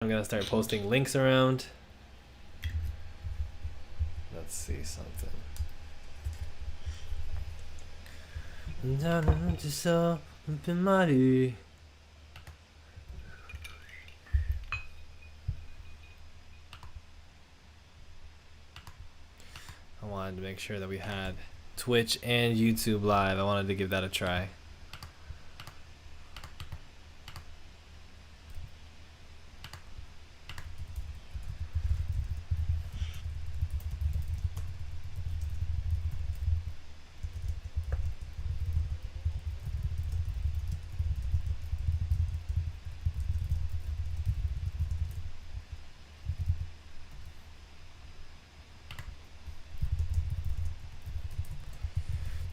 I'm gonna start posting links around. Let's see something. I wanted to make sure that we had Twitch and YouTube live. I wanted to give that a try.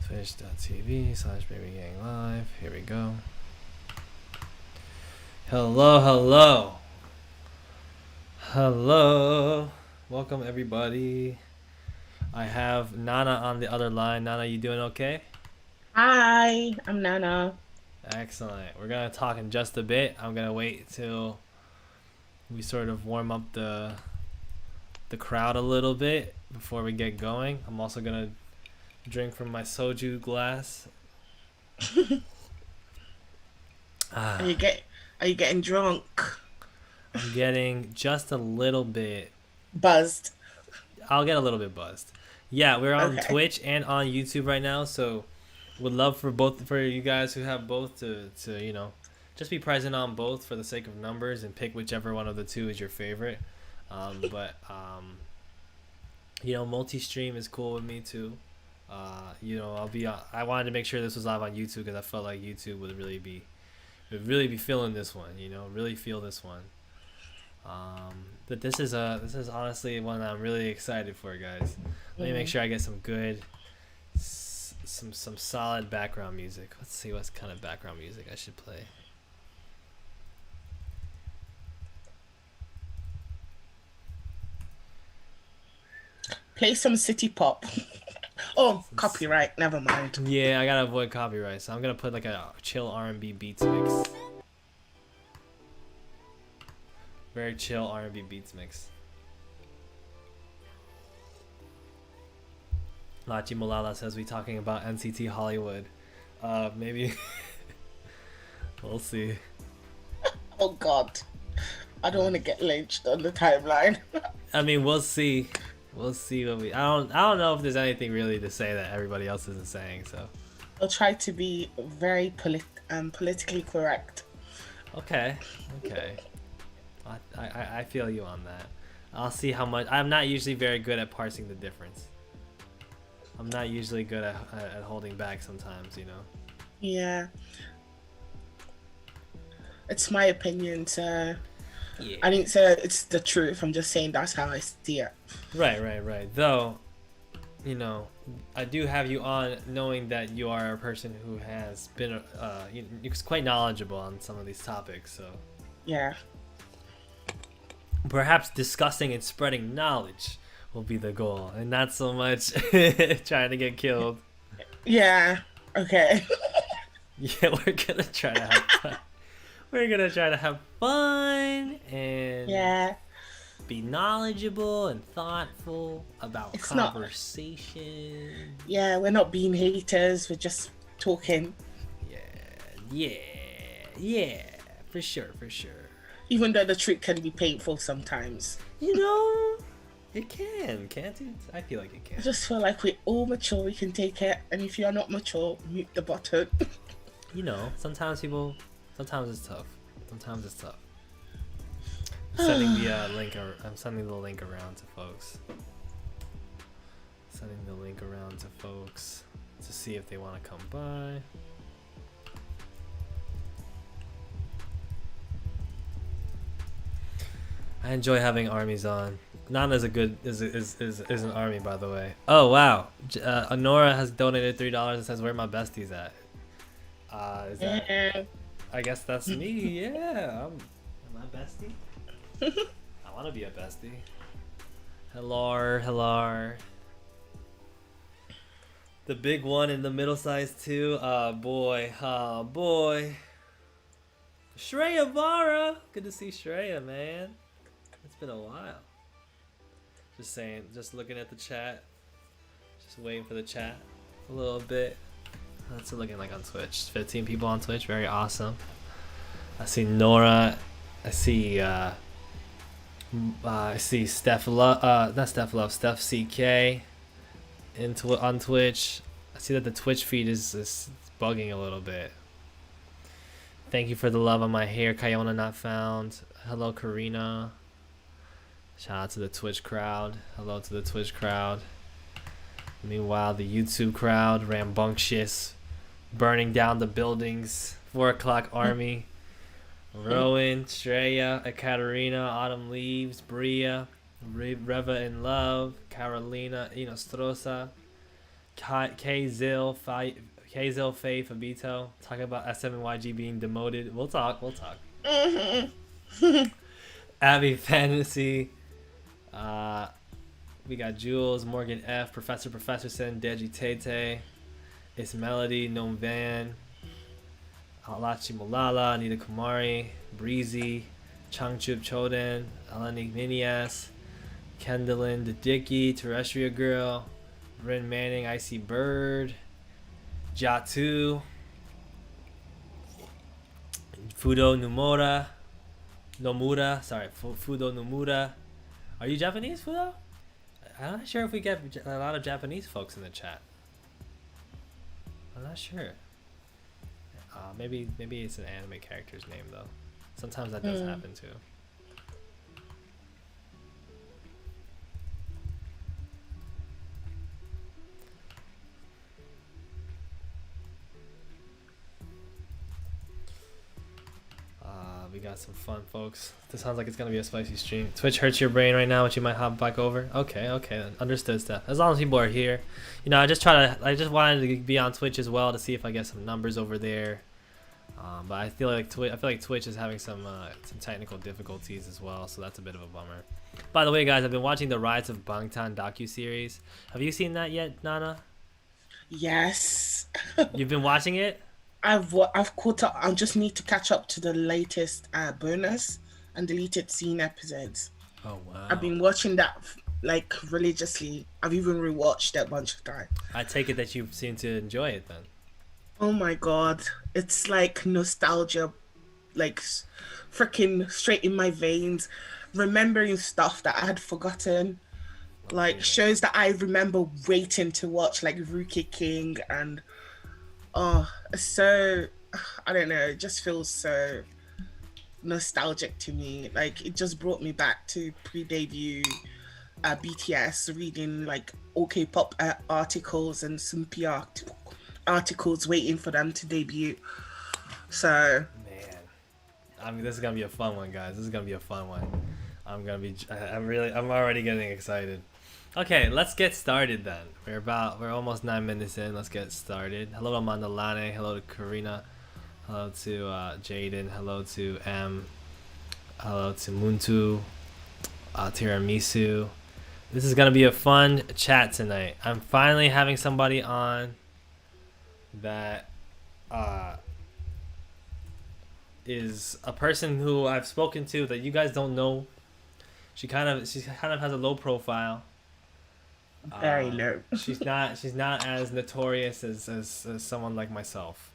Twitch.tv/babygang live. Here we go. Hello, hello. Hello. Welcome everybody. I have Nana on the other line. Nana, you doing okay? Hi, I'm Nana. Excellent. We're gonna talk in just a bit. I'm gonna wait till we sort of warm up the crowd a little bit before we get going. I'm also gonna drink from my soju glass. Are you getting drunk? I'm getting just a little bit. Buzzed. I'll get a little bit buzzed. Yeah, we're on Okay. Twitch and on YouTube right now, so would love for you guys who have both to just be present on both for the sake of numbers and pick whichever one of the two is your favorite. But multi-stream is cool with me too. I wanted to make sure this was live on YouTube because I felt like YouTube would really be feeling this one. Really feel this one. But this is honestly one that I'm really excited for, guys. Let me make sure I get some good, some solid background music. Let's see what kind of background music I should play. Play some city pop. Oh, copyright. Never mind. Yeah, I gotta avoid copyright, so I'm gonna put like a chill R&B beats mix. Very chill R&B beats mix. Lachi Malala says we talking about NCT Hollywood. Maybe we'll see. Oh God, I don't want to get lynched on the timeline. I mean, we'll see. We'll see what we. I don't know if there's anything really to say that everybody else isn't saying. So. I'll try to be very politically correct. Okay. Okay. I feel you on that. I'll see how much. I'm not usually very good at parsing the difference. I'm not usually good at holding back sometimes, Yeah. It's my opinion, so Yeah. I didn't say it's the truth. I'm just saying that's how I see it. Right. Though, I do have you on knowing that you are a person who has been you're quite knowledgeable on some of these topics, so Yeah. perhaps discussing and spreading knowledge will be the goal, and not so much trying to get killed. Yeah. Okay. Yeah, we're gonna try to have fun. We're gonna try to have fun and Yeah. be knowledgeable and thoughtful about It's not. conversation. Yeah, we're not being haters. We're just talking. Yeah, for sure. Even though the truth can be painful sometimes. It can't it? I feel like it I can. just feel like we're all mature, we can take it. And if you're not mature, mute the button. Sometimes it's tough. I'm sending the link. I'm sending the link around to folks. To see if they want to come by. I enjoy having armies on. Nana's is an army, by the way. Oh wow, Honora has donated $3 and says, "Where my besties at?" Is that? Yeah. I guess that's me. Yeah, am I a bestie? I want to be a bestie. Hello. The big one and the middle size too. Oh boy. Shreya Vara. Good to see Shreya, man. It's been a while. Just saying, just looking at the chat. Just waiting for the chat a little bit. What's it looking like on Twitch? 15 people on Twitch. Very awesome. I see Nora. I see Steph Love. Not Steph Love. Steph CK on Twitch. I see that the Twitch feed is bugging a little bit. Thank you for the love on my hair. Kayona not found. Hello, Karina. Shout out to the Twitch crowd. Hello to the Twitch crowd. Meanwhile, the YouTube crowd, rambunctious, burning down the buildings. 4 o'clock army. Rowan, Shreya, Ekaterina, Autumn Leaves, Bria, Reva in Love, Carolina, Inostrosa, K-Zil, Faye, Fabito. Talk about S7YG being demoted. We'll talk. Abby Fantasy. We got Jules, Morgan F, Professorson, Deji Tete, It's Melody, Gnome Van, Alachi Molala, Anita Kumari, Breezy, Changchup Choden, Eleni Minias, Kendallin, The Dicky, Terrestrial Girl, Rin Manning, Icy Bird, Jatu, Fudo Nomura, sorry, Fudo Nomura. Are you Japanese, Fudo? I'm not sure if we get a lot of Japanese folks in the chat. I'm not sure. Maybe it's an anime character's name though. Sometimes that does happen too. We got some fun, folks. This sounds like it's gonna be a spicy stream. Twitch hurts your brain right now, but you might hop back over. Okay, understood, Steph. As long as people are here, I just wanted to be on Twitch as well to see if I get some numbers over there. But I feel like Twitch is having some technical difficulties as well, so that's a bit of a bummer. By the way, guys, I've been watching the Rise of Bangtan docu-series. Have you seen that yet, Nana? Yes. You've been watching it? I've caught up. I just need to catch up to the latest bonus and deleted scene episodes. Oh wow! I've been watching that like religiously. I've even rewatched it a bunch of times. I take it that you seem to enjoy it then. Oh my god, it's like nostalgia, like freaking straight in my veins, remembering stuff that I had forgotten, like shows that I remember waiting to watch, like Rookie King and. Oh, so I don't know. It just feels so nostalgic to me. Like it just brought me back to pre-debut BTS, reading like OK Pop articles and some PR articles, waiting for them to debut. So man, I mean, this is gonna be a fun one, guys. This is gonna be a fun one. I'm already getting excited. Okay, let's get started then. We're almost 9 minutes in. Let's get started. Hello to Mandalane. Hello to Karina. Hello to Jaden. Hello to M. Hello to Muntu. Tiramisu. This is gonna be a fun chat tonight. I'm finally having somebody on that is a person who I've spoken to that you guys don't know. She kind of has a low profile. Very low. she's not as notorious as someone like myself.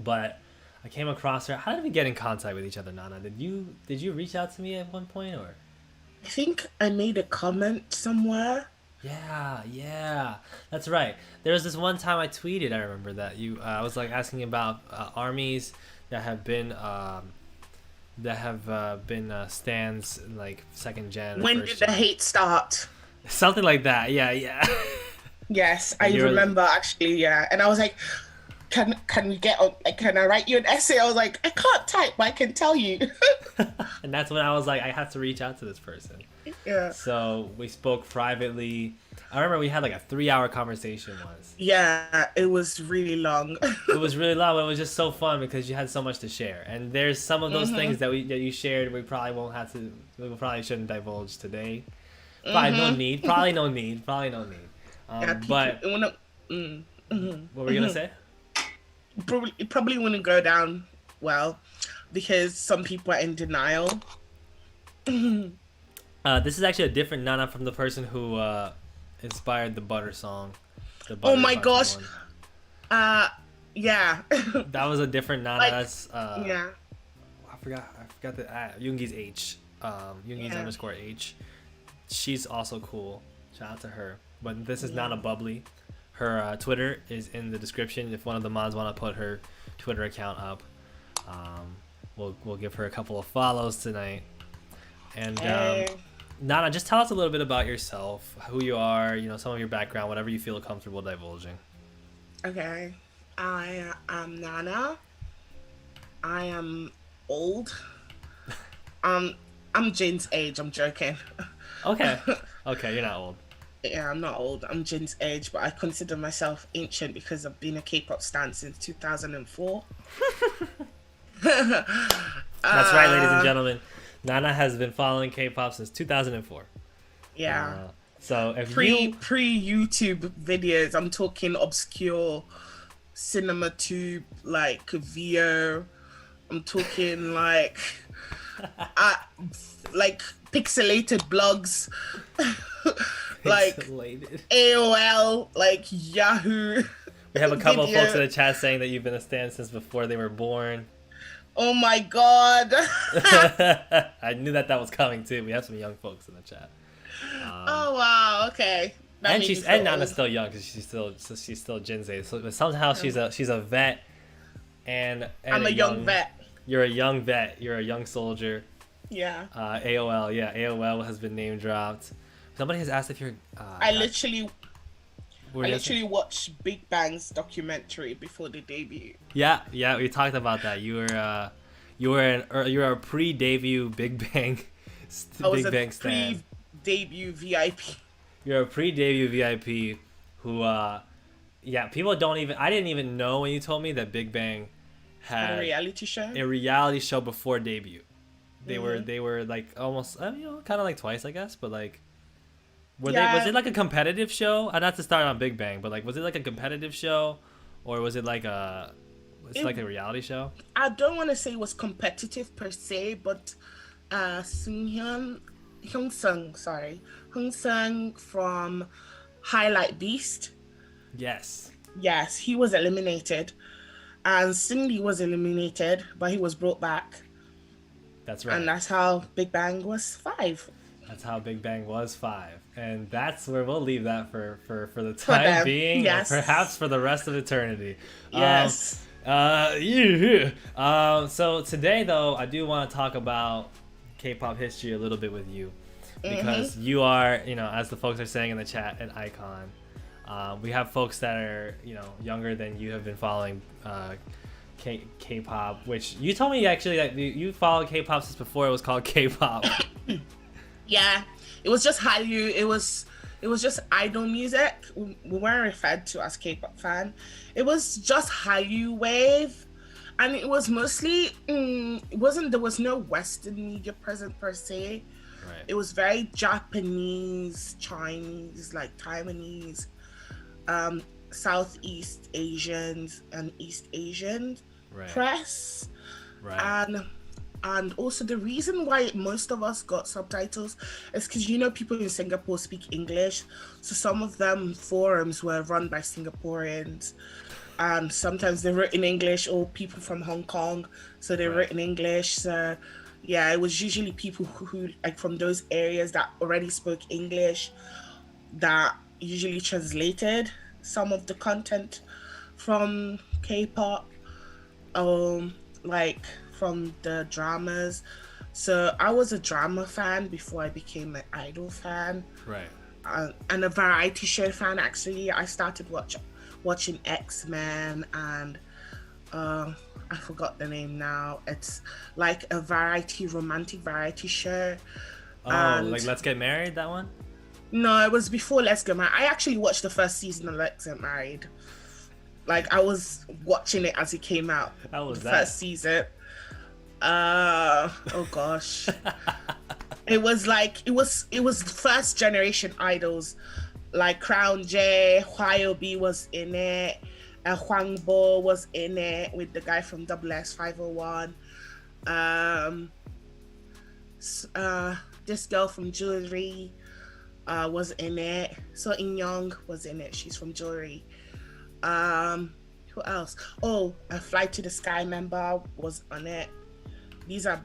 But I came across her. How did we get in contact with each other, Nana? Did you reach out to me at one point, or? I think I made a comment somewhere. Yeah, that's right. There was this one time I tweeted. I remember that I was like asking about armies that have been stands in like second gen. When did the hate start? Something like that. Yeah. Yes, I remember actually. Yeah, and I was like, "Can we get on? Like, can I write you an essay?" I was like, "I can't type, but I can tell you." And that's when I was like, I have to reach out to this person. Yeah. So we spoke privately. I remember we had like a 3-hour conversation once. Yeah, it was really long. It was really long, but it was just so fun because you had so much to share. And there's some of those things that you shared we probably shouldn't divulge today. Probably no need. Yeah, but what were you gonna say? Probably wouldn't go down well, because some people are in denial. This is actually a different Nana from the person who inspired the Butter song, the Oh Butter my gosh. 521. Uh, yeah. That was a different Nana. Like, That's yeah, I forgot the Yoongi's H. Yoongi's yeah, underscore H. She's also cool. Shout out to her. But this is yeah. Nana Bubbly. Her Twitter is in the description. If one of the mods want to put her Twitter account up, um, we'll give her a couple of follows tonight. And Hey, Nana, just tell us a little bit about yourself, who you are, some of your background, whatever you feel comfortable divulging. okay. I am Nana. I am old. Um, I'm Jin's age. I'm joking. Okay. Okay, you're not old. Yeah, I'm not old. I'm Jin's age, but I consider myself ancient because I've been a K-pop stan since 2004. That's right, ladies and uh, gentlemen. Nana has been following K-pop since 2004. yeah. So if Pre you, pre YouTube videos. I'm talking obscure cinema tube like VO. I'm talking uh, like pixelated blogs, like pixelated. AOL, like Yahoo We have a couple of folks in video. the chat saying that you've been a stan since before they were born. Oh my god. I knew that was coming too. We have some young folks in the chat. Oh wow. Okay, that And made me she's feel and Nana's old. still young because she's still Jinsei. So but somehow she's a vet and I'm a a young young. vet. You're a young vet. You're a young soldier. Yeah. AOL, yeah, AOL has been name dropped. Somebody has asked if you're. I literally Were I you literally watched Big Bang's documentary before the debut. Yeah, yeah, we talked about that. You were a pre-debut Big Bang, I was Big a Bang stan. pre-debut VIP. You're a pre-debut VIP who, yeah, people don't even. I didn't even know when you told me that Big Bang At a had reality show. a reality show before debut. Hmm. They were like almost, kind of like twice, I guess, but like. Was Yeah, it like a competitive show? Not to start on Big Bang, but like, was it like a competitive show, or was it like it, like a reality show? I don't want to say it was competitive per se, but Hyun Sung, sorry, Hyun Sung from Highlight Beast. Yes, Yes, he was eliminated, and Cindy was eliminated, but he was brought back, that's and right. that's how Big Bang was five That's how Big Bang was five, and that's where we'll leave that for the for time them. being, and perhaps Yes, for the rest of eternity. Um, yes. yeah. So today, though, I do want to talk about K-pop history a little bit with you, Mhm. because you are, as the folks are saying in the chat, an icon. We have folks that are, younger than you have been following K-pop, which you told me actually that you followed K-pop since before it was called K-pop. Yeah, it was just Hallyu. It was just idol music. We weren't referred to as K-pop fan. It was just Hallyu wave, and it was mostly. It wasn't. There was no Western media present per se. Right. It was very Japanese, Chinese, like Taiwanese, Southeast Asians, and East Asians Right. press, Right. and also the reason why most of us got subtitles is because people in Singapore speak English, so some of them forums were run by Singaporeans, and sometimes they wrote in English, or people from Hong Kong, so they Right. wrote in English. So yeah, it was usually people who like from those areas that already spoke English that usually translated some of the content from K-pop, like from the dramas. So I was a drama fan before I became an idol fan, Right. and a variety show fan. Actually, I started watching X-Men, and I forgot the name now. It's like a romantic variety show. Oh, like And Let's Get Married, that one? no, it was before Let's Get Married. I actually watched the first season of Let's Get Married. Like I was watching it as it came out. How was The that? first season. Oh gosh. It was like it was first generation idols, like Crown J, YOB was in it, Huang Bo was in it with the guy from Double S 501. Um, uh, this girl from Jewelry was in it. So In Young was in it. She's from Jewelry. Um, who else? Oh, a Fly to the Sky member was on it. These are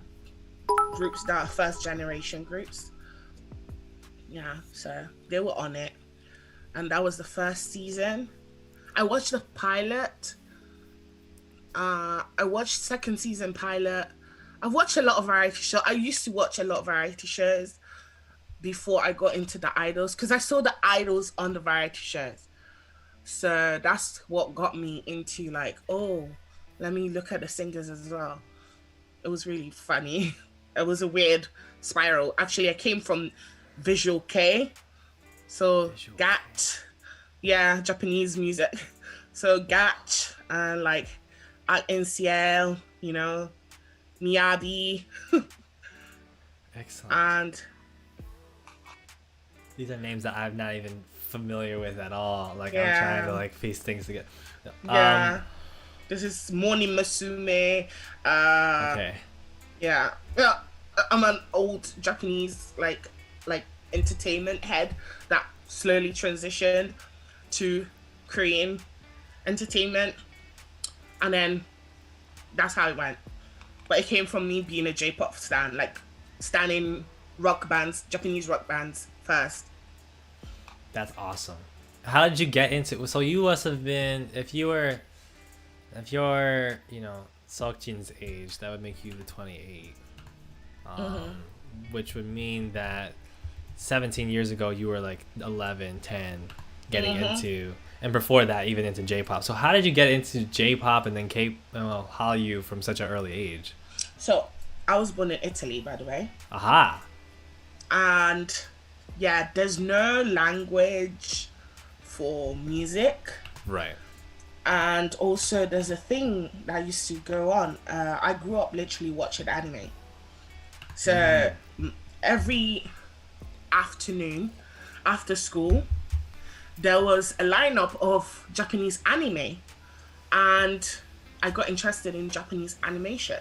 groups that are first generation groups. Yeah, so they were on it, and that was the first season. I watched the pilot. I watched second season pilot. I watched a lot of variety shows. I used to watch a lot of variety shows before I got into the idols because I saw the idols on the variety shows. So that's what got me into like, oh, let me look at the singers as well. It was really funny. It was a weird spiral. Actually, I came from Visual K, so Visual K. GAT, yeah, Japanese music. So GAT and like at NCL, Miyabi, Excellent. and These are names that I'm not even familiar with at all. Like I'm trying to yeah, like piece things together. Um. yeah. This is Moni Musume. Uh, Okay. yeah, yeah. I'm an old Japanese like entertainment head that slowly transitioned to Korean entertainment, and then that's how it went. But it came from me being a J-pop stan, like standing rock bands, Japanese rock bands first. That's awesome. How did you get into? So you must have been if you're Seokjin's age, that would make you the 28, Mm-hmm. um, which would mean that 17 years ago you were like 11, 10, getting Mm-hmm. into, and before that even into J-pop. So how did you get into J-pop and then Hallyu from such an early age? So I was born in Italy, by the way, Aha. and yeah, there's no language for music. Right. And also, there's a thing that used to go on. I grew up literally watching anime. So every afternoon after school, there was a lineup of Japanese anime, and I got interested in Japanese animation.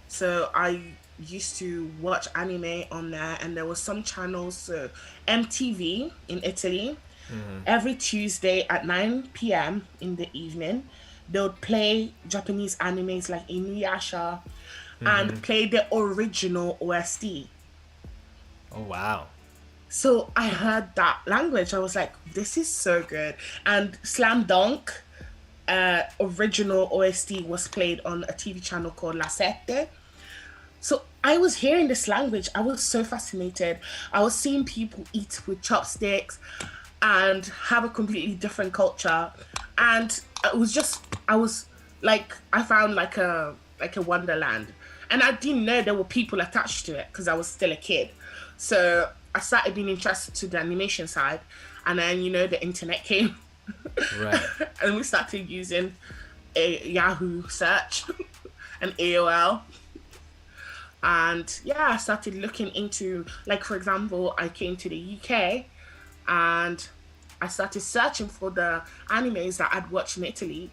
So I used to watch anime on there, and there was some channels. So MTV in Italy, every Tuesday at 9 p.m. in the evening, they would play Japanese animes like Inuyasha and play the original OST. Oh wow. So I heard that language. I was like, this is so good. And Slam Dunk, original OST was played on a TV channel called La Sette. So I was hearing this language. I was so fascinated. I was seeing people eat with chopsticks and have a completely different culture. And it was just, I was like, I found like a wonderland. And I didn't know there were people attached to it because I was still a kid. So I started being interested to the animation side. And then, the internet came. Right. And we started using a Yahoo search and AOL. And yeah, I started looking into, like, for example, I came to the UK and I started searching for the animes that I'd watched in Italy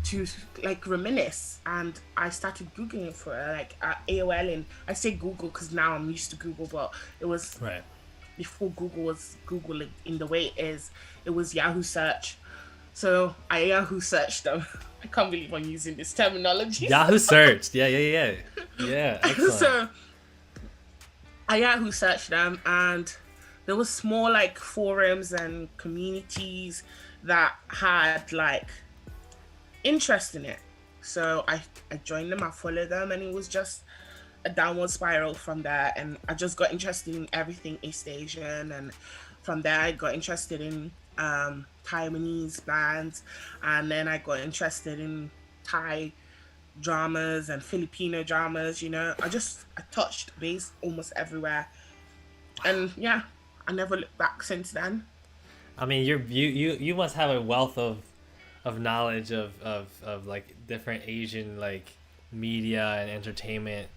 to like reminisce, and I started googling for it, like at AOL. And I say Google because now I'm used to Google, but it was Right. before Google was Google in the way it is. It was Yahoo search. So I Yahoo searched them. I can't believe I'm using this terminology. Yahoo searched. Yeah, yeah, yeah. Yeah, excellent. So I Yahoo searched them, and there was small like forums and communities that had like interest in it. So I joined them, I followed them, and it was just a downward spiral from there. And I just got interested in everything East Asian, and from there I got interested in Taiwanese bands, and then I got interested in Thai dramas and Filipino dramas. I touched base almost everywhere, and yeah, I never looked back since then. I mean, you must have a wealth of knowledge of like different Asian like media and entertainment,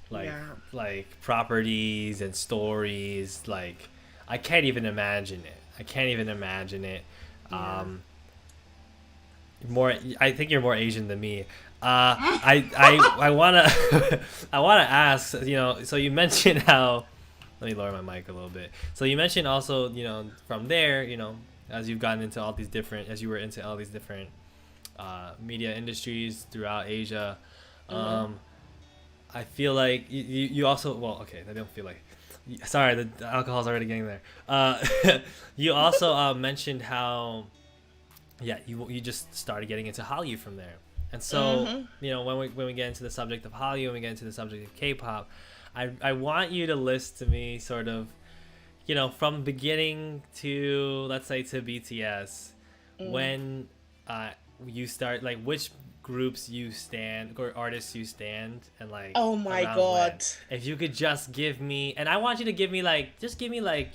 like Yeah, properties and stories. Like I can't even imagine it. I can't even imagine it. yeah, Um, more. I think you're more Asian than me. I wanna I wanna ask. So you mentioned how. Let me lower my mic a little bit. So you mentioned also, from there, as you've gotten into all these different, as you were into all these different media industries throughout Asia. Mm-hmm. Um, I feel like you also, well, okay, I don't feel like, sorry, the alcohol's already getting there. You also mentioned how, yeah, you just started getting into Hallyu from there. And so, Mm-hmm. when we get into the subject of Hallyu, when we get into the subject of K-pop, I want you to list to me sort of, from beginning to, let's say, to BTS, Mm. when uh, you start, like, which groups you stand or artists you stand, and like Oh my around when. God. If you could just give me, and I want you to give me like, just give me like,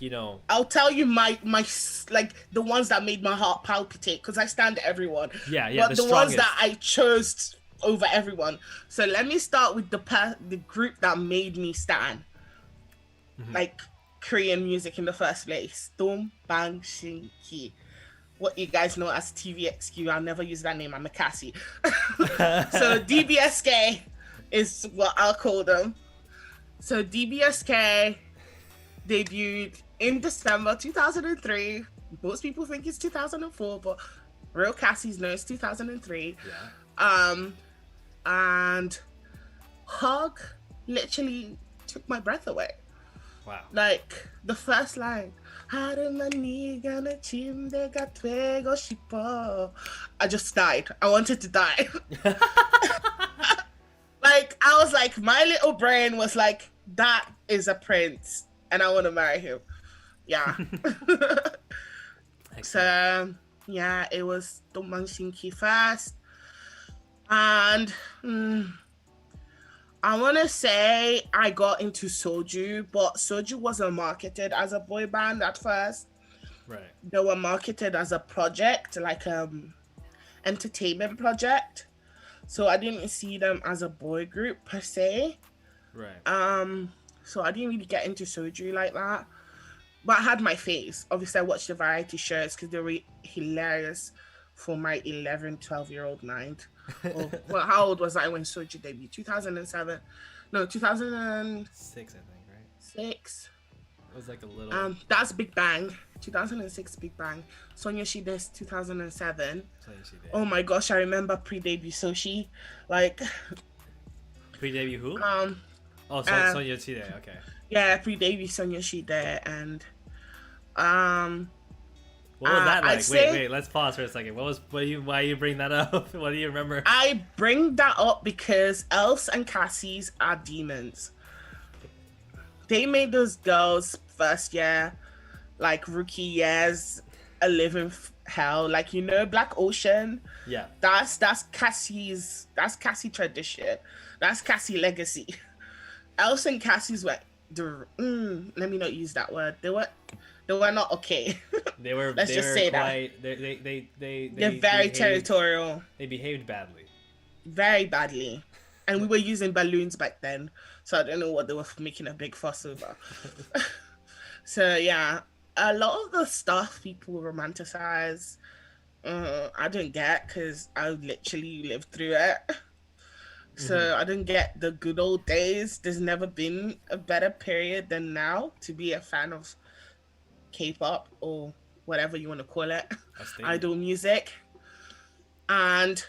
I'll tell you like the ones that made my heart palpitate because I stand everyone, yeah, yeah, the but the ones that strongest. I chose over everyone. So let me start with the group that made me stand Hmm. like Korean music in the first place. Storm Bang Shinki. What you guys know as TVXQ. I'll never use that name. I'm a Cassie. So DBSK is what I'll call them. So DBSK debuted in December 2003. Most people think it's 2004, but real Cassies know it's 2003. Yeah. Um, and Hug literally took my breath away. Wow. Like the first line, 하루만이 나 침대가 되고 싶어. I just died. I wanted to die. Like I was like, my little brain was like, that is a prince, and I want to marry him. Yeah. Excellent. So yeah, it was Domang Shinki first, and I want to say I got into Soju, but Soju wasn't marketed as a boy band at first. Right. They were marketed as a project, like entertainment project. So I didn't see them as a boy group per se. Right. Um, so I didn't really get into Soju like that. But I had my face. Obviously, I watched the variety shows because they were hilarious for my 11, 12-year-old mind. Oh, well, how old was I when Soju debuted? 2007? No, 2006. 6, I think. Right. It was like a little. That's Big Bang. 2006 Big Bang. Sonya Shida's 2007. Something she did. Oh my gosh, I remember pre-debut Soshi. Like, Pre-debut who? um, Oh, uh, Sonya Chide. Okay. yeah, pre-debut Sonya Shida, and um, What was that I'd like? Wait, say wait. Let's pause for a second. What was? What you? Why you bring that up? What do you remember? I bring that up because elves and Cassies are demons. They made those girls first year, like rookie years, a living hell. Like Black Ocean. Yeah. That's Cassie tradition. That's Cassie legacy. Elves and Cassies were let me not use that word. They were not okay. They were. Let's They just were say that. quite. They're They very behaved. territorial, They behaved badly. very badly. And we were using balloons back then, so I don't know what they were making a big fuss over. So yeah, a lot of the stuff people romanticize, I don't get because I literally lived through it. Hmm. So I didn't get the good old days. There's never been a better period than now to be a fan of K-pop or whatever you want to call it, A statement. idol music. And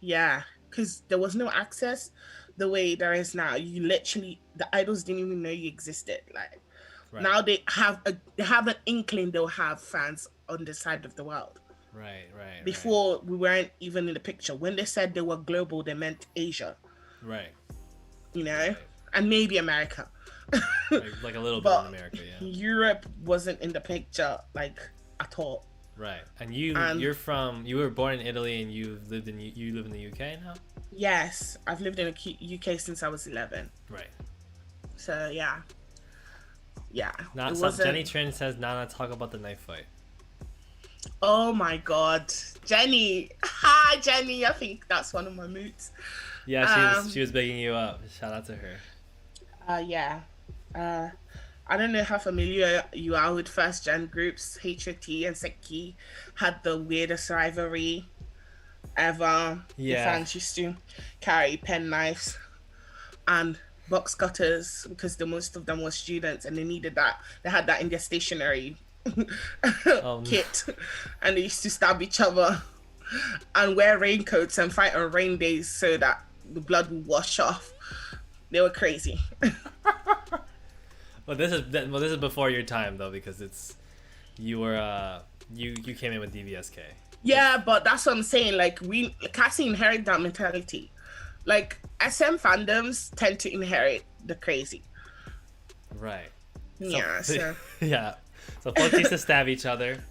yeah, because there was no access the way there is now. You literally, the idols didn't even know you existed. Like Right. now they have an inkling they'll have fans on this side of the world. Right. Right. Right. Before we weren't even in the picture. When they said they were global, they meant Asia, Right. you know, Right. and maybe America. Like a little bit in But America. Yeah. Europe wasn't in the picture like at all. Right. And And you were born in Italy and you live in the UK now? yes, I've lived in the UK since I was 11. Right. So yeah, yeah, it Not some wasn't. Jenny Trin says Nana talk about the knife fight. Oh my God, Jenny. Hi, Jenny. I think that's one of my moods. Yeah, she Um, was begging you up. Shout out to her. yeah. Uh, I don't know how familiar you are with first gen groups. HOT and Seki had the weirdest rivalry. ever. The Yeah. fans used to carry pen knives and box cutters because the most of them were students and they needed that. They had that in their stationery Um. kit, and they used to stab each other and wear raincoats and fight on rain days so that the blood would wash off. They were crazy. Well, this is before your time though, because you were you came in with DBSK. Yeah, but that's what I'm saying. Like Cassie inherit that mentality. Like SM fandoms tend to inherit the crazy. Right. So Yeah, so yeah. So folks used to stab each other.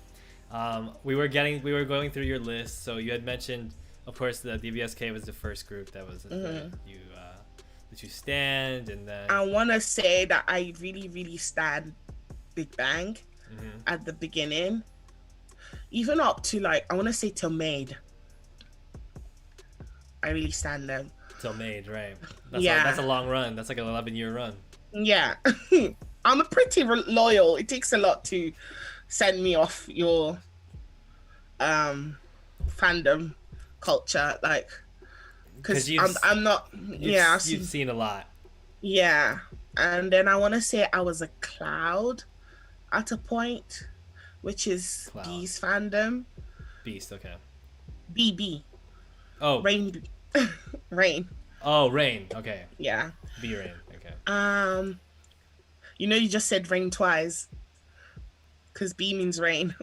We were going through your list. So you had mentioned, of course, that DBSK was the first group that was that you stand, and then I want to say that I really, really stand Big Bang at the beginning, even up to like I want to say till Maid. I really stand them. till Made, right? Yeah, That's a long run. That's like an 11-year run. yeah. I'm a pretty loyal. It takes a lot to send me off your fandom culture, like because I'm not. Yeah, You've seen a lot. yeah, and then I want to say I was a Cloud at a point, which is Cloud. B's fandom. Beast, okay. BB. Oh. Rain. Rain. Oh, Rain. Okay. Yeah. B Rain. Okay. You just said rain twice, because B means rain.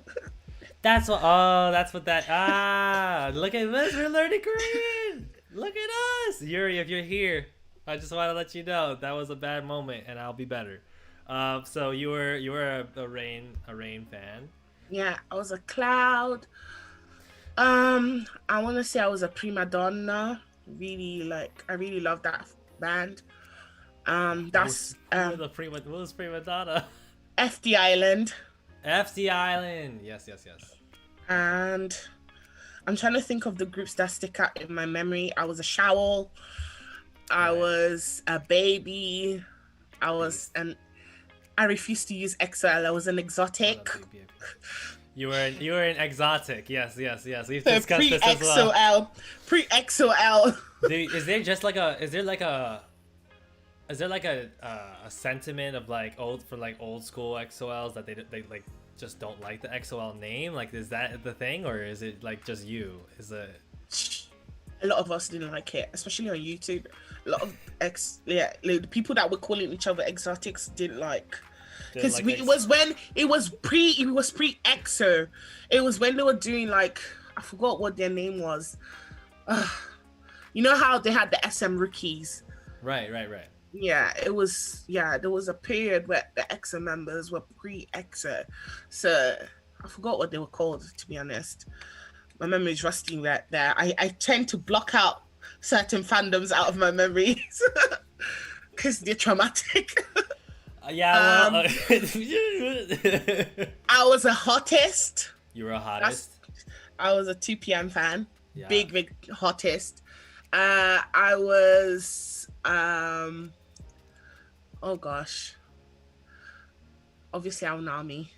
That's what. Oh, that's what that. Ah, look at us. We're learning Korean. Look at us, Yuri. If you're here, I just want to let you know that was a bad moment, and I'll be better. So you were a Rain fan. Yeah, I was a Cloud. I want to say I was a prima donna. I really love that band. That's What was prima donna? FD Island. FD Island. Yes. And I'm trying to think of the groups that stick out in my memory. I was a Showl. I was a Baby. I refused to use XL. I was an Exotic. You were an exotic. Yes. We've discussed this as well. Pre-XOL. Is there like a sentiment of like old school XOLs that they like just don't like the XOL name? Like, is that the thing, or is it like just you? A lot of us didn't like it, especially on YouTube. A lot of the people that were calling each other exotics didn't like. Because it was pre-EXO. It was when they were doing like, I forgot what their name was. You know how they had the SM rookies? Right. Yeah, it was. Yeah, there was a period where the EXO members were pre-EXO. So I forgot what they were called, to be honest. My memory is rusty there. I tend to block out certain fandoms out of my memories because they're traumatic. Yeah, well, I was a hottest. You were a hottest. I was a 2PM fan. Yeah. Big hottest. I was oh gosh. Obviously Aonami.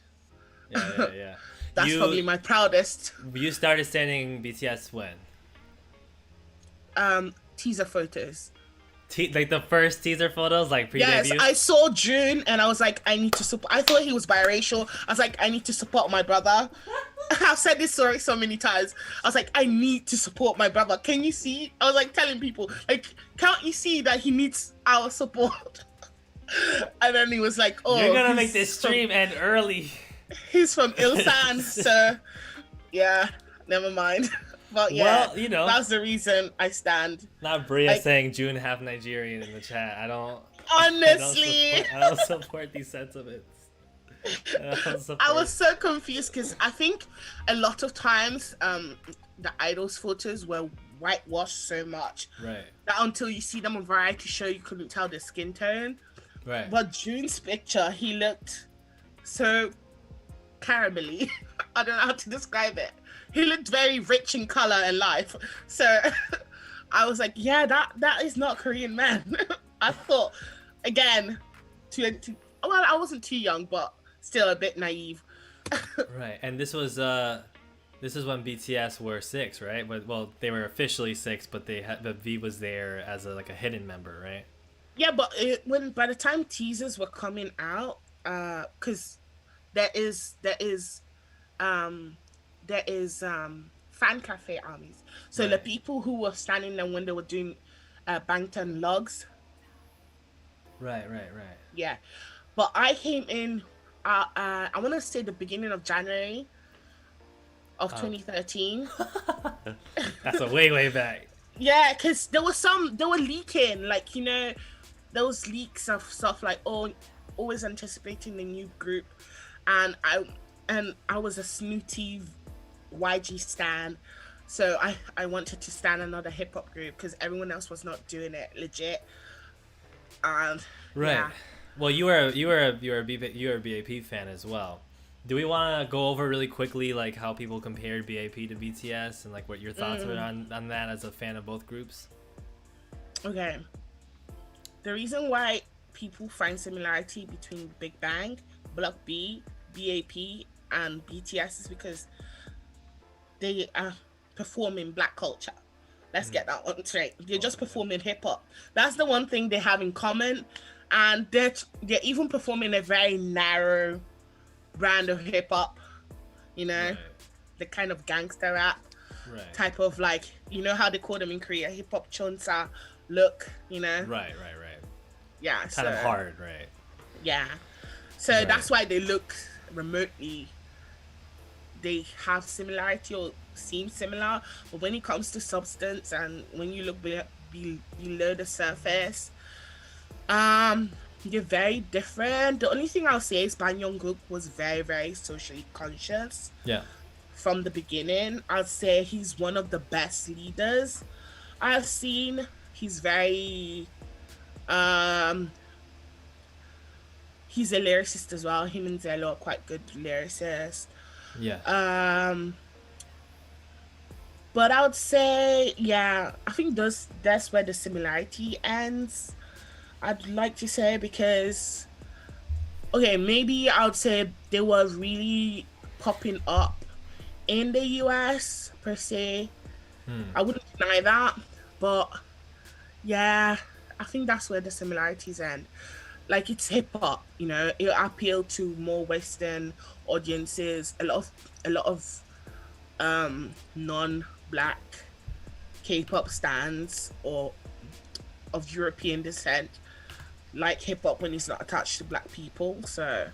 Yeah. That's probably my proudest. You started standing BTS when? Teaser photos. Like the first teaser photos, like pre-debut? Yes, I saw June and I was like, I need to support. I thought he was biracial. I was like, I need to support my brother. I've said this story so many times. I was like, I need to support my brother. Can you see? I was like telling people, like, can't you see that he needs our support? And then he was like, oh, you're gonna make this stream end early. He's from Ilsan, so yeah, never mind. But yeah, well, that's the reason I stand. Not Bria saying June half Nigerian in the chat. I don't. Honestly, I don't support these sentiments. I was so confused because I think a lot of times the idols photos were whitewashed so much that until you see them on variety show you couldn't tell their skin tone. Right. But June's picture, he looked so caramelly. I don't know how to describe it. He looked very rich in color and life. So I was like, yeah, that is not Korean man. I thought, again, I wasn't too young, but still a bit naive. Right. And this was This is when BTS were six, right? But well, they were officially six, but they had but V was there as a like a hidden member, right? Yeah, but when by the time teasers were coming out, because there is there is um there is fan cafe armies. So the Right, people who were standing there when they were doing Bangtan logs, right. yeah. But I came in I want to say the beginning of January of Uh, 2013. that's a way back. Yeah, because there was some they were leaking, like those leaks of stuff like, oh, always anticipating the new group, and I was a snooty YG stan, so I wanted to stan another hip hop group because everyone else was not doing it legit, and Right. yeah. Well, you were a BAP fan as well. Do we want to go over really quickly like how people compared BAP to BTS and like what your thoughts were Mm, on that as a fan of both groups? okay, the reason why people find similarity between Big Bang, Block B, BAP, and BTS is because they are performing black culture. Let's Mm. get that one straight. They're Oh just yeah. performing hip hop. That's the one thing they have in common, and they're even performing a very narrow brand of hip hop. You know, Right. the kind of gangster rap Right. type of, like, how they call them in Korea, hip hop chonsa look. Right. Yeah. Kind of So hard, right? yeah. So Right. that's why they look remotely. They have similarity or seem similar, but when it comes to substance and when you look below the surface, um, they're very different. The only thing I'll say is Ban Young-gook was very, very socially conscious Yeah. from the beginning. I'd say he's one of the best leaders I've seen. He's very um he's a lyricist as well. Him and Zello are quite good lyricists. Yeah. Um But I would say, yeah, I think that's where the similarity ends. I'd like to say, because okay, maybe I would say they were really popping up in the US per se. Hmm. I wouldn't deny that, but yeah, I think that's where the similarities end. Like, it's hip hop, it appeal to more Western audiences. A lot of non-black K-pop stands or of European descent like hip hop when it's not attached to black people. So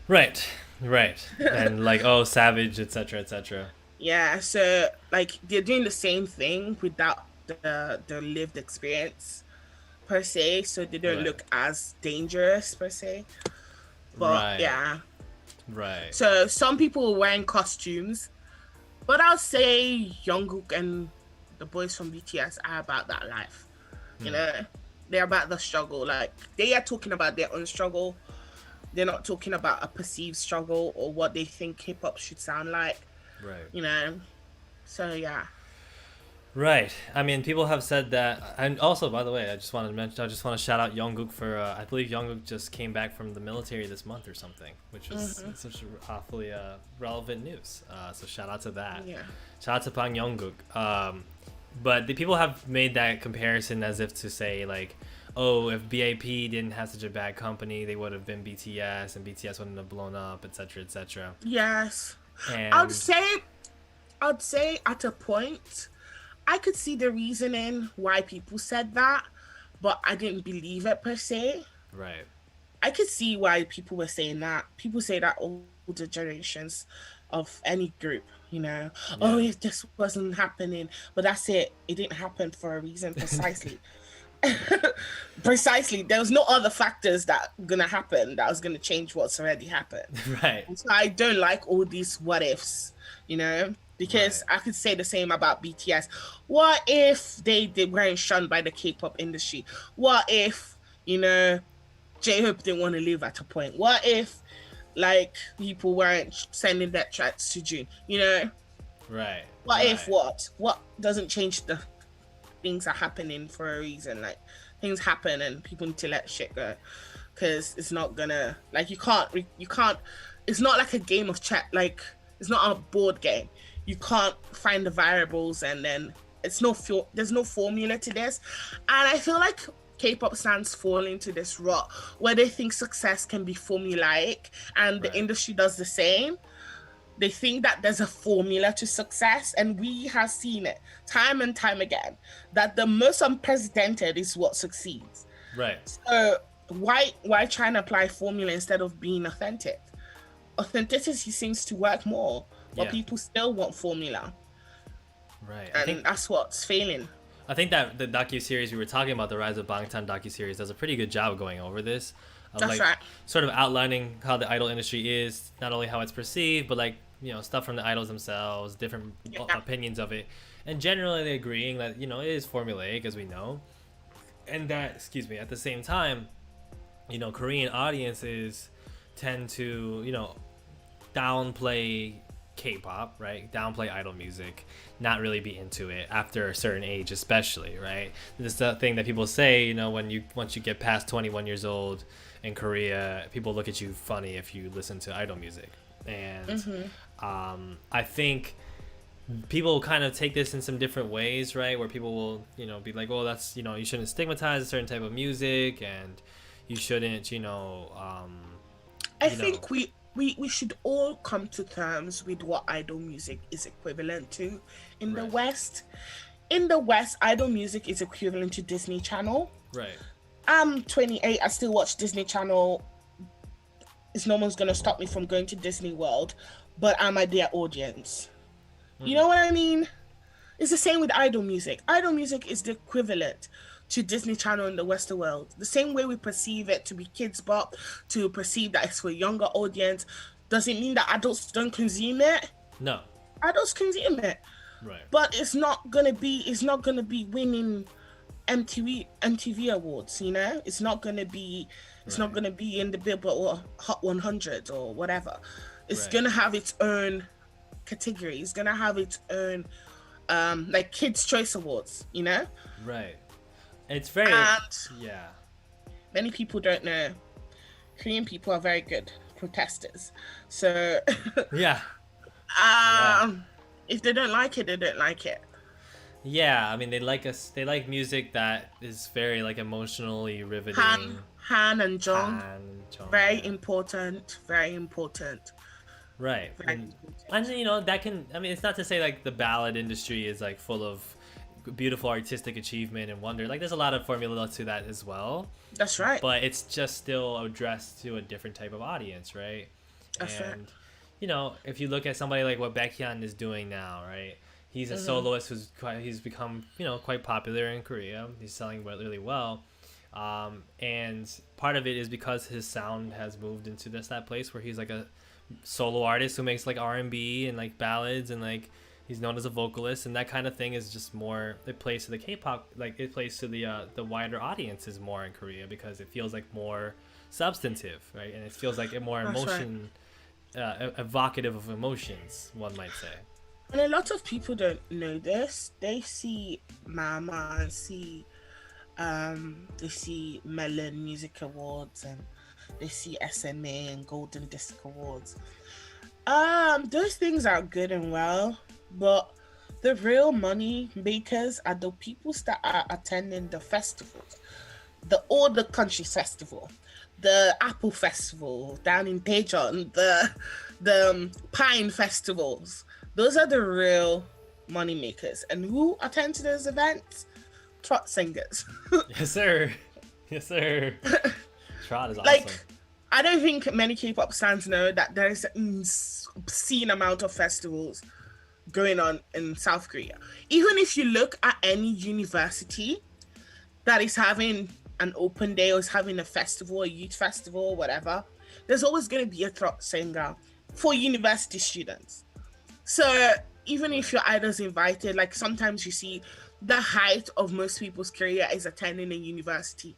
Right. Right. And like oh, Savage, etc., etc. yeah, so like they're doing the same thing without the lived experience per se, so they don't Right. look as dangerous per se. But Right. yeah, Right. so some people were wearing costumes, but I'll say Jungkook and the boys from BTS are about that life. You Hmm. know, they're about the struggle. Like, they are talking about their own struggle. They're not talking about a perceived struggle or what they think hip hop should sound like. Right. You know. So yeah. Right. I mean, people have said that, and also, by the way, I just want to shout out Jungkook for. I believe Jungkook just came back from the military this month or something, which was Hmm. such awfully relevant news. So shout out to that. Yeah. Shout out to Bang Jungkook. But the people have made that comparison as if to say like, oh, if BAP didn't have such a bad company, they would have been BTS, and BTS wouldn't have blown up, etc., etc. Yes. I'd And say I'd say at a point I could see the reasoning why people said that, but I didn't believe it per se. right. I could see why people were saying that. People say that older generations of any group, oh, Yeah. if this wasn't happening, but that's it. It didn't happen for a reason, precisely. Precisely. There was no other factors that gonna happen that was gonna change what's already happened. Right. And so I don't like all these what ifs, because Right. I could say the same about BTS. What if they weren't shunned by the K-pop industry? What if, J-Hope didn't want to leave at a point? What if, like, people weren't sending that tracks to June? Right. What if Right. what? What doesn't change the things are happening for a reason? Like, things happen and people need to let shit go. Because it's not gonna, like, you can't, it's not like a game of chat. Like, It's not a board game. You can't find the variables, and then there's no formula to this. And I feel like K-pop stands fall into this rut where they think success can be formulaic, and the Right. industry does the same. They think that there's a formula to success, and we have seen it time and time again that the most unprecedented is what succeeds. Right. So why try and apply formula instead of being authentic? Authenticity seems to work more, but Yeah. people still want formula, Right. and that's what's failing. I think that the docu-series we were talking about, the Rise of Bangtan docu-series, does a pretty good job of going over this, of That's like right. sort of outlining how the idol industry is, not only how it's perceived, but like, you know, stuff from the idols themselves, different Yeah. opinions of it, and generally agreeing that, you know, it is formulaic, as we know, and that, excuse me, at the same time, you know, Korean audiences tend to, you know, downplay K-pop, right? Downplay idol music, not really be into it after a certain age, especially, right? This is the thing that people say, you know, once you get past 21 years old in Korea, people look at you funny if you listen to idol music, and I think people kind of take this in some different ways, right? Where people will, you know, be like, "Oh, that's, you know, you shouldn't stigmatize a certain type of music, and you shouldn't, I you know, think we should all come to terms with what idol music is equivalent to in the right, West. In the West, idol music is equivalent to Disney Channel. right, I'm 28. I still watch Disney Channel. It's no one's gonna stop me from going to Disney World, but am I their audience? You know what I mean? It's the same with idol music. Idol music is the equivalent to Disney Channel in the Western world. The same way we perceive it to be kids pop, to perceive that it's for a younger audience, does it mean that adults don't consume it? no, Adults consume it, right, but it's not gonna be winning MTV awards. You know, it's not right, gonna be in the Billboard or Hot 100 or whatever. It's right, gonna have its own category. It's gonna have its own like Kids Choice Awards, you know? right. It's very, And yeah, many people don't know Korean people are very good protesters. So yeah, yeah. if they don't like it, they don't like it. Yeah, I mean, they like music that is very like emotionally riveting. Han and Jong, And very yeah. important, very important, Right. very important. And you know, that can, I mean, it's not to say like the ballad industry is like full of beautiful artistic achievement and wonder. Like there's a lot of formula to that as well, That's right. but it's just still addressed to a different type of audience, right? That's right. And you know, if you look at somebody like what Baekhyun is doing now, right? He's a soloist he's become, you know, quite popular in Korea. He's selling really well. And part of it is because his sound has moved into that place where he's like a solo artist who makes like R&B and like ballads, and like he's known as a vocalist, and that kind of thing is just more, it plays to the K-pop, like it plays to the wider audiences more in Korea because it feels like more substantive, right? And it feels like a more That's right. emotion evocative of emotions, one might say. And a lot of people don't know this. They see Mama and they see Melon Music Awards, and they see SMA and Golden Disc Awards. Those things are good and well, but the real money makers are the people that are attending the festivals, the All the Country Festival, the Apple Festival down in Daejeon, the Pine Festivals. Those are the real money makers. And who attend to those events? Trot singers. Yes, sir. Yes, sir. Trot is Like, awesome. I don't think many K-pop fans know that there is an obscene amount of festivals going on in South Korea. Even if you look at any university that is having an open day or is having a festival, a youth festival, or whatever, there's always going to be a trot singer for university students. So even if your idol's invited, like sometimes you see the height of most people's career is attending a university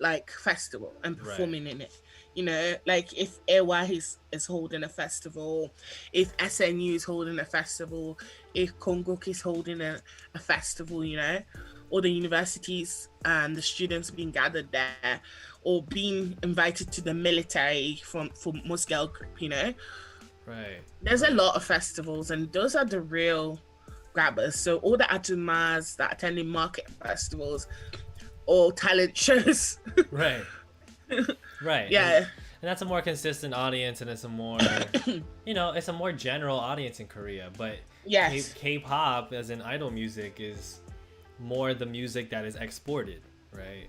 like festival and Right. performing in it. You know, like if AY is holding a festival, if SNU is holding a festival, if Kongok is holding a festival, you know, or the universities and the students being gathered there, or being invited to the military from most girl group, you know, Right. There's a Right. lot of festivals, and those are the real grabbers. So all the Atumas that attending market festivals or talent shows. Right. Right. Yeah. And that's a more consistent audience, and it's a more, it's a more general audience in Korea. But Yes. K-pop, as in idol music, is more the music that is exported, right?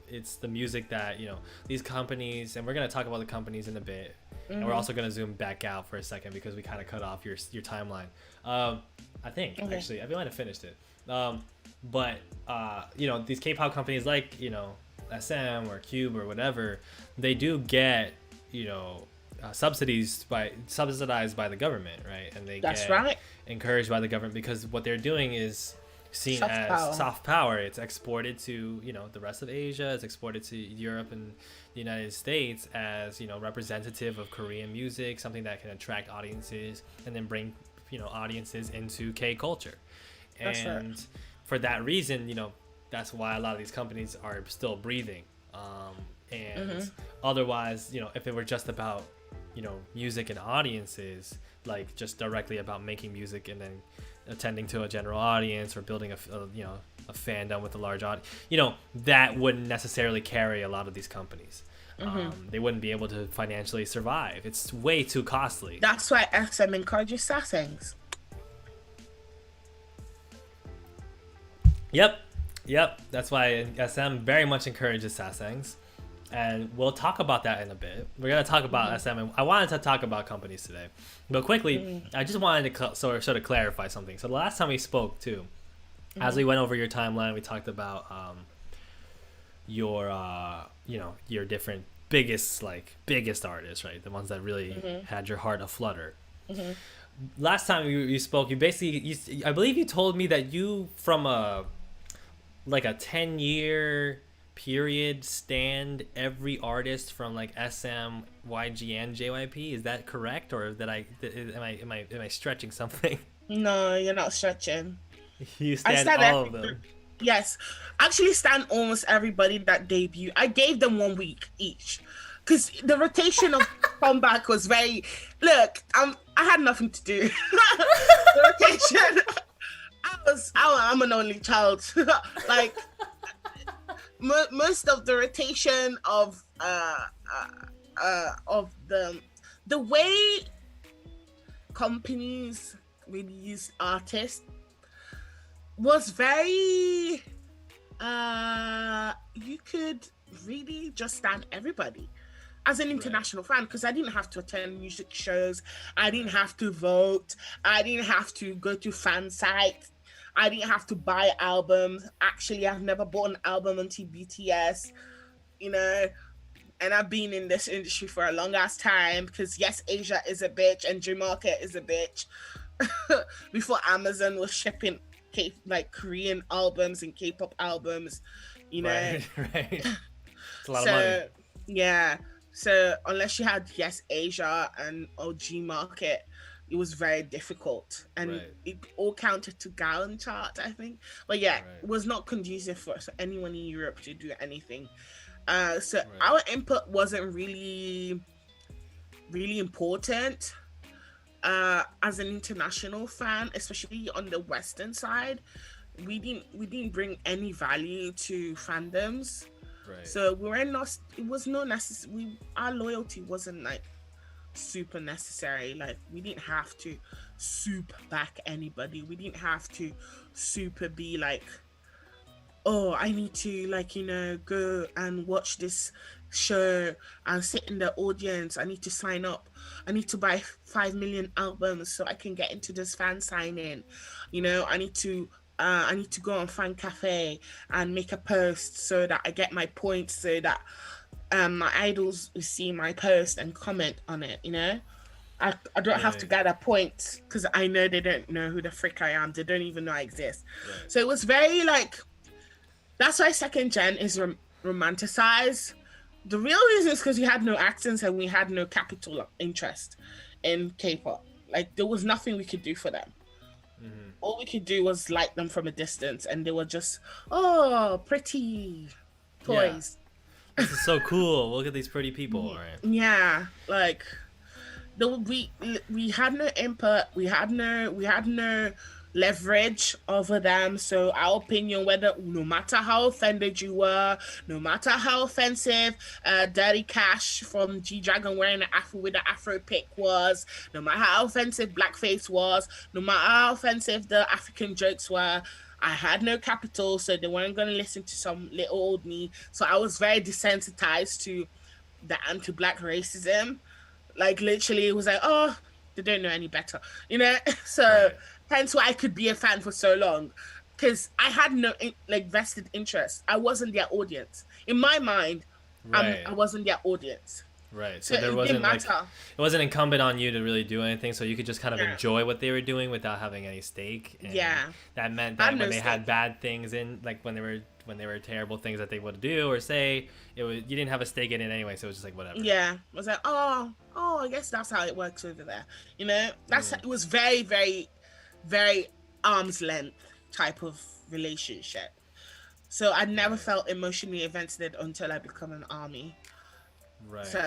It's the music that these companies, and we're gonna talk about the companies in a bit, and we're also gonna zoom back out for a second because we kind of cut off your timeline. I think Okay. actually I might have finished it, but these K-pop companies like SM or Cube or whatever, they do get subsidized by the government, right? And they That's get right. encouraged by the government because what they're doing is seen Soft as power. soft power. It's exported to the rest of Asia. It's exported to Europe and the United States as representative of Korean music, something that can attract audiences and then bring audiences into K culture. That's right. And for that reason, that's why a lot of these companies are still breathing. And otherwise, if it were just about music and audiences, like just directly about making music and then attending to a general audience or building a fandom with a large audience, that wouldn't necessarily carry a lot of these companies. They wouldn't be able to financially survive. It's way too costly. That's why SM encourages sasaengs. Yep, yep. That's why SM very much encourages sasaengs, and we'll talk about that in a bit. We're gonna talk about SM, and I wanted to talk about companies today, but quickly, I just wanted to sort of clarify something. So the last time we spoke too, as we went over your timeline, we talked about your your different biggest artists, right? The ones that really had your heart aflutter. Last time you spoke, you basically I believe you told me that you from a 10-year period stand every artist from like SM, YG, and JYP. Is that correct, or am I stretching something? No, you're not stretching. You I stand stand all every of them. yes. Actually stand almost everybody that debut. I gave them 1 week each. Because the rotation of comeback was very I had nothing to do. The rotation I'm an only child. Like most of the rotation of the way companies really use artists was very you could really just stand everybody as an Right. international fan, because I didn't have to attend music shows, I didn't have to vote, I didn't have to go to fan sites, I didn't have to buy albums. Actually, I've never bought an album until BTS, you know, and I've been in this industry for a long ass time because yes, Asia is a bitch and Dream Market is a bitch. Before Amazon was shipping Korean albums and K-pop albums, you know. Right. Right. It's a lot of money. So yeah, so unless you had yes Asia and OG Market, it was very difficult, and Right. it all counted to gallon chart, I think. But yeah, Right. it was not conducive for anyone in Europe to do anything. So Right. our input wasn't really important. As an international fan, especially on the Western side, we didn't bring any value to fandoms. Right. So we were not. It was no necessary. Our loyalty wasn't like super necessary. Like we didn't have to soup back anybody. We didn't have to super be like, oh, I need to go and watch this show and sit in the audience. I need to sign up. I need to buy 5 million albums so I can get into this fan signing. I need to go on fan cafe and make a post so that I get my points so that my idols will see my post and comment on it. I don't have to Right. gather points because I know they don't know who the frick I am. They don't even know I exist. Right. So it was very that's why second gen is romanticized. The real reason is because we had no accents and we had no capital interest in K-pop. Like there was nothing we could do for them. All we could do was like them from a distance, and they were just pretty Yeah. toys. This is so cool. Look at these pretty people. All right. Yeah, like we had no input, we had no leverage over them. So our opinion, whether no matter how offended you were, no matter how offensive Dirty Cash from G Dragon wearing an afro with the afro pick was, no matter how offensive blackface was, no matter how offensive the African jokes were, I had no capital, so they weren't going to listen to some little old me. So I was very desensitized to the anti-black racism. Like literally, it was like, oh, they don't know any better, you know. So Right. hence why I could be a fan for so long, because I had no like vested interest. I wasn't their audience in my mind. I Right. wasn't their audience, Right. so So there it didn't wasn't like matter. it wasn't incumbent on you to really do anything, so you could just kind of Yeah, enjoy what they were doing without having any stake. And yeah. that meant I had that when no they had stake. bad things in, like when they were terrible things that they would do or say, it was you didn't have a stake in it anyway, so it was just like whatever. Yeah, I was like, oh, I guess that's how it works over there. You know, that's Mm, it was very, very, very arm's length type of relationship. So I never right. felt emotionally invested until I become an army. So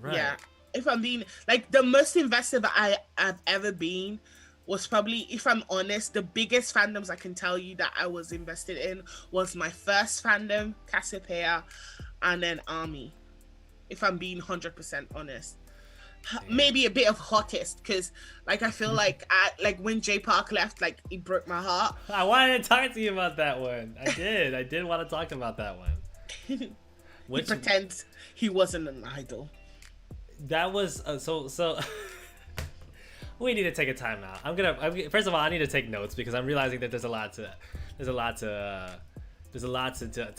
Right. yeah, Right. if I'm being like the most invested that I've ever been was probably, if I'm honest, the biggest fandoms I can tell you that I was invested in was my first fandom, Cassiopeia, and then Army. If I'm being 100% honest, Damn. maybe a bit of hottest because like I feel like like when J Park left, like it broke my heart. I wanted to talk to you about that one. I did. I did want to talk about that one. He Which pretends he wasn't an idol. that was so. We need to take a time out. First of all, I need to take notes because I'm realizing that there's a lot to there's a lot to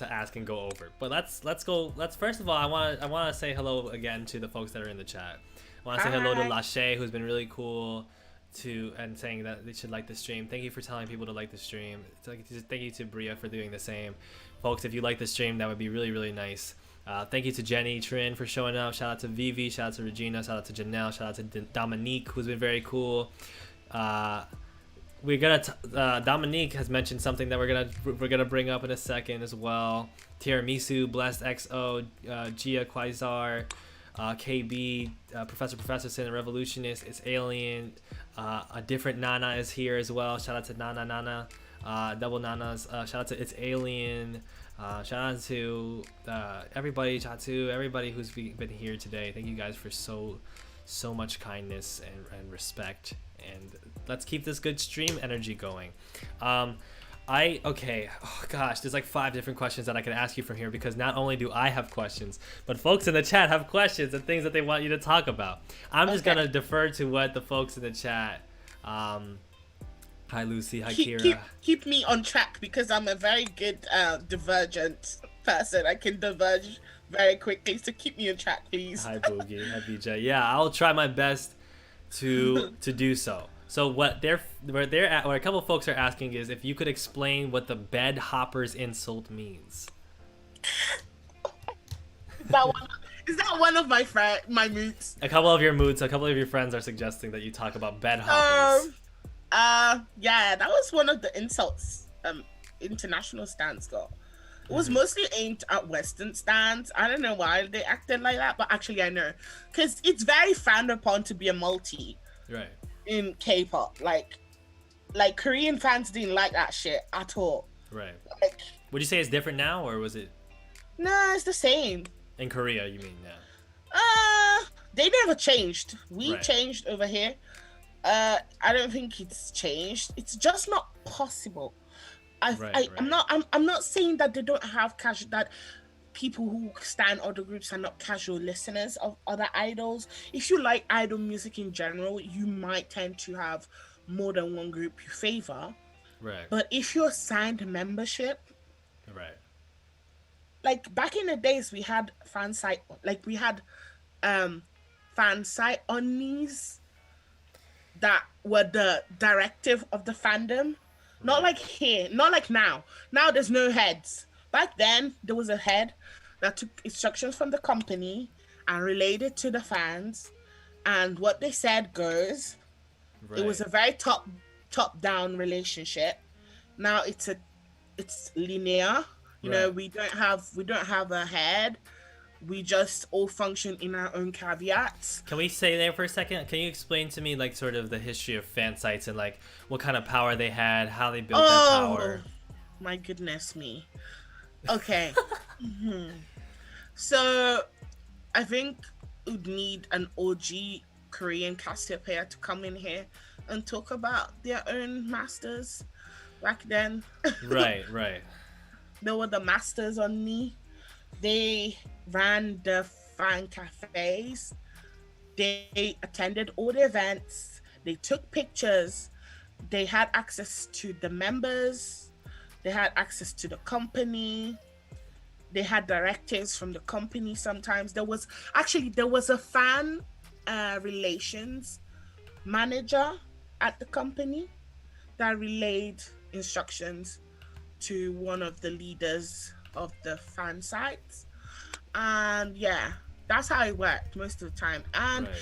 ask and go over. But let's go. Let's first of all, I want to say hello again to the folks that are in the chat. I want to say hello to Hi. Lachey, who's been really cool to and saying that they should like the stream. Thank you for telling people to like the stream. Thank you to Bria for doing the same. Folks, if you like the stream, that would be really, really nice. Thank you to Jenny Trin for showing up. Shout out to Vivi. Shout out to Regina. Shout out to Janelle. Shout out to Dominique, who's been very cool. Uh, we're gonna Dominique has mentioned something that we're gonna bring up in a second as well. Tiramisu, Blessed XO, Gia Quasar, KB, Professor Sin, Revolutionist, it's Alien. A different Nana is here as well. Shout out to Nana, Double Nanas. Shout out to It's Alien. Shout out to everybody. Shout out to everybody who's been here today. Thank you guys for so much kindness and respect. And let's keep this good stream energy going. Okay. Oh gosh, there's like 5 different questions that I can ask you from here because not only do I have questions, but folks in the chat have questions and things that they want you to talk about. I'm just Okay. gonna defer to what the folks in the chat. Hi Lucy. Hi keep Kira. keep keep me on track because I'm a very good divergent person. I can diverge very quickly, so keep me on track, please. Hi Boogie. Hi BJ. Yeah, I'll try my best to do so. So what a couple folks are asking is if you could explain what the bed hoppers insult means. Is that one? Is that one of my moods? A couple of your moods, a couple of your friends are suggesting that you talk about bed hoppers. Um. Yeah, that was one of the insults. International stands got. It was Hmm. mostly aimed at Western stands. I don't know why they acted like that, but actually I know, because it's very frowned upon to be a multi Right. in K-pop. Like Korean fans didn't like that shit at all. Right. Like, Would you say it's different now, or was it nah, it's the same. in Korea? You mean now? They never changed. We Right. changed over here. I don't think it's changed. It's just not possible. Right. I'm Right. not I'm not saying that they don't have casual, that people who stand other groups are not casual listeners of other idols. If you like idol music in general, you might tend to have more than one group you favor. Right. But if you're signed membership, Right. like back in the days, we had fan site, like we had um fan site onlys that were the directive of the fandom. Not Right. like here, not like now. Now there's no heads. Back then there was a head that took instructions from the company and relayed it to the fans, and what they said goes. It was Right. a very top down relationship. Now it's linear. You know, Right. we don't have a head. We just all function in our own caveats. Can we stay there for a second? Can you explain to me like sort of the history of fan sites and like what kind of power they had, how they built that Oh, power? my goodness me. Okay. So I think we'd need an OG Korean caster player to come in here and talk about their own masters back then. Right, right, They were the masters on me. They ran the fan cafes. They attended all the events. They took pictures. They had access to the members. They had access to the company. They had directives from the company. Sometimes there was a fan relations manager at the company that relayed instructions to one of the leaders of the fan sites. And yeah, that's how it worked most of the time. And right,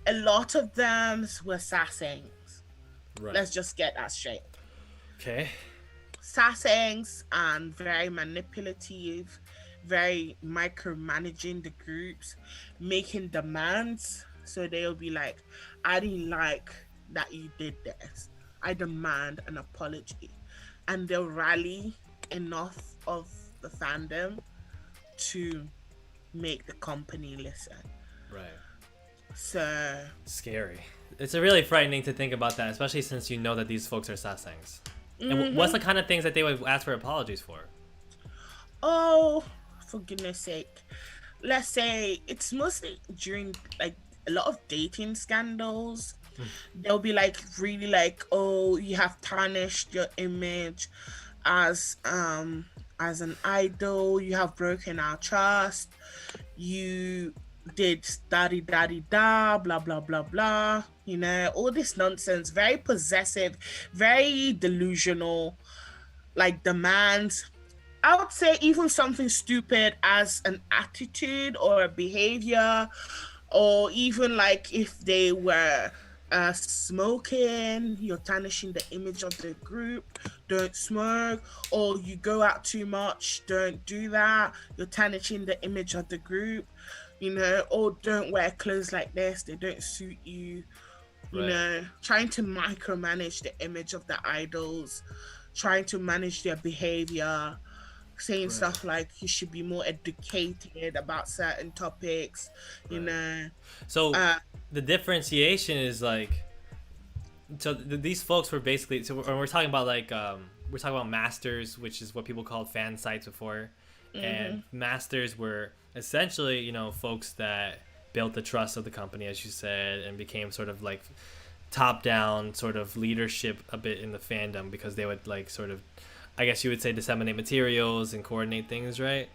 a lot of them were sassings. right. Let's just get that straight. Okay. Sassings and very manipulative, very micromanaging the groups, making demands. So they'll be like, I didn't like that you did this. I demand an apology. And they'll rally enough of the fandom to make the company listen. Right. So, Scary. It's really frightening to think about that, especially since you know that these folks are sasaengs. And what's mhm. the kind of things that they would ask for apologies for? Oh, for goodness sake. Let's say it's mostly during like a lot of dating scandals. They'll be like really like, oh, you have tarnished your image as as an idol, you have broken our trust, you did daddy daddy da blah blah blah blah, all this nonsense, very possessive, very delusional, like demands. I would say even something stupid as an attitude or a behavior, or even like if they were smoking, you're tarnishing the image of the group. Don't smoke, or you go out too much. Don't do that. You're tarnishing the image of the group. Or don't wear clothes like this. They don't suit you. Right. Trying to micromanage the image of the idols, trying to manage their behavior, saying Right. stuff like you should be more educated about certain topics, you Right. know. So Uh, the differentiation is like, so these folks were basically, so we're talking about like we're talking about masters, which is what people called fan sites before, and mhm. masters were essentially folks that built the trust of the company, as you said, and became sort of like top down sort of leadership a bit in the fandom because they would like sort of, I guess you would say, disseminate materials and coordinate things, right?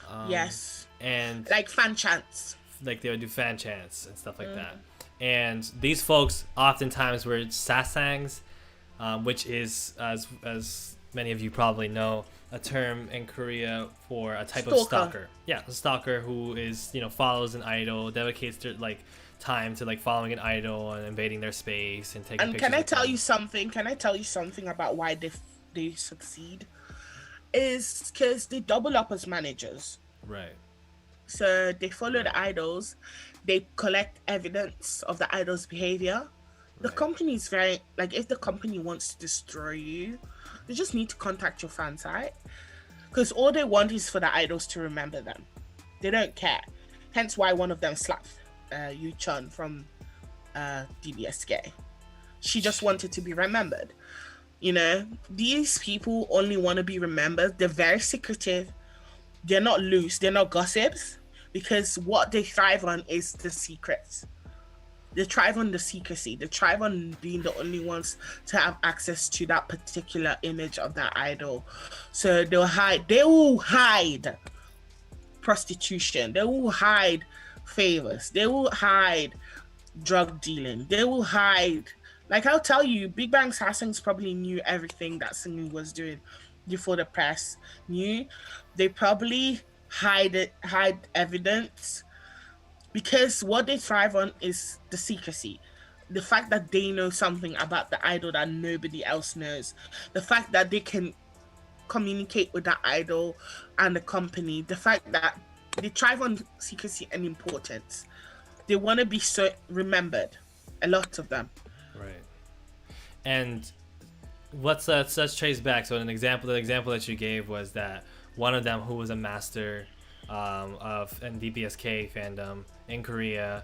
um, Yes, and like fan chants. like they would do fan chants and stuff like that. Mhm. And these folks oftentimes were sasangs, which is, as many of you probably know, a term in Korea for a type of Stalker. stalker. Yeah, a stalker who is follows an idol, dedicates their like time to like following an idol and invading their space and taking And can pictures I with tell them. you something? Can I tell you something about why they succeed? Is because they double up as managers. Right. So they follow Right. the idols, they collect evidence of the idol's behavior. The Right. company is very like, if the company wants to destroy you, they just need to contact your fan site, because all they want is for the idols to remember them. They don't care. Hence why one of them slapped Yu Chun from DBSK. She just wanted to be remembered. These people only want to be remembered. They're very secretive. They're not loose. They're not gossips, because what they thrive on is the secrets. They thrive on the secrecy. They thrive on being the only ones to have access to that particular image of that idol. So they'll hide. They will hide prostitution. They will hide favors. They will hide drug dealing. They will hide. Like, I'll tell you, Big Bang Sassings probably knew everything that Singing was doing before the press knew. They probably hide evidence, because what they thrive on is the secrecy. The fact that they know something about the idol that nobody else knows. The fact that they can communicate with the idol and the company. The fact that they thrive on secrecy and importance. They want to be so remembered. A lot of them. Right. And let's trace back. So the example that you gave was that one of them who was a master of DBSK fandom in Korea,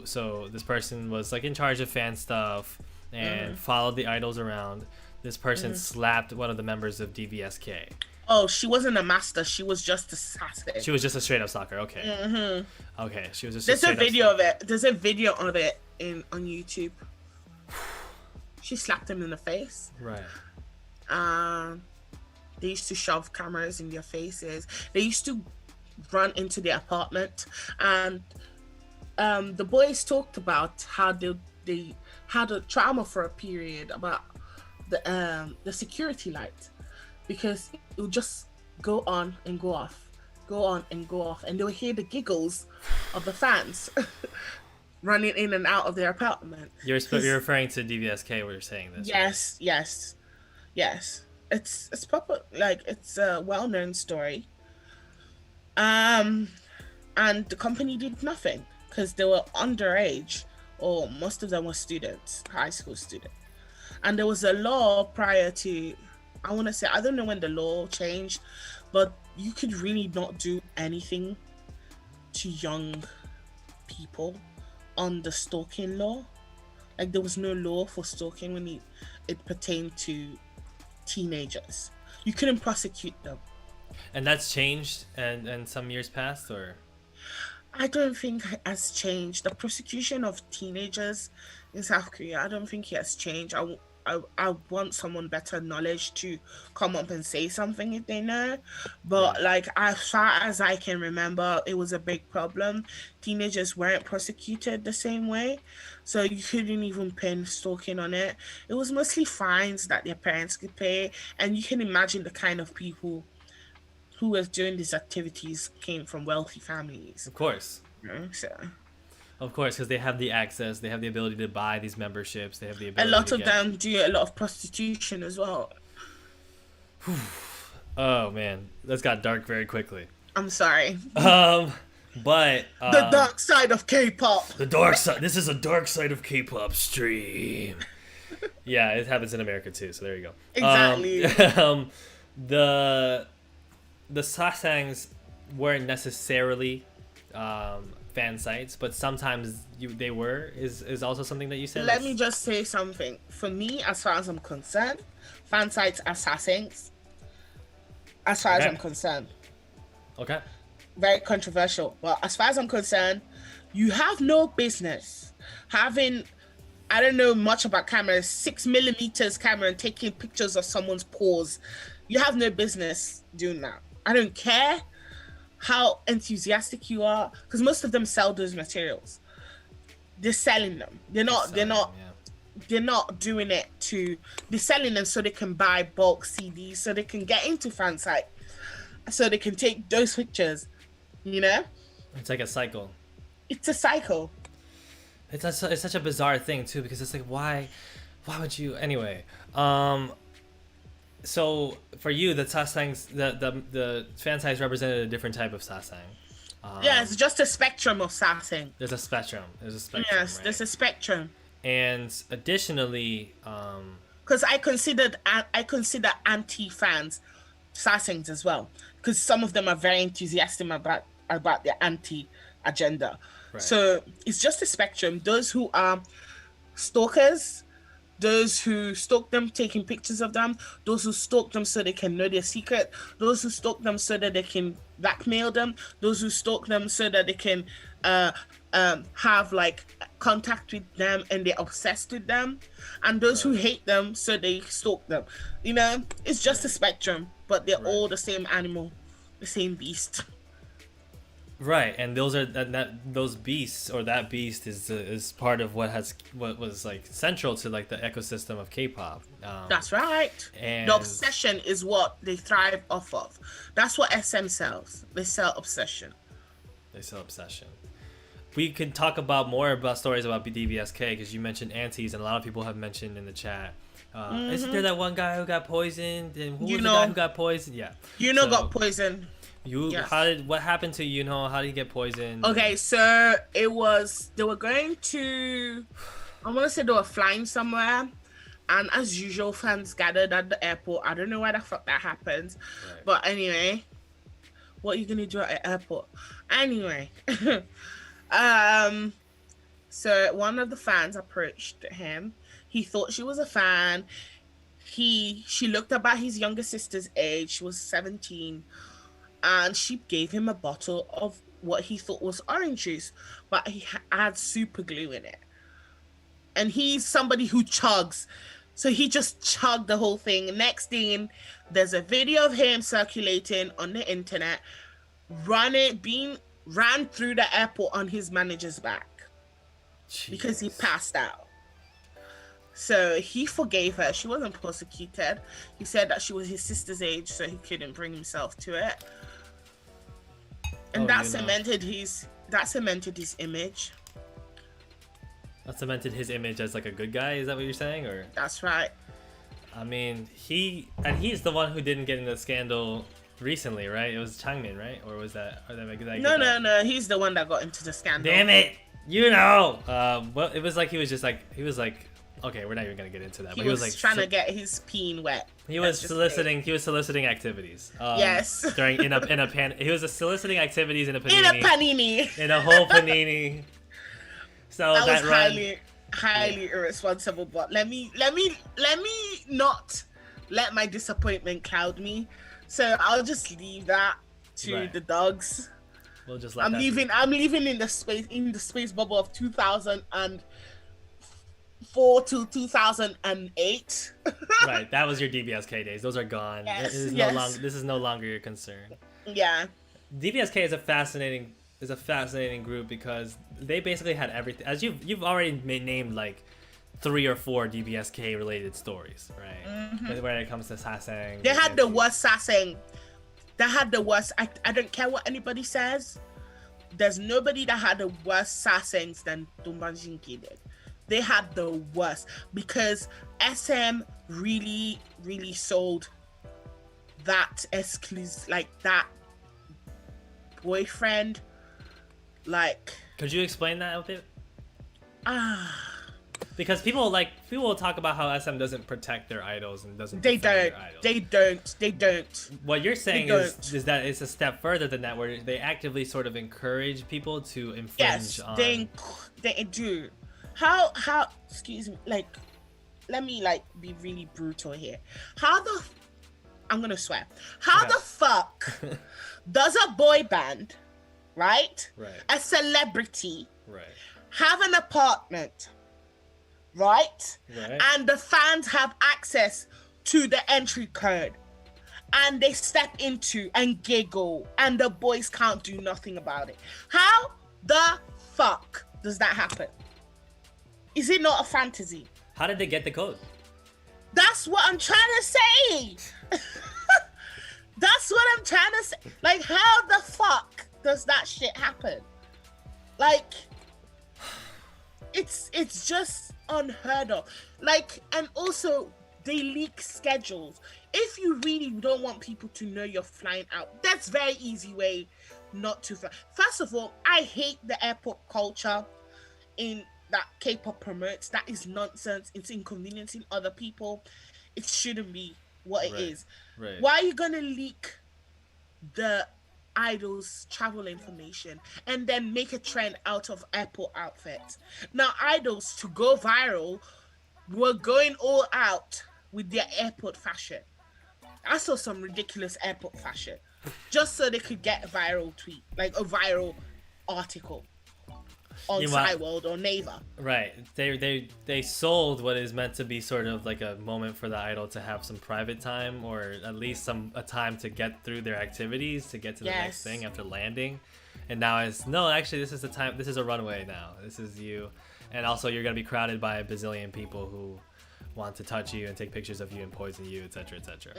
so this person was like in charge of fan stuff and followed the idols around. This person slapped one of the members of DBSK. Oh, she wasn't a master. She was just a assassin. She was just a straight up stalker. Okay. Okay. She was just. There's a video of it. There's a video of it on YouTube. She slapped him in the face. Right. They used to shove cameras in their faces. They used to run into their apartment, and the boys talked about how they had a trauma for a period about the security light, because it would just go on and go off, go on and go off, and they would hear the giggles of the fans running in and out of their apartment. You're referring to DBSK when you're saying this. Yes. It's proper, like, it's a well-known story. And the company did nothing because they were underage, or most of them were students, high school students. And there was a law prior to, I want to say, I don't know when the law changed, but you could really not do anything to young people on the stalking law. Like, there was no law for stalking when it pertained to teenagers. You couldn't prosecute them. And that's changed and some years past, or? I don't think it has changed. The prosecution of teenagers in South Korea, I don't think it has changed. I want someone better knowledge to come up and say something if they know. But like, as far as I can remember, it was a big problem. Teenagers weren't prosecuted the same way. So you couldn't even pin stalking on it. It was mostly fines that their parents could pay. And you can imagine the kind of people who was doing these activities came from wealthy families. Of course. So. Of course, because they have the access, they have the ability to buy these memberships, they have the ability. A lot of them do a lot of prostitution as well. Oh man, that's got dark very quickly. I'm sorry. But the dark side of K-pop. The dark side. This is a dark side of K-pop stream. Yeah, it happens in America too. So there you go. Exactly. The sasangs weren't necessarily fan sites, but sometimes they were. Is also something that you said. Let me just say something. For me, as far as I'm concerned, fan sites are sasangs. As far as I'm concerned. Okay. Very controversial, but as far as I'm concerned, you have no business having, I don't know much about cameras, 6mm camera and taking pictures of someone's paws. You have no business doing that. I don't care how enthusiastic you are, because most of them sell those materials. They're selling them. They're not doing it to, they're selling them so they can buy bulk CDs, so they can get into fan site, so they can take those pictures, you know? It's like a cycle. It's a cycle. It's such a bizarre thing too, because it's like, why would you, anyway. So for you, the sasangs, the fan sites represented a different type of sasang. Yeah, it's just a spectrum of sasang. There's a spectrum. Yes, right? there's a spectrum. And additionally, because I consider anti-fans sasangs as well, because some of them are very enthusiastic about their anti-agenda. Right. So it's just a spectrum. Those who are stalkers, those who stalk them, taking pictures of them, those who stalk them so they can know their secret, those who stalk them so that they can blackmail them, those who stalk them so that they can have like contact with them and they're obsessed with them, and those who hate them so they stalk them. You know, it's just a spectrum, but they're all the same animal, the same beast. Right, and those are those beasts, or that beast is part of what was like central to like the ecosystem of K-pop. That's right. And the obsession is what they thrive off of. That's what SM sells. They sell obsession. We could talk about more about stories about DBSK, because you mentioned aunties, and a lot of people have mentioned in the chat. Isn't there that one guy who got poisoned? And who was the guy who got poisoned? Yeah. Got poisoned. Yes. What happened to How did he get poisoned? Okay, so it was they were going to I want to say they were flying somewhere, and as usual, fans gathered at the airport. I don't know why the fuck that happens, Right. but anyway, what are you gonna do at an airport? Anyway, um, so one of the fans approached him. He thought she was a fan. She looked about his younger sister's age. She was 17, and she gave him a bottle of what he thought was orange juice, but he had super glue in it. And he's somebody who chugs. So he just chugged the whole thing. Next thing, there's a video of him circulating on the internet, being ran through the airport on his manager's back because he Jesus. passed out. So he forgave her. She wasn't prosecuted. He said that she was his sister's age, so he couldn't bring himself to it. And Oh, that cemented his image. That cemented his image as like a good guy. Is that what you're saying, or? That's right. I mean, he's the one who didn't get in the scandal recently, right? It was Changmin, right? Or was that? Or did I get No, no, that? no. He's the one that got into the scandal. Damn it! Well, it was like he was like, okay, we're not even gonna get into that. He But was like trying to get his peen wet. he was soliciting. He was soliciting activities. Yes. During in a pan. He was soliciting activities in a panini. In a panini. In a whole panini. So That was run, highly irresponsible. But let me not let my disappointment cloud me. So I'll just leave that to Right. the dogs. We'll just let I'm that leaving. be. I'm leaving in the space bubble of 2004 to 2008. Right, that was your DBSK days. Those are gone. Yes, This is no longer your concern. Yeah. DBSK is a fascinating group because they basically had everything. As you've already named like 3 or 4 DBSK related stories, right? Mm-hmm. When it comes to Sasang, They had the worst sassing. They had the worst. I don't care what anybody says. There's nobody that had the worst sassings than Dumbanjinki did. They had the worst because SM really, really sold that exclusive, like that boyfriend. Like, Could you explain that a bit? ah. Because people will talk about how SM doesn't protect their idols and doesn't. They defend don't. their idols. They don't. What you're saying They is that it's a step further than that, where they actively sort of encourage people to infringe Yes, on. they do. How? Excuse me. Like, let me be really brutal here. I'm gonna swear. How Okay. the fuck does a boy band, right? Right. A celebrity Right. have an apartment, right? Right. And the fans have access to the entry code. And they step into and giggle, and the boys can't do nothing about it. How the fuck does that happen? Is it not a fantasy? How did they get the code? That's what I'm trying to say. That's what I'm trying to say. Like, how the fuck does that shit happen? Like, it's just unheard of. Like, and also they leak schedules. If you really don't want people to know you're flying out, that's very easy way not to fly. First of all, I hate the airport culture in that K-pop promotes. That is nonsense. It's inconveniencing other people. It shouldn't be what it is. Right. Why are you gonna leak the idols' travel information and then make a trend out of airport outfits? Now, idols, to go viral, were going all out with their airport fashion. I saw some ridiculous airport fashion just so they could get a viral tweet, like a viral article on Cyworld or Naver. Right. They sold what is meant to be sort of like a moment for the idol to have some private time, or at least a time to get through their activities to get to the next thing after landing. And now it's no, actually this is the time. This is a runway now. This is you, and also you're gonna be crowded by a bazillion people who want to touch you and take pictures of you and poison you, etc., etc.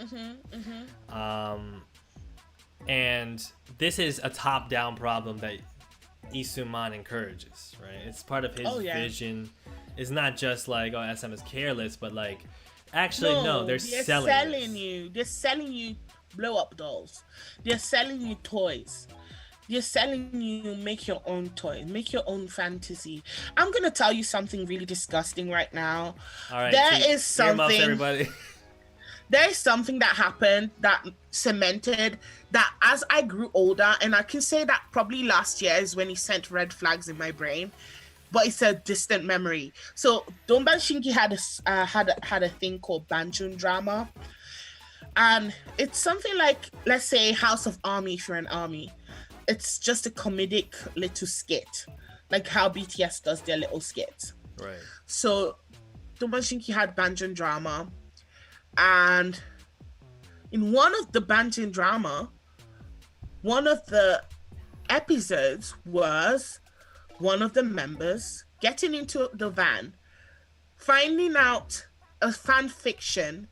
And this is a top-down problem that Isuman encourages, right? It's part of his vision. It's not just like, oh, SM is careless, but like Actually, no, No, they're they're selling selling this. you. They're selling you blow up dolls. They're selling you toys. They're selling you make your own toy, make your own fantasy. I'm gonna tell you something really disgusting right now. All right, There so is earmuffs, something. everybody. There is something that happened that cemented that as I grew older, and I can say that probably last year is when he sent red flags in my brain, but it's a distant memory. So Donban Shinki had a thing called Banjun drama, and it's something like, let's say, House of Army if you're an army. It's just a comedic little skit, like how BTS does their little skits. Right. So Donban Shinki had Banjun drama, and in one of the Banjun drama, one of the episodes was one of the members getting into the van, finding out a fan fiction,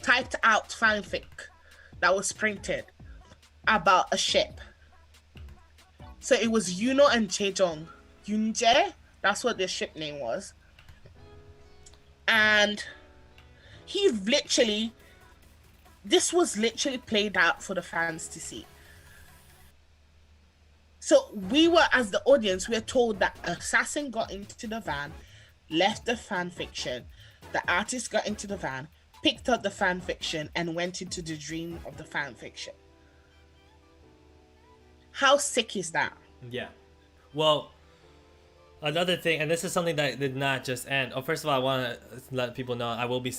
typed out fanfic that was printed about a ship. So it was Yuno and Jejong. Yunje, that's what their ship name was. And he literally, this was literally played out for the fans to see. So we were, as the audience, we were told that Assassin got into the van, left the fan fiction, the artist got into the van, picked up the fan fiction, and went into the dream of the fan fiction. How sick is that? Yeah. Well, another thing, and this is something that did not just end. Oh, first of all, I want to let people know I will be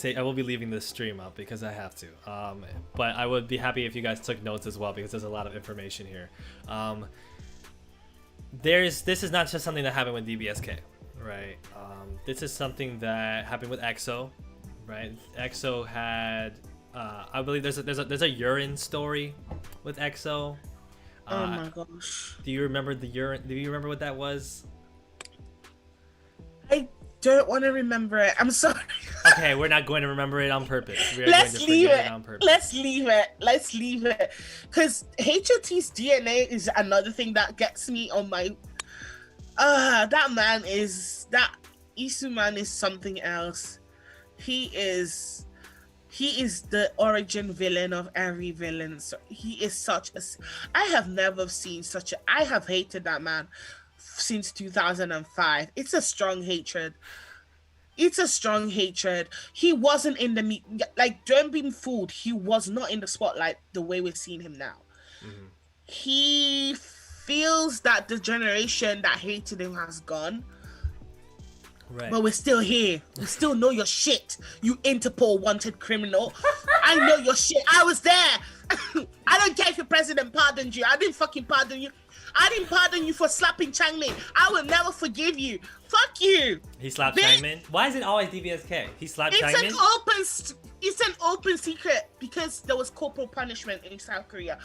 leaving this stream up because I have to. But I would be happy if you guys took notes as well because there's a lot of information here. This is not just something that happened with DBSK, right? This is something that happened with EXO, right? EXO had, I believe there's a urine story with EXO. Oh my gosh. Do you remember the urine? Do you remember what that was? I don't want to remember it. I'm sorry. Okay, we're not going to remember it on purpose. We are Let's going to leave forget it. on purpose. Let's leave it. Let's leave it. Because HOT's DNA is another thing that gets me on my. That Isu man is something else. He is the origin villain of every villain. So he is such a. I have never seen such a. I have hated that man since 2005. It's a strong hatred. He wasn't in the like. Don't be fooled. He was not in the spotlight the way we're seeing him now. Mm-hmm. He feels that the generation that hated him has gone. Right. But we're still here. We still know your shit, you Interpol wanted criminal. I know your shit. I was there. I don't care if your president pardoned you. I didn't fucking pardon you. I didn't pardon you for slapping Changmin. I will never forgive you. Fuck you. He slapped Changmin? Why is it always DBSK? He slapped Changmin? It's an open secret because there was corporal punishment in South Korea.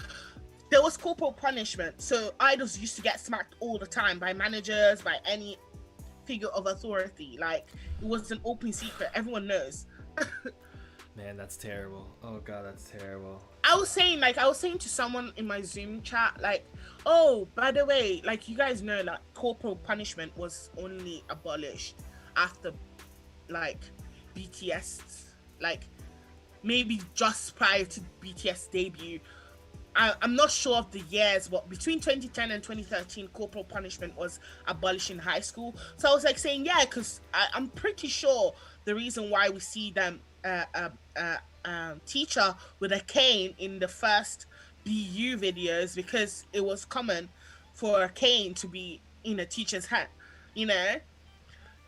There was corporal punishment. So idols used to get smacked all the time by managers, by any figure of authority. Like, it was an open secret. Everyone knows. Man, that's terrible. Oh god, that's terrible. I was saying to someone in my Zoom chat, like, oh, by the way, like, you guys know that corporal punishment was only abolished after, like, BTS, like, maybe just prior to BTS debut. I'm not sure of the years, but between 2010 and 2013, corporal punishment was abolished in high school. So I was like saying, yeah, because I'm pretty sure the reason why we see them teacher with a cane in the first BU videos, because it was common for a cane to be in a teacher's hand, you know,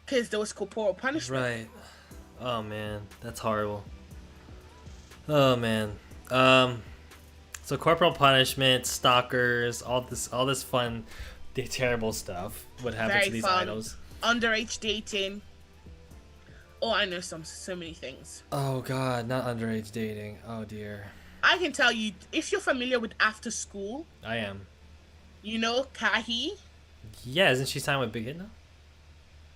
because there was corporal punishment. Right. Oh man, that's horrible. Oh man. So corporal punishment, stalkers, all this fun, terrible stuff would happen Very to these fun. idols. Underage dating. Oh, I know so many things. Oh god, not underage dating. Oh dear. I can tell you, if you're familiar with After School, I am. you know Kahi. Yeah, isn't she signed with Big Hit now?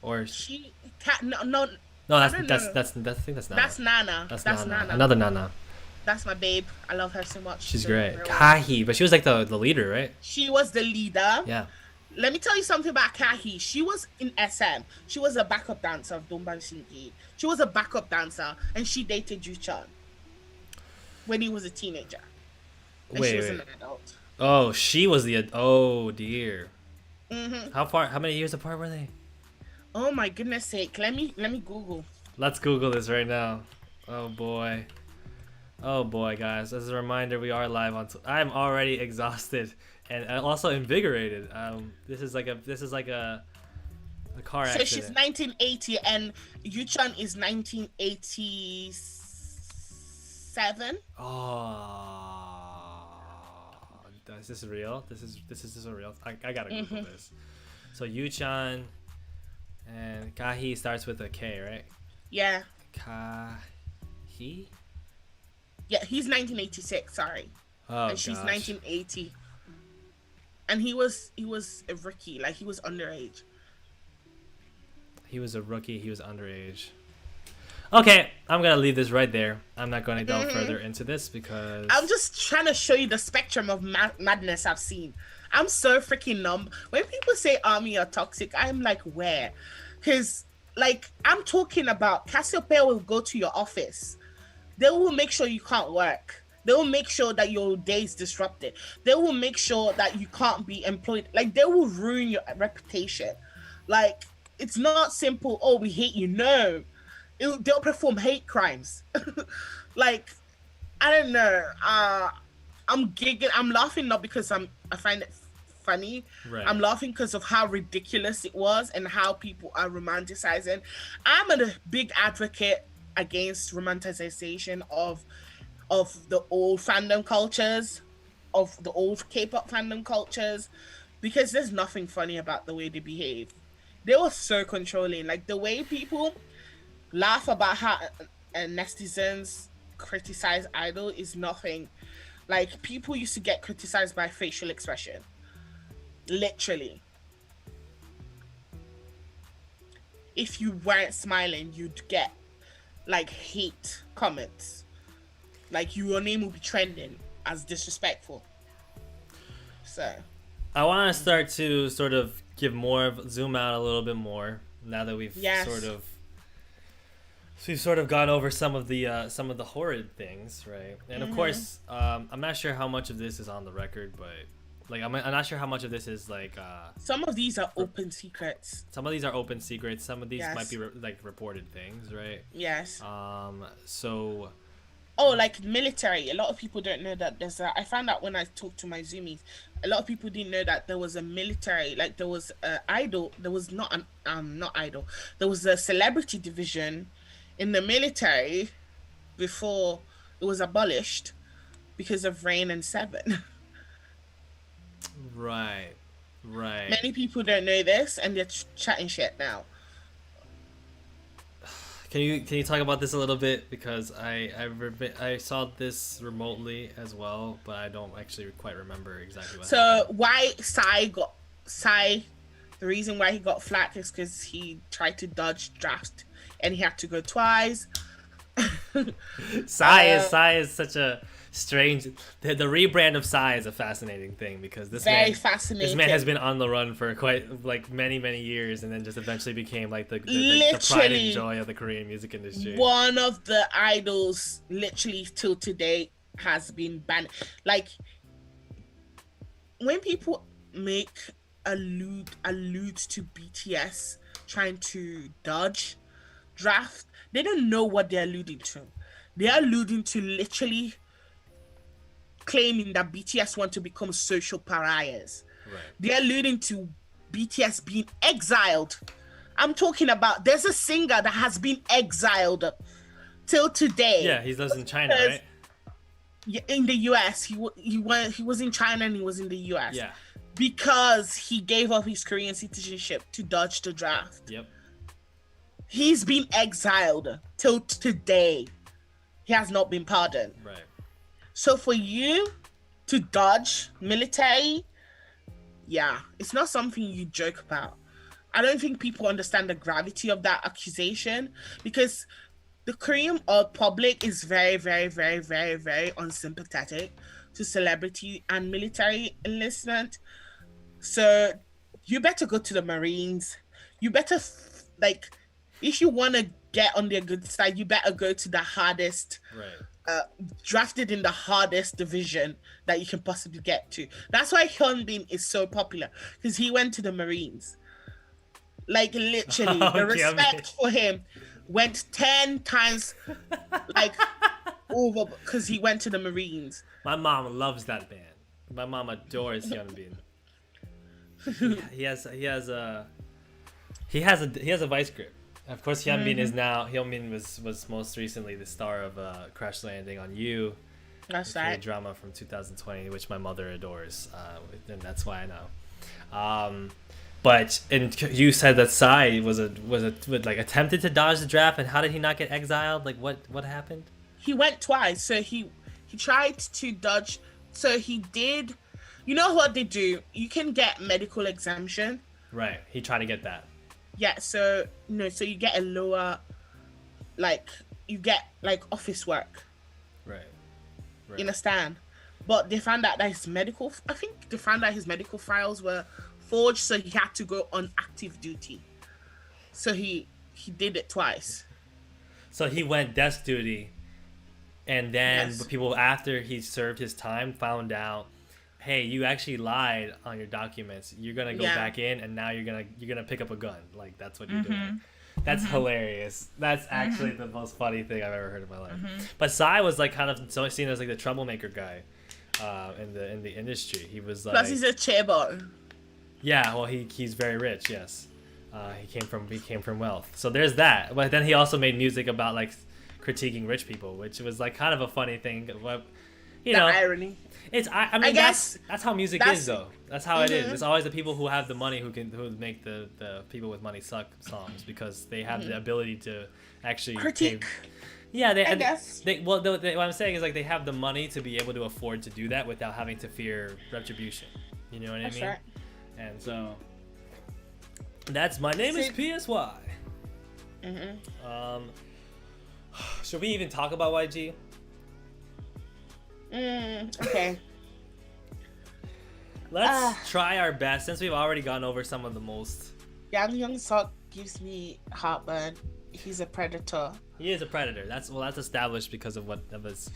Or No, that's no. I think that's Nana. That's Nana. That's That's Nana. Nana. Another Nana. That's my babe. I love her so much. She's So great. real. Kahi, but she was like the leader, right? She was the leader. Yeah. Let me tell you something about Kahi. She was in SM. She was a backup dancer of Domban Shinki. She was a backup dancer, and she dated Ju-chan when he was a teenager, and she Wait, was an wait. adult. Oh, she was the. Oh dear. Hmm. How far? How many years apart were they? Oh my goodness sake! Let me Google. Let's Google this right now. Oh boy. Oh boy, guys. As a reminder, we are live on. I'm already exhausted and also invigorated. This is like a car So she's accident. 1980, and Yuchan is 1987. Oh, is this real? This is real. I gotta Google Hmm. this. So Yuchan and Kahi starts with a K, right? Yeah, Kahi. yeah. He's 1986. Sorry, Oh and she's gosh, 1980. And he was a rookie, like he was underage. he was a rookie. He was underage. Okay, I'm gonna leave this right there. I'm not gonna delve Hmm. further into this I'm because just trying to show you the spectrum of madness I've seen. I'm so freaking numb. When people say army are toxic, I'm like, where? Because, like, I'm talking about Cassiopeia will go to your office. They will make sure you can't work. They will make sure that your day is disrupted. They will make sure that you can't be employed. Like, they will ruin your reputation. Like, it's not simple, oh, we hate you. No. They'll perform hate crimes. Like, I don't know. I'm giggling. I'm laughing not because I find it funny. right. I'm laughing because of how ridiculous it was and how people are romanticizing. I'm a big advocate against romanticization of the old fandom cultures, of the old K-pop fandom cultures, because there's nothing funny about the way they behave. They were so controlling. Like the way people laugh about how netizens criticize idol is nothing. Like people used to get criticized by facial expression. Literally. If you weren't smiling, you'd get like hate comments. Like your name will be trending as disrespectful. So I want to start to sort of give more of zoom out a little bit more now that yes. we've sort of gone over some of the horrid things, right? And of Mm-hmm. course, I'm not sure how much of this is on the record, but like I'm not sure how much of this is like Some of these are open secrets. some of these are open secrets. Some of these might be Yes. like reported things, right? Yes. So Oh, like military. A lot of people don't know that there's a. I found out when I talked to my Zoomies. A lot of people didn't know that there was a military. Like there was a idol. There was not an not idol. There was a celebrity division in the military before it was abolished because of Rain and Seven. right, right. Many people don't know this, and they're chatting shit now. Can you talk about this a little bit because I saw this remotely as well, but I don't actually quite remember exactly what So happened. why Psy? The reason why he got flack is because he tried to dodge draft and he had to go twice. uh, Psy is such a strange. The rebrand of Psy is a fascinating thing because Very this man has fascinating. been on the run for quite like many years, and then just eventually became like the pride and Literally, joy of the Korean music industry. one of the idols, literally till today, has been banned. Like when people make allude to BTS trying to dodge draft, they don't know what they're alluding to. They're alluding to literally claiming that BTS want to become social pariahs. Right. They're alluding to BTS being exiled. I'm talking about there's a singer that has been exiled till Yeah, today he lives in China, because right? in the US he was in China and he was in the US Yeah. because he gave up his Korean citizenship to dodge the draft. Yep. He's been exiled till today. He has not been pardoned. Right. So for you to dodge military, yeah, it's not something you joke about. I don't think people understand the gravity of that accusation because the Korean public is very, very, very, very, very unsympathetic to celebrity and military enlistment. So You better go to the Marines. You better like, if you want to get on their good side, you better go to the hardest, Right. uh, drafted in the hardest division that you can possibly get to. That's why Hyunbin is so popular, because he went to the Marines. Like literally, the Okay, I mean, respect for him went 10 times, like, over, because he went to the Marines. my mom loves that band. My mom adores Hyunbin. He has a vice grip. Of course, Hmm. Hyunbin was most recently the star of Crash Landing on You, the That's K right. drama from 2020, which my mother adores, and that's why I know. But and you said that Psy like attempted to dodge the draft, and how did he not get exiled? Like what happened? He went twice, so he tried to dodge. So he did. You know what they do? You can get medical exemption. Right, he tried to get that. Yeah. So no. So you get a lower, like, you get like office work. Right, You right. understand? But they found out that his medical. I think they found out his medical files were forged, so he had to go on active duty. So he did it twice. So he went desk duty, and then Yes. people after he served his time found out, hey, you actually lied on your documents. You're gonna go Yeah. back in, and now you're gonna pick up a gun. Like that's what you're doing. Mhm. That's Mhm. hilarious. That's actually Mhm. the most funny thing I've ever heard in my life. Mhm. But Psy was like kind of so seen as like the troublemaker guy, in the industry. He was Plus, like, he's a chaebol. yeah, well, he's very rich. Yes, he came from wealth. So there's that. But then he also made music about like critiquing rich people, which was like kind of a funny thing. But you The know, irony. I I mean guess that's how music is that's. though. That's how it is. Mhm. It's always the people who have the money who make the people with money suck songs because they have the Mhm. ability to actually pay. Critique. Yeah, I guess. what I'm saying is like they have the money to be able to afford to do that without having to fear retribution. You know what I That's mean? right. And so that's my name is See. PSY. Mhm. Um, should we even talk about YG? Okay. Let's Ah, try our best since we've already gone over some of the most. Young Sok gives me heartburn. He's a predator. He is a predator. That's established because of what of his.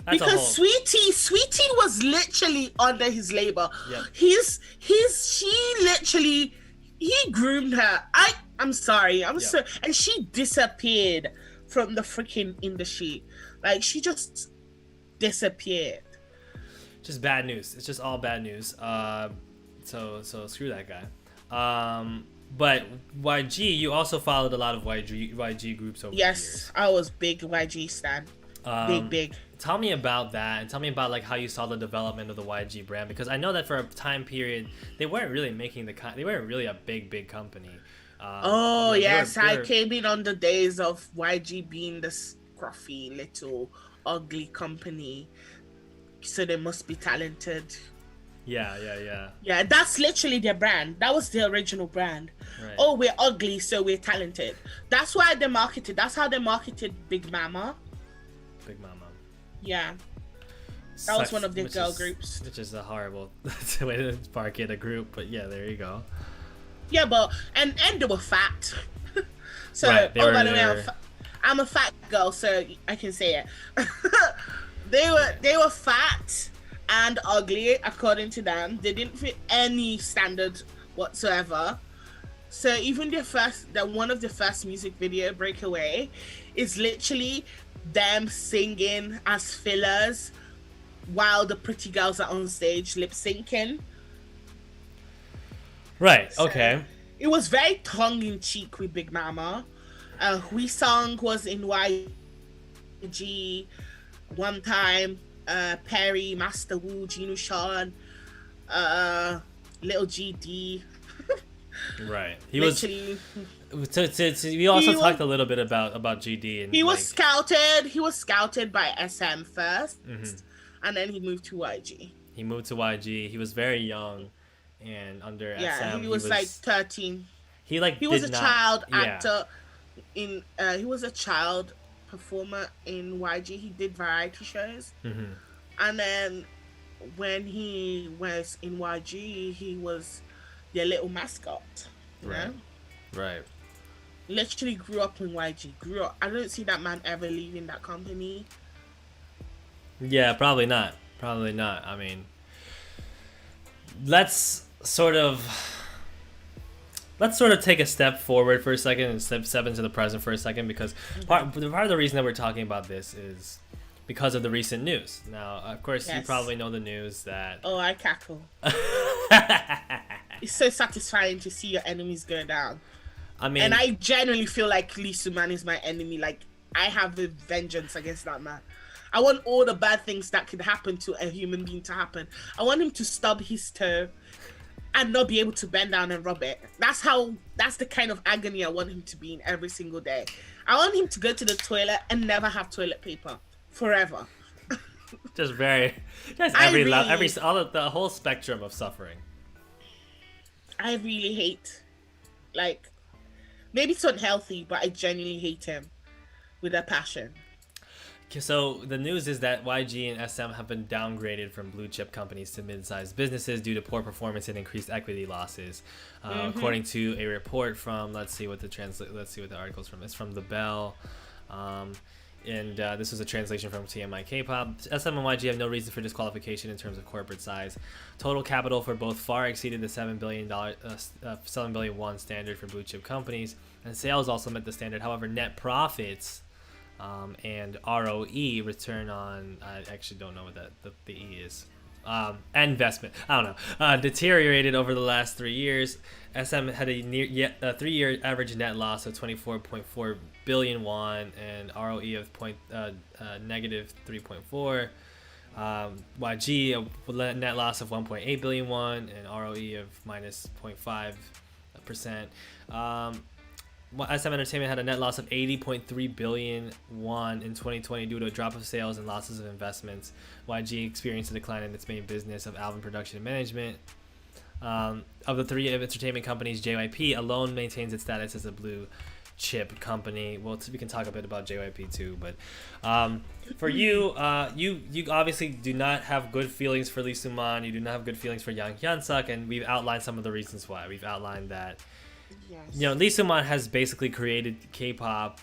That's a Because whole. Sweetie was literally under his labor. Yep. She literally, he groomed her. I'm sorry. I'm Yep. so, and she disappeared from the freaking industry. Like, she just disappeared. Just bad news. It's just all bad news. So screw that guy. But YG, you also followed a lot of YG groups over the Yes, years. I was big YG stan. Big, Um, big. Tell me about that, and tell me about like how you saw the development of the YG brand because I know that for a time period they weren't really making they weren't really a big company. Oh Like yes, they I were came in on the days of YG being the scruffy little ugly company. So they must be talented. yeah, Yeah, that's literally their brand. That was the original brand. right. Oh, we're ugly, so we're talented. That's why they marketed. That's how they marketed Big Mama. Big Mama. Yeah, that was Sucks, one of their girl groups. which is a horrible way to market a group, but yeah, there you go. Yeah, but and they were fat. So, Right, they oh, were by the way, there. I'm a fat girl, so I can say it. Right. They were fat and ugly, according to them. They didn't fit any standard whatsoever. So even one of the first music video, Breakaway, is literally them singing as fillers while the pretty girls are on stage lip syncing. Right. So Okay. it was very tongue in cheek with Big Mama. We Song was in YG one time. Perry, Master Wu, Gino Sean, uh, Little GD. Right. Literally, We also he was talked a little bit about GD and he was like. scouted. He was scouted by SM first, Mhm. and then he moved to YG. He moved to YG. He was very young, and under Yeah, SM, he was like 13. he like He was did a not. child Yeah. actor in. He was a child performer in YG. He did variety shows, Hmm. and then when he was in YG, he was their little mascot, you Right. know? Right. Literally grew up in YG. Grew up. I don't see that man ever leaving that company. Yeah, probably not. Probably not. I mean, let's sort of take a step forward for a second and step into the present for a second, because Okay. part of the reason that we're talking about this is because of the recent news. Now, of course, you Yes. probably know the news that Oh, I cackle. It's so satisfying to see your enemies go down. I And mean, I genuinely feel like Lee Man is my enemy. Like, I have a vengeance against that man. I want all the bad things that could happen to a human being to happen. I want him to stub his toe and not be able to bend down and rub it. That's the kind of agony I want him to be in every single day. I want him to go to the toilet and never have toilet paper forever. just very, just I every really, all of the whole spectrum of suffering. I really hate, like, maybe it's unhealthy, but I genuinely hate him with a passion. So the news is that YG and SM have been downgraded from blue chip companies to mid-sized businesses due to poor performance and increased equity losses, according to a report from let's see what the article's from. It's from the Bell, um, and this was a translation from TMI K-pop. SM and YG have no reason for disqualification in terms of corporate size. Total capital for both far exceeded the $7 billion standard for blue chip companies, and sales also met the standard. However, net profits and ROE, return on, I actually don't know what the E is. Investment, I don't know, deteriorated over the last 3 years. SM had a 3-year average net loss of 24.4 billion won and ROE of negative 3.4. YG a net loss of 1.8 billion won and ROE of minus 0.5%. SM Entertainment had a net loss of 80.3 billion won in 2020 due to a drop of sales and losses of investments. YG experienced a decline in its main business of album production and management. Of the three entertainment companies, JYP alone maintains its status as a blue chip company. Well, we can talk a bit about JYP too, but for you, you obviously do not have good feelings for Lee Soo-man. You do not have good feelings for Yang Hyun-suk, and we've outlined some of the reasons why. We've outlined that Yes. Lee Soo-man has basically created K-pop.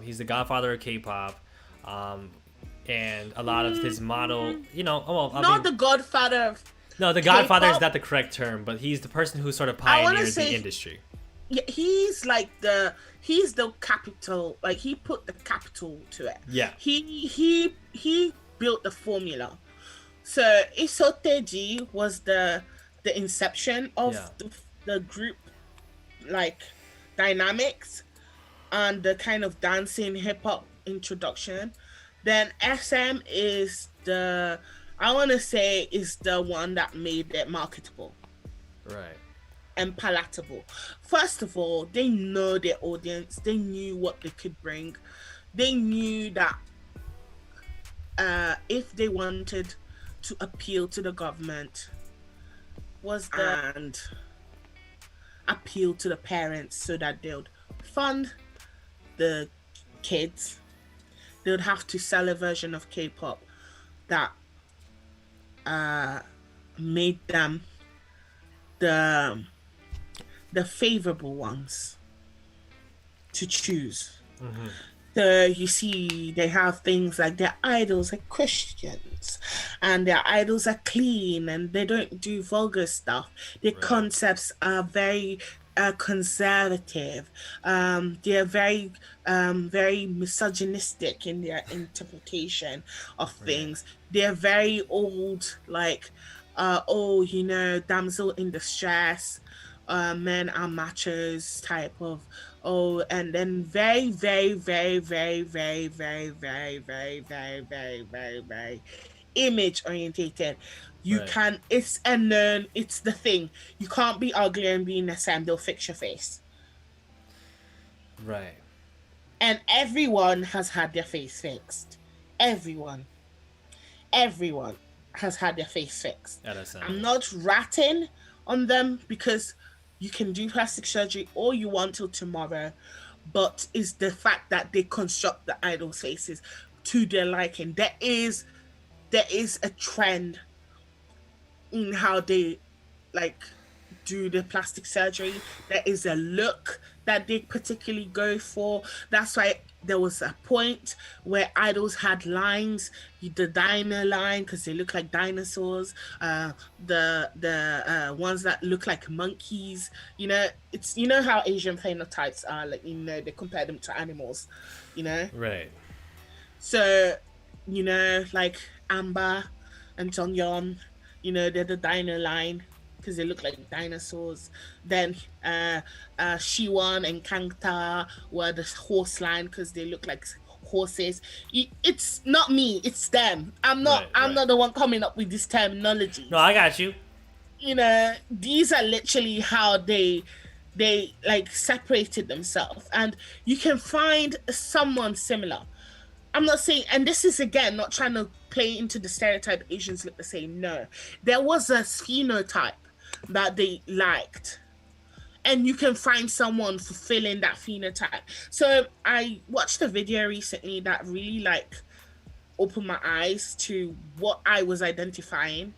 He's the godfather of K-pop, and a lot of his model, well, I Not mean, the godfather of no, the godfather is K-pop. not the correct term, but he's the person who sort of I want to pioneered the say, industry. yeah, he's the capital. Like, he put the capital to it. Yeah, He built the formula. So Isoteji was the inception of yeah, the group, like, dynamics and the kind of dancing hip hop introduction. Then SM is the, I want to say, is the one that made it marketable right, and palatable. First of all, they know their audience. They knew what they could bring. They knew that if they wanted to appeal to the government was and appeal to the parents so that they would fund the kids, they would have to sell a version of K-pop that uh, made them the favorable ones to choose. mm-hmm. So you see, they have things like their idols are Christians, and their idols are clean, and they don't do vulgar stuff. Their Right, concepts are very conservative. They're very misogynistic in their interpretation of right, things. They're very old, like, oh, damsel in distress, men are machos type of, oh, and then very, very, very, very, very, very, very, very, very, very, very, very image orientated. You right, can, it's, and then it's the thing. You can't be ugly and be in a Sam, they'll fix your face. right. And everyone has had their face fixed. Everyone. Everyone has had their face fixed. At SM, I'm not ratting on them because you can do plastic surgery all you want till tomorrow, but it's the fact that they construct the idols' faces to their liking. There is a trend in how they, like, do the plastic surgery. There is a look that they particularly go for. That's why there was a point where idols had lines, the dino line because they look like dinosaurs. The ones that look like monkeys. It's how Asian phenotypes are. Like they compare them to animals. You know, Right. so like Amber and Jonghyun, they're the dino line because they look like dinosaurs. Then Shiwon and Kangta were the horse line because they look like horses. It's not me, it's them. I'm not Right. I'm Right. not the one coming up with this terminology. No, I got you. These are literally how they like separated themselves, and you can find someone similar. I'm not saying, and this is again not trying to play into the stereotype Asians look the same. No, there was a phenotype that they liked, and you can find someone fulfilling that phenotype. So I watched a video recently that really like opened my eyes to what I was identifying.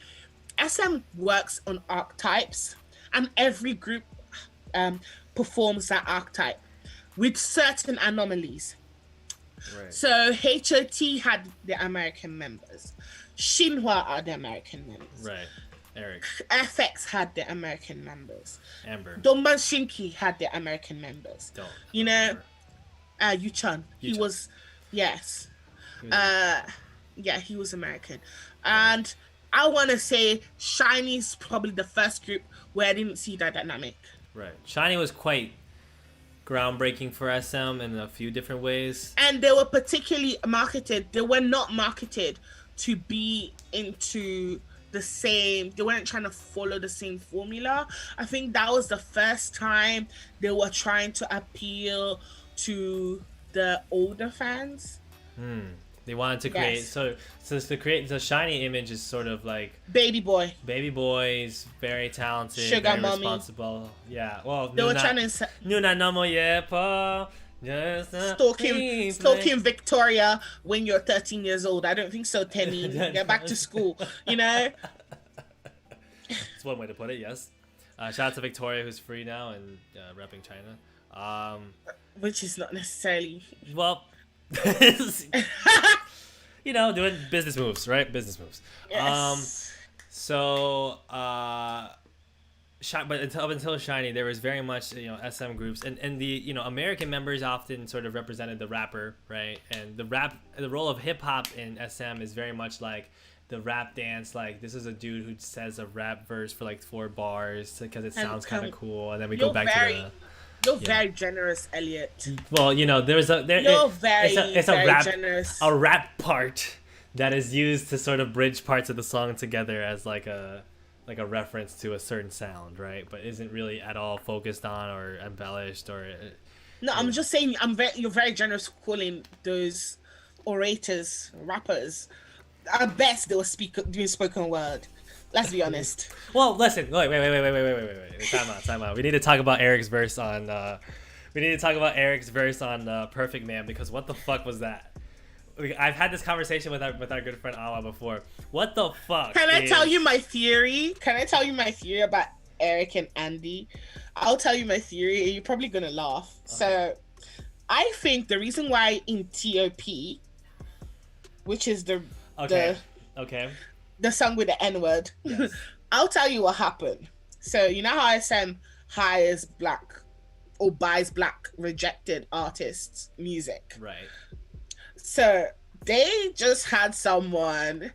SM works on archetypes, and every group um, performs that archetype with certain anomalies. Right. So HOT had the American members. Shinhwa are the American members. Right. Eric. FX had the American members. Amber. Donban Shinki had the American members. Don't. You know, Amber. Yuchan. He Yuchan. was, yes. He was- Yeah, he was American. And I want to say Shiny's probably the first group where I didn't see that dynamic. Right. Shiny was quite groundbreaking for SM in a few different ways. And they were particularly marketed. They were not marketed to be into the same. They weren't trying to follow the same formula. I think that was the first time they were trying to appeal to the older fans. They wanted to create Yes. so to create the Shiny image is sort of like Baby boy. baby boys, very talented, Sugar very mommy. responsible. Yeah. Well, They were trying to Nuna no mo yepo. stalking Victoria when you're 13 years old. I don't think so, Tenny. Get back to school. That's one way to put it. Yes. Shout out to Victoria, who's free now and repping China. Which is not necessarily. Well, doing business moves, right? Business moves. Yes. So, but up until Shiny, there was very much SM groups, and the American members often sort of represented the rapper, right? And the role of hip hop in SM is very much like the rap dance. Like, this is a dude who says a rap verse for like 4 bars because it sounds kind of cool, and then we go back to the. You're very generous, Elliot. Well, You're very, it's very a rap, generous. a rap part that is used to sort of bridge parts of the song together as like a reference to a certain sound, right? But isn't really at all focused on or embellished or. No, I'm just saying. You're very generous calling those orators rappers. At best, they were doing spoken word. Let's be honest. Well, listen. Wait. Time out. We need to talk about Eric's verse on. Perfect Man, because what the fuck was that? I've had this conversation with our good friend Awa before. What the fuck? Can I tell you my theory? Can I tell you my theory about Eric and Andy? I'll tell you my theory, and you're probably gonna laugh. Okay. So, I think the reason why in TOP, which is the song with the N word, yes. I'll tell you what happened. So you know how SM hires black or buys black rejected artists' music, right? So they just had someone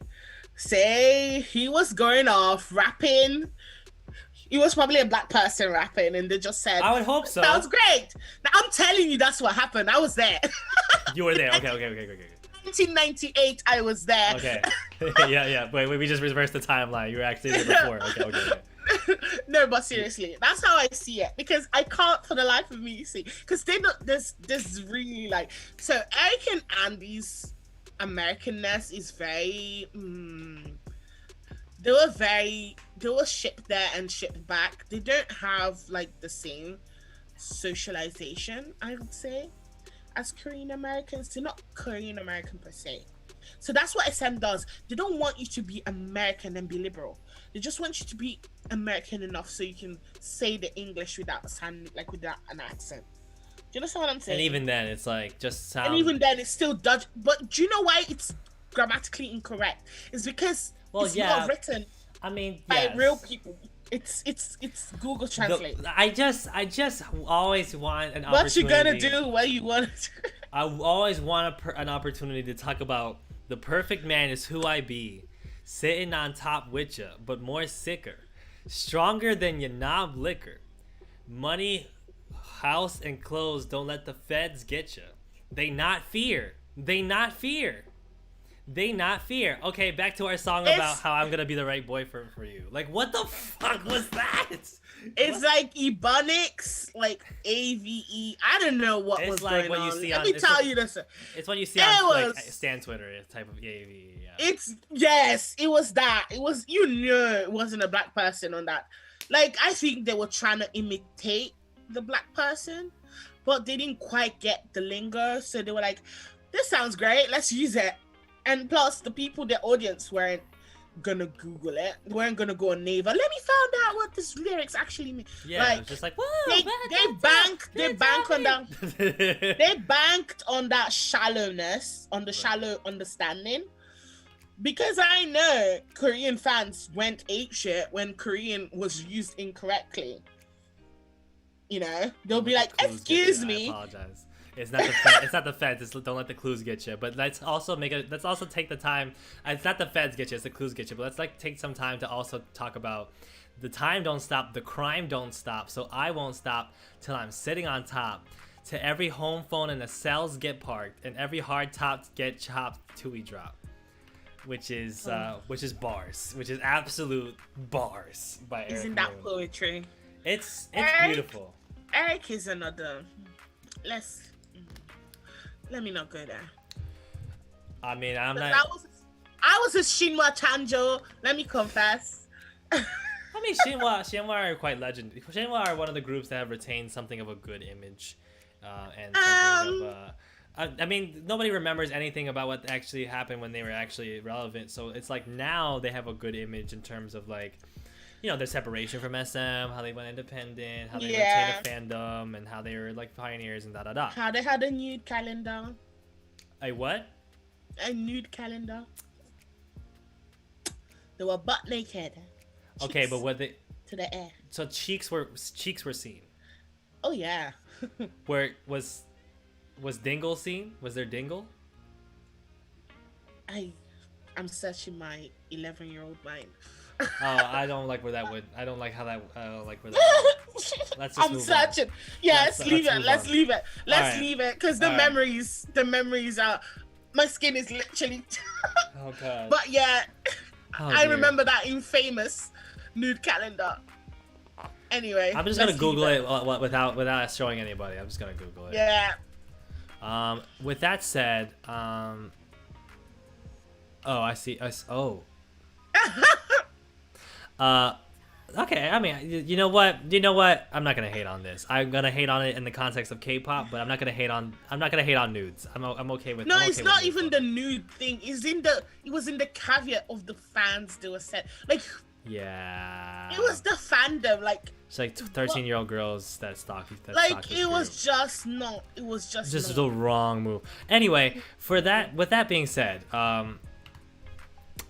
say he was going off rapping. He was probably a black person rapping, and they just said, I would hope so. That was great. Now, I'm telling you, that's what happened. I was there. You were there. Okay. 1998, I was there. Okay. Yeah. Wait, we just reversed the timeline. You were actually there before. Okay. No, but seriously, that's how I see it, because I can't for the life of me see, because they don't. There's really like, so Eric and Andy's Americanness is very. They were shipped there and shipped back. They don't have like the same socialization, I would say, as Korean Americans. They're not Korean American per se. So that's what SM does. They don't want you to be American and be liberal. They just want you to be American enough so you can say the English without sound like without an accent. Do you understand what I'm And saying? even then, it's like just And sound. even then, it's still Dutch. But do you know why it's grammatically incorrect? It's because Well, it's not yeah. written I mean, by real yes. people. It's Google Translate. I just always want an What you gonna opportunity. do? What you want to do? I always want an opportunity to talk about the perfect man is who I be, sitting on top with ya, but more sicker, stronger than your knob liquor. Money, house, and clothes don't let the feds get ya. They not fear. They not fear. They not fear. Okay, back to our song about It's how I'm gonna be the right boyfriend for you. Like, what the fuck was that? it's like Ebonics, like AVE. I don't know what It's was like going what you on. see Let on. me It's tell what, you this. it's what you see It on like was. Stan Twitter type of AV. Yeah. It's yes. It was that. It was. You knew it wasn't a black person on that. Like I think they were trying to imitate the black person, but they didn't quite get the lingo. So they were like, "This sounds great. Let's use it." And plus, the people, the audience, weren't gonna Google it. They weren't gonna go on Naver. Let me find out what this lyrics actually mean. Yeah, it Like was just like, whoa, they bank on that. They banked on that shallowness, on the shallow understanding. Because I know Korean fans went apeshit when Korean was used incorrectly. You know, they'll Don't be let like, the clues get "Excuse you. I me." apologize. It's not the feds. It's not the feds. It's don't let the clues get you. But let's also make it. Let's also take the time. It's not the feds get you. It's the clues get you. But let's like take some time to also talk about the time don't stop. The crime don't stop. So I won't stop till I'm sitting on top. To every home phone in the cells get parked, and every hard top get chopped till we drop. Which is bars. Which is absolute bars by Eric Isn't that Moon. poetry? It's Eric? beautiful. Eric is another. Let's. Let me not go there. I mean, I'm 'Cause not. I was a Shinwa Chanjo. Let me confess. I mean, Shinwa are quite legend. Shinwa are one of the groups that have retained something of a good image, and something of. I mean, nobody remembers anything about what actually happened when they were actually relevant. So it's like now they have a good image in terms of like, their separation from SM, how they went independent, how they retained a fandom, and how they were like pioneers and da da da. How they had a nude calendar. A what? A nude calendar. They were butt naked. Okay, Cheeks but what they? to the air. So cheeks were seen. Oh yeah. Where was Dingle seen? Was there Dingle? I'm searching my 11-year-old mind. Oh, I don't like where that would. I don't like how that. I don't like where that. Let's just I'm move searching. Yes, Let's leave it. move Let's on. leave it. Let's Alright. leave it. Because the Alright. memories are. My skin is literally. on. Oh god. But yeah, Oh, I dear. remember that infamous nude calendar. Anyway, I'm just gonna let's leave Google it without showing anybody. I'm just gonna Google it. Yeah. With that said, oh, I see. Oh. Okay. I mean, you know what? I'm not gonna hate on this. I'm gonna hate on it in the context of K-pop, but I'm not gonna hate on nudes. I'm okay with. No, I'm okay it's with not nude even photos. the nude thing. It was in the caveat of the fans they were set. Like Yeah. it was the fandom. Like It's like 13-year-old girls that stalk. like it was just not. It was just just not. the wrong move. Anyway, with that being said,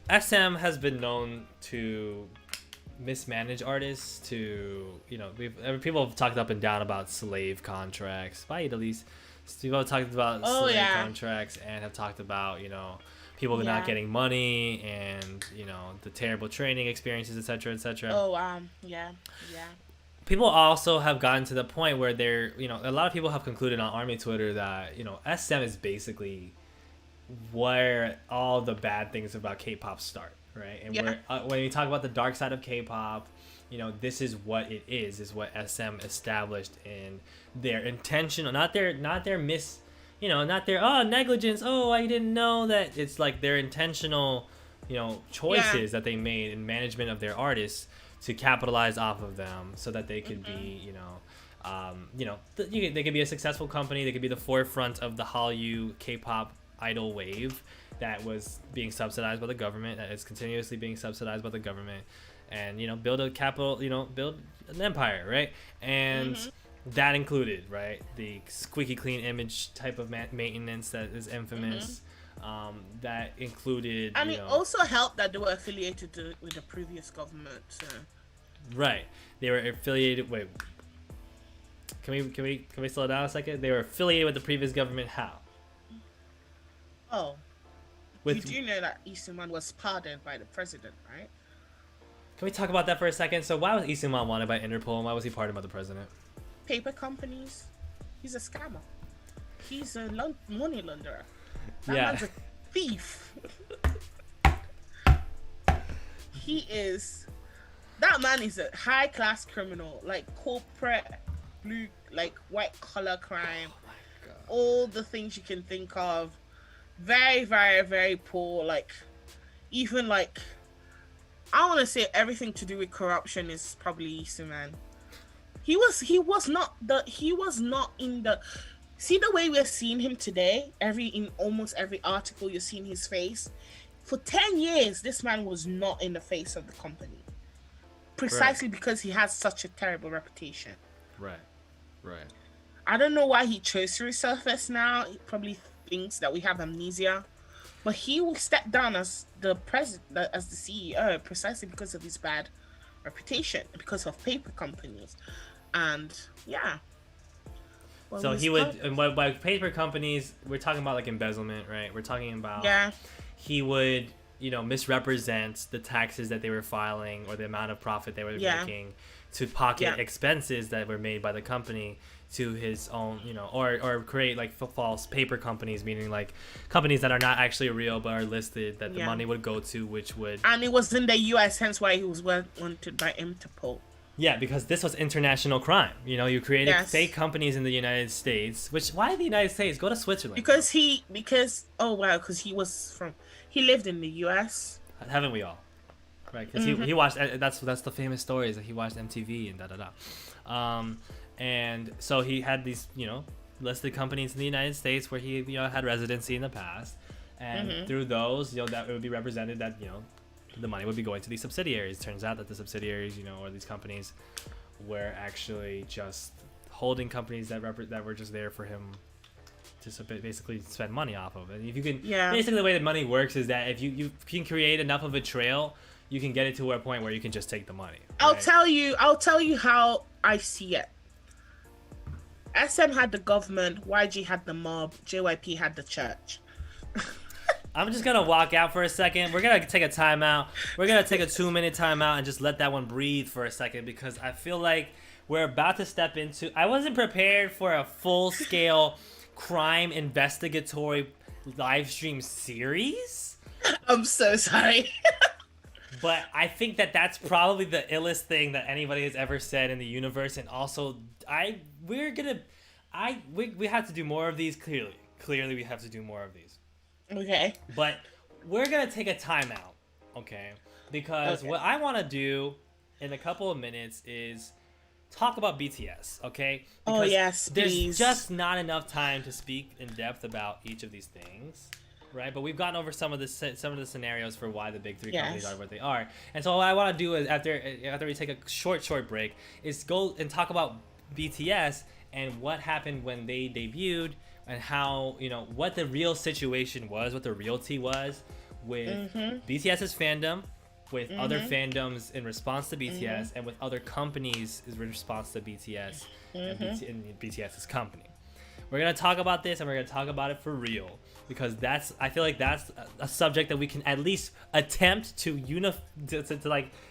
SM has been known to mismanage artists. People have talked up and down about slave contracts. By at least, people have talked about slave contracts and have talked about people not getting money and the terrible training experiences, etc., etc. Oh yeah. People also have gotten to the point where they're, a lot of people have concluded on Army Twitter that, SM is basically where all the bad things about K-pop start, right? And when you talk about the dark side of K-pop, this is what it is what SM established in their intentional, not their not their negligence. Oh, I didn't know that. It's like their intentional, choices that they made in management of their artists to capitalize off of them so that they could be, they could be a successful company. They could be the forefront of the Hallyu K-pop idol wave, that was being subsidized by the government, that is continuously being subsidized by the government, and build a capital, build an empire, right? And Mm-hmm. that included, right, the squeaky clean image type of maintenance that is Mm-hmm. infamous. That included, And it also helped that they were affiliated with the previous government. So. right, they were affiliated. Wait, can we slow down a second? They were affiliated with the previous government. How? Oh, you With do know that Eastman was pardoned by the president, right? Can we talk about that for a second? So why was Eastman wanted by Interpol, and why was he pardoned by the president? Paper companies. He's a scammer. He's a money launderer. That Yeah. man's a thief. He is. That man is a high class criminal, like corporate, blue, like white collar crime, Oh my god. all the things you can think of. Very, very, very poor. Like, even like, I want to say everything to do with corruption is probably Easter Man. He was not in the. See the way we're seeing him today. In almost every article, you're seeing his face. For 10 years, this man was not in the face of the company, precisely because he has such a terrible reputation. Right. Right. I don't know why he chose to resurface now. He probably thinks that we have amnesia, but he will step down as the president, as the CEO, precisely because of his bad reputation, because of paper companies, and yeah. Well, So he would, and by paper companies, we're talking about like embezzlement, right? We're talking about yeah, he would, misrepresent the taxes that they were filing or the amount of profit they were yeah, making to pocket yeah, expenses that were made by the company to his own, or create like false paper companies, meaning like companies that are not actually real but are listed that the yeah. money would go to, which would, And it was in the U.S., hence why he was wanted by Interpol. yeah, because this was international crime. You created Yes, fake companies in the United States, which, why the United States? Go to Switzerland, bro. because he lived in the U.S. Haven't we all? Right, because Mm-hmm. he watched, that's the famous story, is that he watched MTV and da da da. And so he had these, listed companies in the United States where he, had residency in the past, and Mm-hmm. through those, that it would be represented that, the money would be going to these subsidiaries. Turns out that the subsidiaries, or these companies, were actually just holding companies that were just there for him to basically spend money off of. And if you can, Yeah. basically the way that money works is that if you can create enough of a trail, you can get it to a point where you can just take the money. I'll Right? tell you how I see it. SM had the government, YG had the mob, JYP had the church. I'm just gonna walk out for a second. We're gonna take a timeout. We're gonna take a 2-minute timeout and just let that one breathe for a second, because I feel like we're about to step into. I wasn't prepared for a full-scale crime investigatory live stream series, I'm so sorry. but I think that that's probably the illest thing that anybody has ever said in the universe. And also, we have to do more of these. Clearly, we have to do more of these. Okay. But we're gonna take a timeout, okay? Because what I want to do in a couple of minutes is talk about BTS, okay? Because yes, please. there's just not enough time to speak in depth about each of these things, right? But we've gone over some of the scenarios for why the big three companies are what they are. And so what I want to do is after we take a short break is go and talk about BTS and what happened when they debuted, and how, what the real situation was, what the realty was with BTS's fandom, with other fandoms in response to BTS, and with other companies in response to BTS and BTS's company. We're gonna talk about this, and we're gonna talk about it for real, because I feel like that's a subject that we can at least attempt to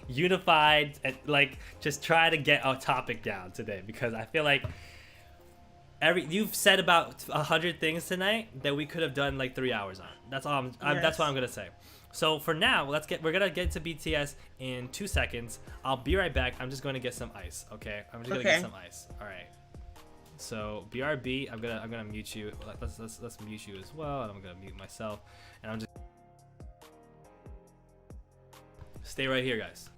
unified, and like just try to get a topic down today, because I feel like you've said about 100 things tonight that we could have done like 3 hours on. That's all. That's what I'm gonna say. So for now, we're gonna get to BTS in 2 seconds. I'll be right back. I'm just going to get some ice. Okay, I'm just gonna get some ice. All right. So BRB, I'm gonna mute you. Let's mute you as well, and I'm gonna mute myself, and I'm just stay right here, guys.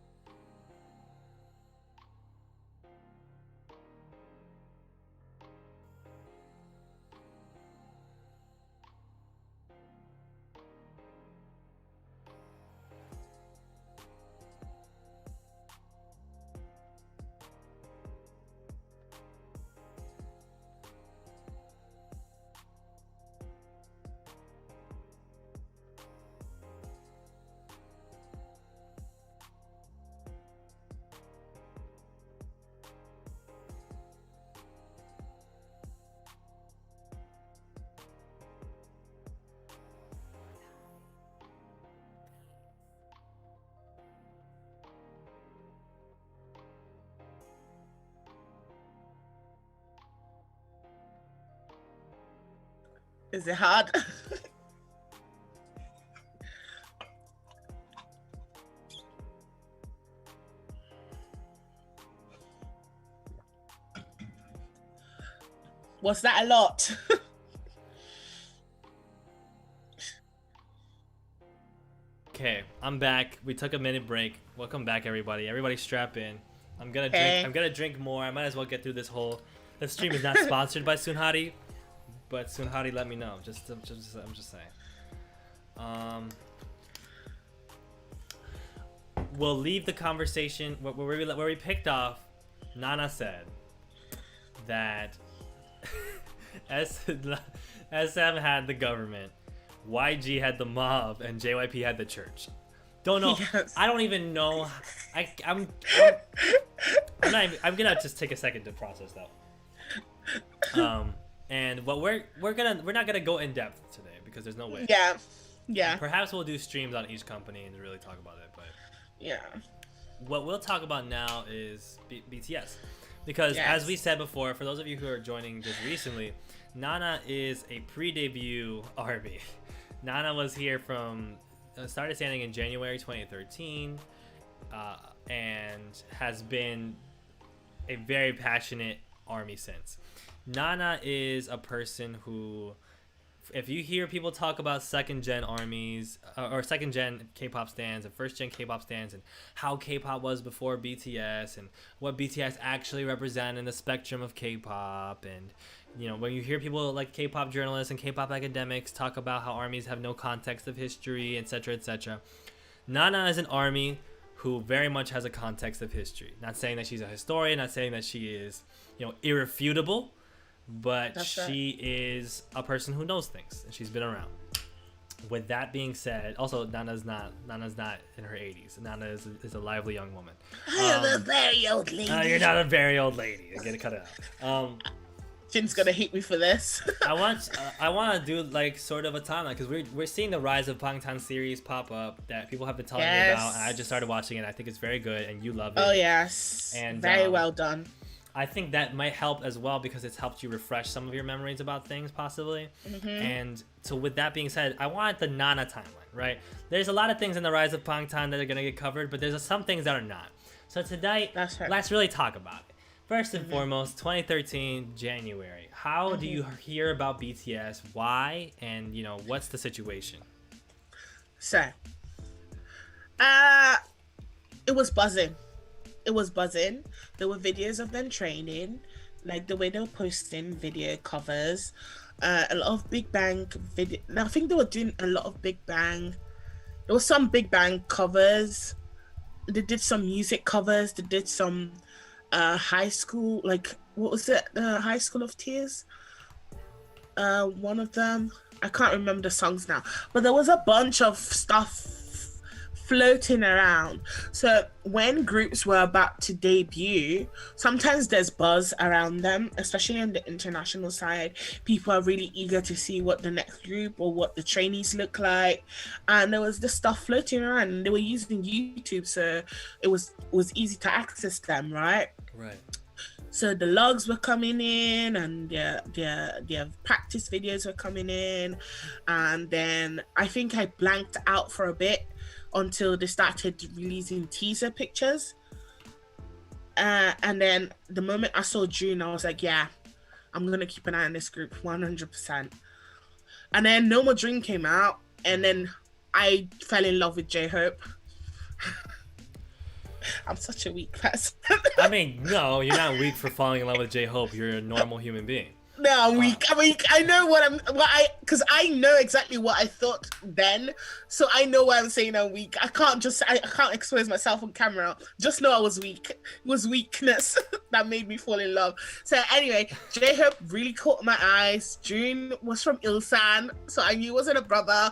Is it hard? Was that a lot? Okay, I'm back. We took a minute break. Welcome back, everybody. Everybody, strap in. I'm gonna drink. Hey. I'm gonna drink more. I might as well get through this whole. The stream is not sponsored by Sunhari, but Sunhari let me know. I'm just saying. We'll leave the conversation where we picked off. Nana said that SM had the government, YG had the mob, and JYP had the church. Don't know. Yes. I don't even know. I'm gonna just take a second to process that. And what we're not gonna go in depth today because there's no way. Yeah. Yeah. Perhaps we'll do streams on each company and really talk about it. But Yeah. what we'll talk about now is BTS, because as we said before, for those of you who are joining just recently, Nana is a pre-debut ARMY. Nana was here from started standing in January 2013, and has been a very passionate ARMY since. Nana is a person who, if you hear people talk about second gen armies or second gen K-pop stands and first gen K-pop stands and how K-pop was before BTS and what BTS actually represent in the spectrum of K-pop, and you know, when you hear people like K-pop journalists and K-pop academics talk about how armies have no context of history, etc., etc., Nana is an ARMY who very much has a context of history. Not saying that she's a historian, not saying that she is, you know, irrefutable, but she is a person who knows things and she's been around. With that being said, also Nana's not in her 80s. Nana is a lively young woman. I'm a very old lady. You're not a very old lady. I get it cut out. Jin's gonna hate me for this. I want to do like sort of a timeline because we're seeing the rise of Bangtan series pop up that people have been telling me about, and I just started watching it. I think it's very good, and you love it. Oh yes, and very well done. I think that might help as well because it's helped you refresh some of your memories about things, possibly. Mm-hmm. And so, with that being said, I wanted the Nana timeline, right? There's a lot of things in the rise of Bangtan that are gonna get covered, but there's some things that are not. So tonight, let's really talk about it. First and foremost, 2013 January. How do you hear about BTS? Why? And you know, what's the situation? So, it was buzzing. It was buzzing. There were videos of them training, like the way they were posting video covers. A lot of Big Bang video. I think they were doing a lot of Big Bang. There was some Big Bang covers. They did some music covers. They did some high school, like what was it? High School of Tears. One of them. I can't remember the songs now, but there was a bunch of stuff floating around. So when groups were about to debut, sometimes there's buzz around them, especially on the international side. People are really eager to see what the next group or what the trainees look like, and there was this stuff floating around, and they were using YouTube, so it was easy to access them, right? So the logs were coming in, and their practice videos were coming in, and then I think I blanked out for a bit until they started releasing teaser pictures. And then the moment I saw June, I was like, yeah, I'm going to keep an eye on this group 100%. And then No More Dream came out, and then I fell in love with J-Hope. I'm such a weak person. I mean, no, you're not weak for falling in love with J-Hope. You're a normal human being. No, I'm weak. I know because I know exactly what I thought then, so I know why I'm saying I'm weak. I can't expose myself on camera. Just know I was weak. It was weakness that made me fall in love. So anyway, J-Hope really caught my eyes. June was from Ilsan, so I knew it wasn't a brother.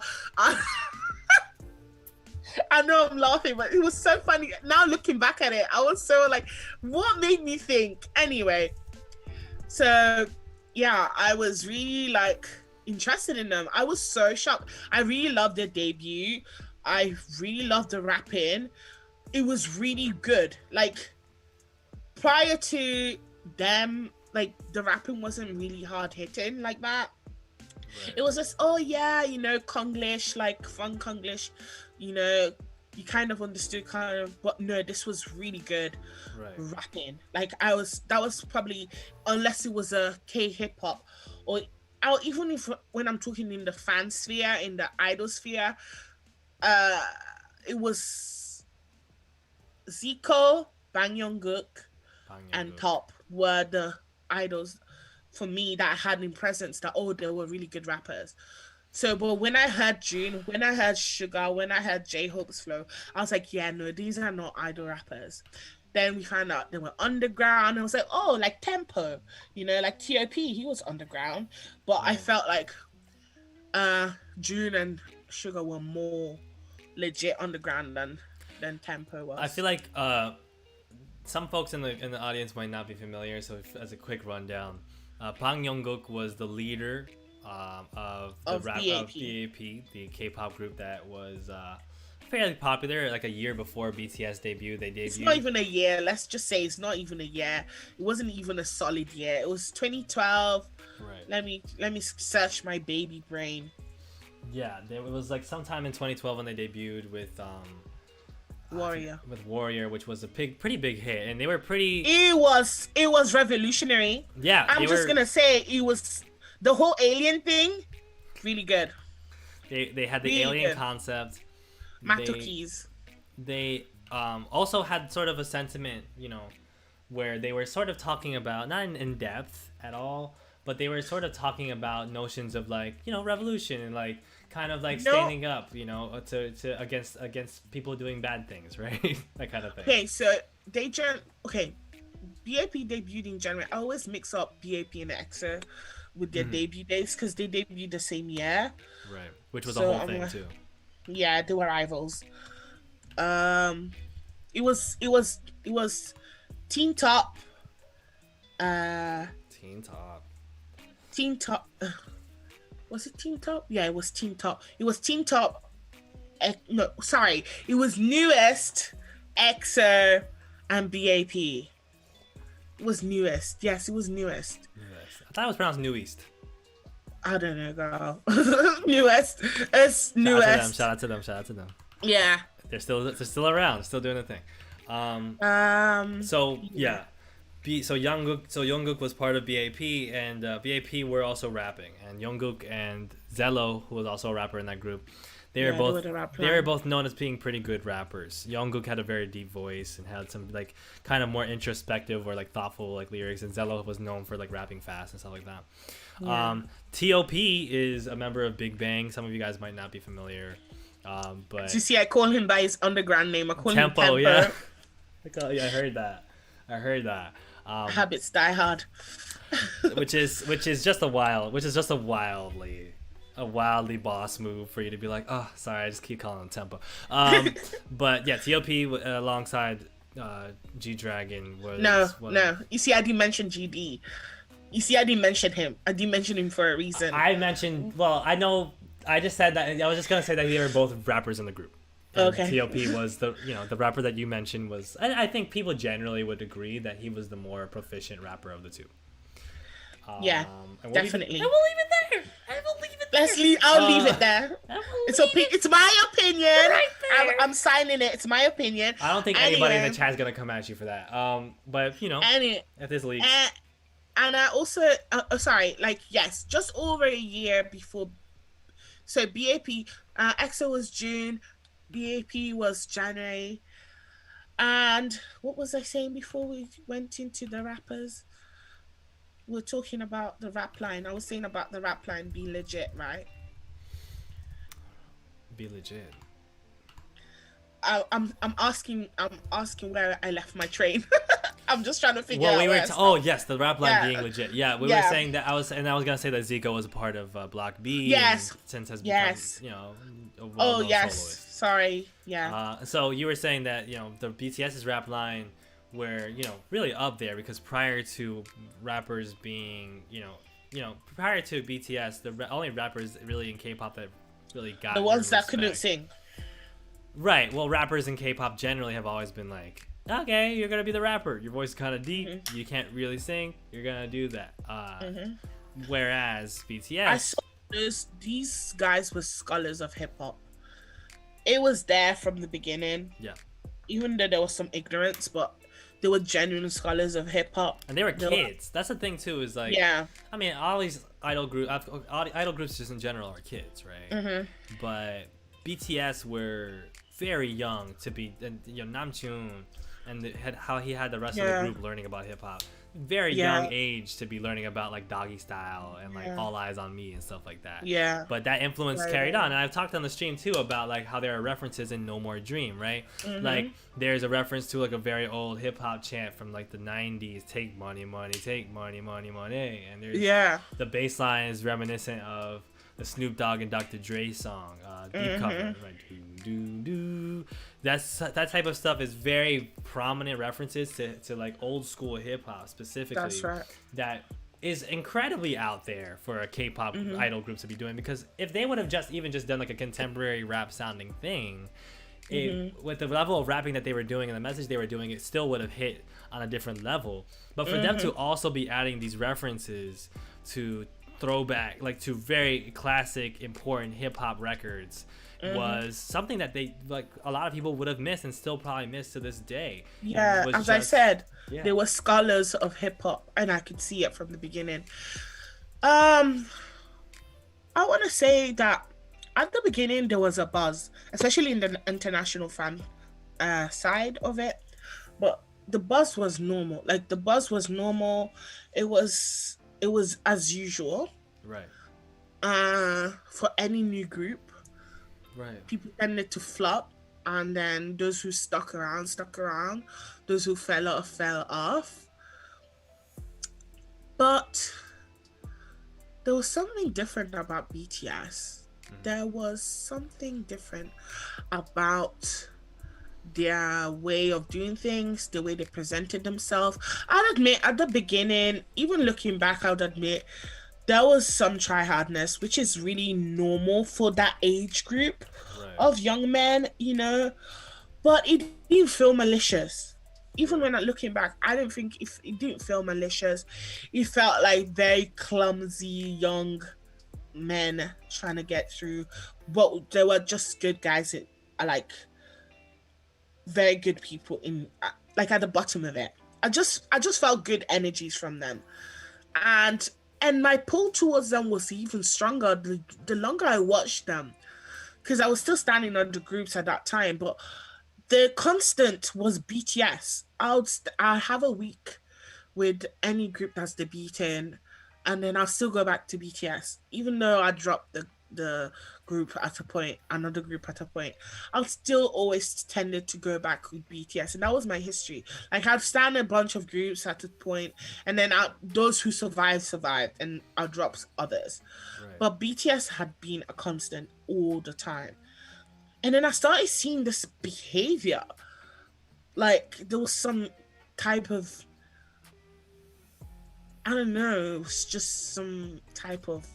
I know I'm laughing, but it was so funny. Now looking back at it, I was so like, what made me think? Anyway, so yeah, I was really like interested in them. I was so shocked. I really loved their debut. I really loved the rapping. It was really good. Like prior to them, like the rapping wasn't really hard hitting like that. Right. It was just, oh yeah, Konglish, like fun Konglish, you know, you kind of understood kind of, but no, this was really good Right. rapping. Like that was probably, unless it was a K hip hop, or even if when I'm talking in the fan sphere, in the idol sphere, uh, it was Zico, Bang Young-gook, Bang and Young-gook. Top were the idols for me that had in presence that, oh, they were really good rappers. So, but when I heard June, when I heard Sugar, when I heard J Hope's flow, I was like, yeah, no, these are not idol rappers. Then we found out they were underground. And I was like, oh, like Tempo, like T.O.P. He was underground, but I Right. felt like June and Sugar were more legit underground than Tempo I feel was. like some folks in the audience might not be familiar. So, as a quick rundown, Bang Young-gook was the leader of the Of rap of BAP. BAP, the K-pop group that was fairly popular. Like a year before BTS debuted, they It's not debuted. even a year. Let's just say it's not even a year. It wasn't even a solid year. It was 2012. Right. Let me search my baby brain. Yeah, it was like sometime in 2012 when they debuted with Warrior. with Warrior, which was a pretty big hit, and they were pretty. It was revolutionary. Yeah, I'm they just were. gonna say it was the whole alien thing. Really good. They had the Really alien good. concept. Mato They keys. they also had sort of a sentiment, where they were sort of talking about, not in depth at all, but they were sort of talking about notions of like, revolution and like kind of like No. standing up, to against people doing bad things, right? That kind of thing. Okay, so okay. BAP debuted in January. I always mix up BAP and EXO with their Hmm. debut dates because they debuted the same year. Right. Which was a So whole thing too. yeah, they were rivals. Um, it was Team Top, uh, Teen Top. Team Top. Was it Team Top? Yeah, it was Team Top. It was Team Top. No, sorry, it was Newest, EXO, and BAP. It was Newest. Yes, it was Newest. Yes. I thought it was pronounced New East. I don't know, girl. Newest. It's Shout out to them. Newest. Shout out to them. Shout out to them. Yeah. They're still around. Still doing the thing. So Yeah. yeah, Jungkook was part of BAP, and BAP were also rapping, and Jungkook and Zello, who was also a rapper in that group, they were Yeah, they both were the rap they were line. both known as being pretty good rappers. Jungkook had a very deep voice and had some like kind of more introspective or like thoughtful like lyrics, and Zello was known for like rapping fast and stuff like that. Yeah. T.O.P is a member of Big Bang. Some of you guys might not be familiar, So but you see, I call him by his underground name. I call him Tempo, Tempo. yeah. Yeah, I heard that. I heard that. Habits die hard. Which is just a wildly boss move for you to be like, oh, sorry, I just keep calling him Tempo. But yeah, T.O.P. Alongside G Dragon was No, one of. no. You see, I didn't mention GD. You see, I didn't mention him. I didn't mention him for a reason. I mentioned. Well, I know. I just said that. I was just gonna say that they were both rappers in the group. And Okay. T.O.P. was the rapper that you mentioned was. I think people generally would agree that he was the more proficient rapper of the two. Yeah, And definitely. I will leave it there. I will leave it there. Let's leave. I'll leave it there. I will It's leave it it's my opinion. right there. I'm signing it. It's my opinion. I don't think anybody in the Anyway, chat is gonna come at you for that. But any if this leaks, and, and I also sorry, like yes, just over a year before. So BAP, EXO was June, BAP was January, and what was I saying before we went into the rappers? We were talking about the rap line. I was saying about the rap line being legit, right? be legit. I'm asking where I left my train. I'm just trying to figure Well, out we where were. I Oh, stopped. yes, the rap line Yeah. being legit. Yeah, we were Yeah. saying that. I was gonna say that Zico was a part of Block B. Yes. And since has Yes. become a Oh well-known yes. soloist. Sorry. Yeah. So you were saying that the BTS's rap line were really up there because prior to rappers being prior to BTS only rappers really in K-pop that really got The ones that couldn't respect. sing. Right. Well, rappers in K-pop generally have always been like, okay, you're gonna be the rapper. Your voice is kind of deep. You can't really sing. You're gonna do that. Whereas I BTS, saw these guys were scholars of hip hop. It was there from the beginning, Yeah. even though there was some ignorance, but they were genuine scholars of hip hop. And they were They were, kids. That's the thing too. Is like, yeah. I mean, all these idol groups just in general are kids, right? Mhm. But BTS were very young to be, and Namjoon, and how he had the rest of the Yeah. group learning about hip hop. Very young Yeah. age to be learning about like Doggy Style and like Yeah. All Eyes on Me and stuff like that. Yeah. But that influence Right, carried right. on, and I've talked on the stream too about like how there are references in No More Dream, right? Like Mhm. there's a reference to like a very old hip hop chant from like the '90s, "Take money, money, take money, money, money," and there's Yeah. the bass line is reminiscent of the Snoop Dogg and Dr. Dre song, Deep Cover, right? Do do do. That type of stuff is very prominent references to like old school hip hop specifically. That's right. That is incredibly out there for a K-pop idol group to be doing, because if they would have just done like a contemporary rap sounding thing, with the level of rapping that they were doing and the message they were doing, it still would have hit on a different level. But for them to also be adding these references to throwback, like to very classic, important hip hop records, was something that they like a lot of people would have missed and still probably miss to this day. And Yeah, was as I just- said, yeah. they were scholars of hip hop, and I could see it from the beginning. Um, I want to say that at the beginning there was a buzz, especially in the international fan side of it. But the buzz was normal. Like the buzz was normal. It was as usual. Right, For any new group, right. people tended to flop, and then those who stuck around. Those who fell off, fell off. But there was something different about BTS. There was something different about their way of doing things, the way they presented themselves. I'd admit at the beginning, even looking back, I would admit there was some tryhardness, which is really normal for that age group Right. of young men. But it didn't feel malicious. Even when I'm looking back, I don't think if it didn't feel malicious. It felt like very clumsy young men trying to get through. But they were just good guys that are like very good people in like at the bottom of it. I just felt good energies from them. And my pull towards them was even stronger the longer I watched them, because I was still standing on the groups at that time. But the constant was BTS. I'll have a week with any group that's debuting, and then I'll still go back to BTS, even though I dropped the group at a point, another group at a point. I'll still always tended to go back with BTS, and that was my history. Like I've stand a bunch of groups at a point, and then those who survived, and I'll drop others. Right. But BTS had been a constant all the time. And then I started seeing this behavior. Like there was some type of, I don't know, it was just some type of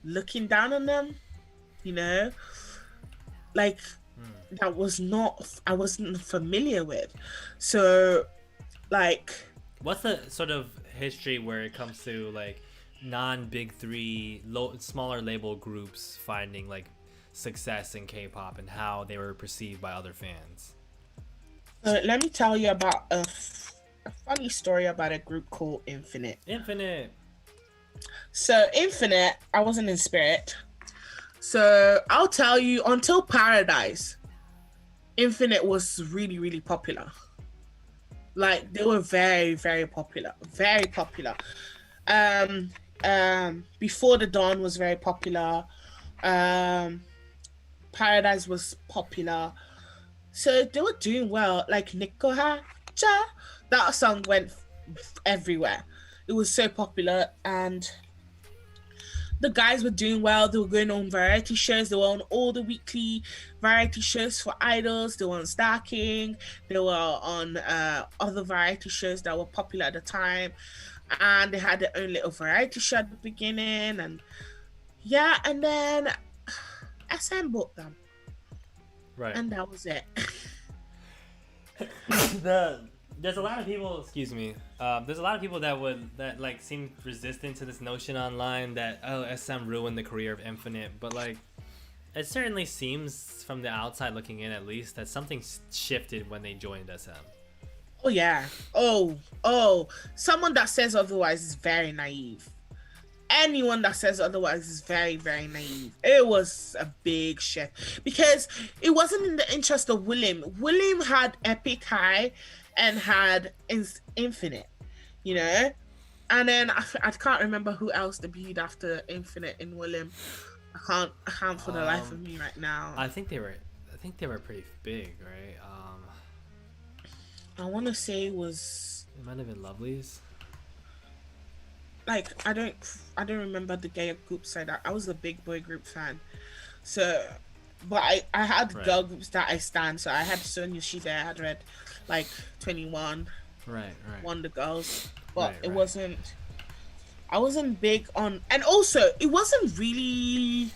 looking down on them, you know? Like that was not, I wasn't familiar with. So, like, What's the sort of history where it comes to like non-big three, smaller label groups finding like success in K-pop and how they were perceived by other fans? let me tell you about a funny story about a group called Infinite. Infinite. So Infinite, I wasn't in Spirit. So I'll tell you, until Paradise, Infinite was really, really popular. Like they were very, very popular. Very popular. Before the Dawn was very popular. Paradise was popular. So they were doing well. Like Nikoha Cha, that song went everywhere. It was so popular, and the guys were doing well. They were going on variety shows. They were on all the weekly variety shows for idols. They were on Star King. They were on other variety shows that were popular at the time. And they had their own little variety show at the beginning. And yeah, and then SM bought them. Right. And that was it. the there's a lot of people. Excuse me. There's a lot of people that like seem resistant to this notion online that SM ruined the career of Infinite, but like it certainly seems from the outside looking in at least that something shifted when they joined SM. Oh yeah. Oh. Someone that says otherwise is very naive. Anyone that says otherwise is very, very naive. It was a big shift because it wasn't in the interest of William. William had Epic High and had Infinite, you know? And then I can't remember who else debuted after Infinite in William. I can't for the life of me right now. I think they were pretty big, right? I want to say it was It might have been Lovely's. like I don't remember the gay group side. I was a big boy group fan, so but I had Right. girl groups that I stand. So I had Sonia Shida, I had Red, like 21, Right. Wonder Girls, but Right, it right. wasn't. I wasn't big on, and also it wasn't really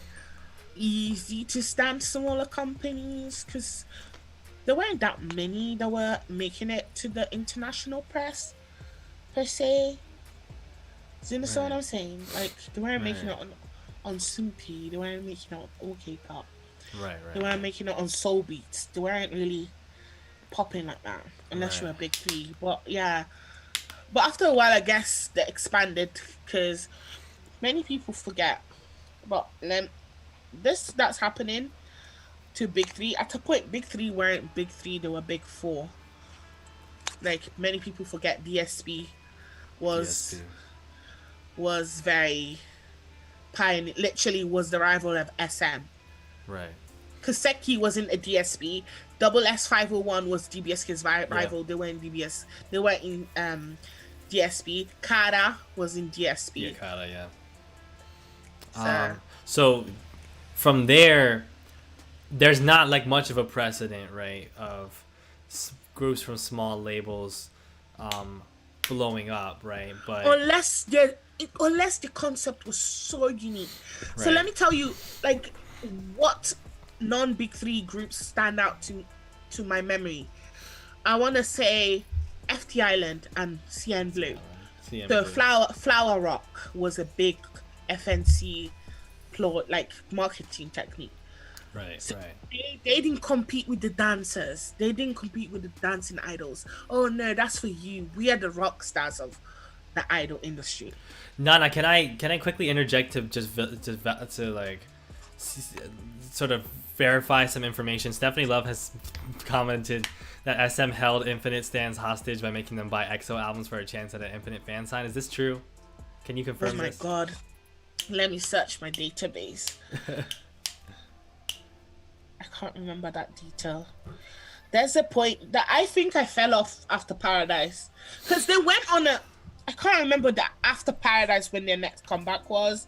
easy to stand smaller companies because there weren't that many that were making it to the international press per se. Do you understand what Right. I'm saying? Like they weren't making Right. it on Sumpy, they weren't making it on OK Pop, Right. they Right. weren't Right. making it on Soul Beats. They weren't really popping like that unless you Right. were a big three. But yeah, but after a while, I guess they expanded because many people forget. But then this that's happening to big three. At a point, big three weren't big three; they were big four. Like many people forget, DSP was DSP. very pioneer. Literally, was the rival of SM. Right. Kaseki wasn't a DSP. Double S501 was DBSK's Yeah. rival. They were in DBS. They were in DSP. Kara was in Yeah. DSP. Kinda. Yeah. So So from there, there's not like much of a precedent, right, of groups from small labels um, blowing up, right? But unless the concept was so unique. So right, let me tell you, like, what non-big three groups stand out to my memory. I want to say FT Island and CN Blue. CM The Blue. flower rock was a big FNC plot, like marketing technique. Right, So right, they didn't compete with the dancers. They didn't compete with the dancing idols. Oh no, that's for you. We are the rock stars of the idol industry. Nana, can I quickly interject to to like sort of verify some information? Stephanie Love has commented that SM held Infinite stands hostage by making them buy EXO albums for a chance at an Infinite fan sign. Is this true? Can you Oh confirm my this? god. Let me search my database. I can't remember that detail. There's a point that I think I fell off after Paradise. Because they went on a I can't remember that after Paradise when their next comeback was.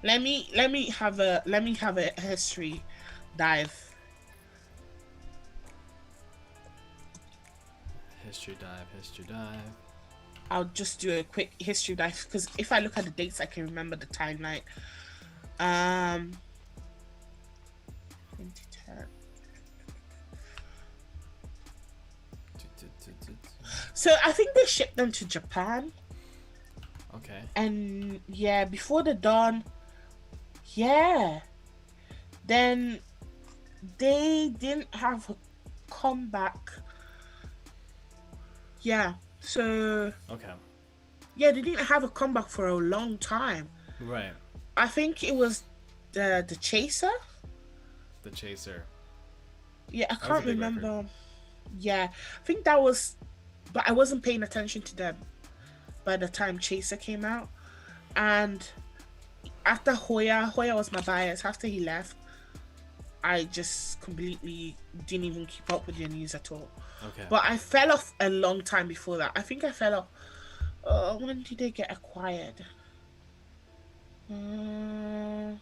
Let me have a history dive. History dive. I'll just do a quick history dive because if I look at the dates, I can remember the timeline. 2010. So I think they shipped them to Japan, Okay. and yeah, before the dawn, yeah. Then they didn't have a comeback. Yeah, so Okay. yeah, they didn't have a comeback for a long time. Right. I think it was the Chaser. The Chaser. Yeah, I That was a can't big remember. record. Yeah, I think that was, but I wasn't paying attention to them by the time Chaser came out. And after Hoya was my bias. After he left, I just completely didn't even keep up with the news at all. Okay. But I fell off a long time before that. I think I fell off. When did they get acquired? Uh,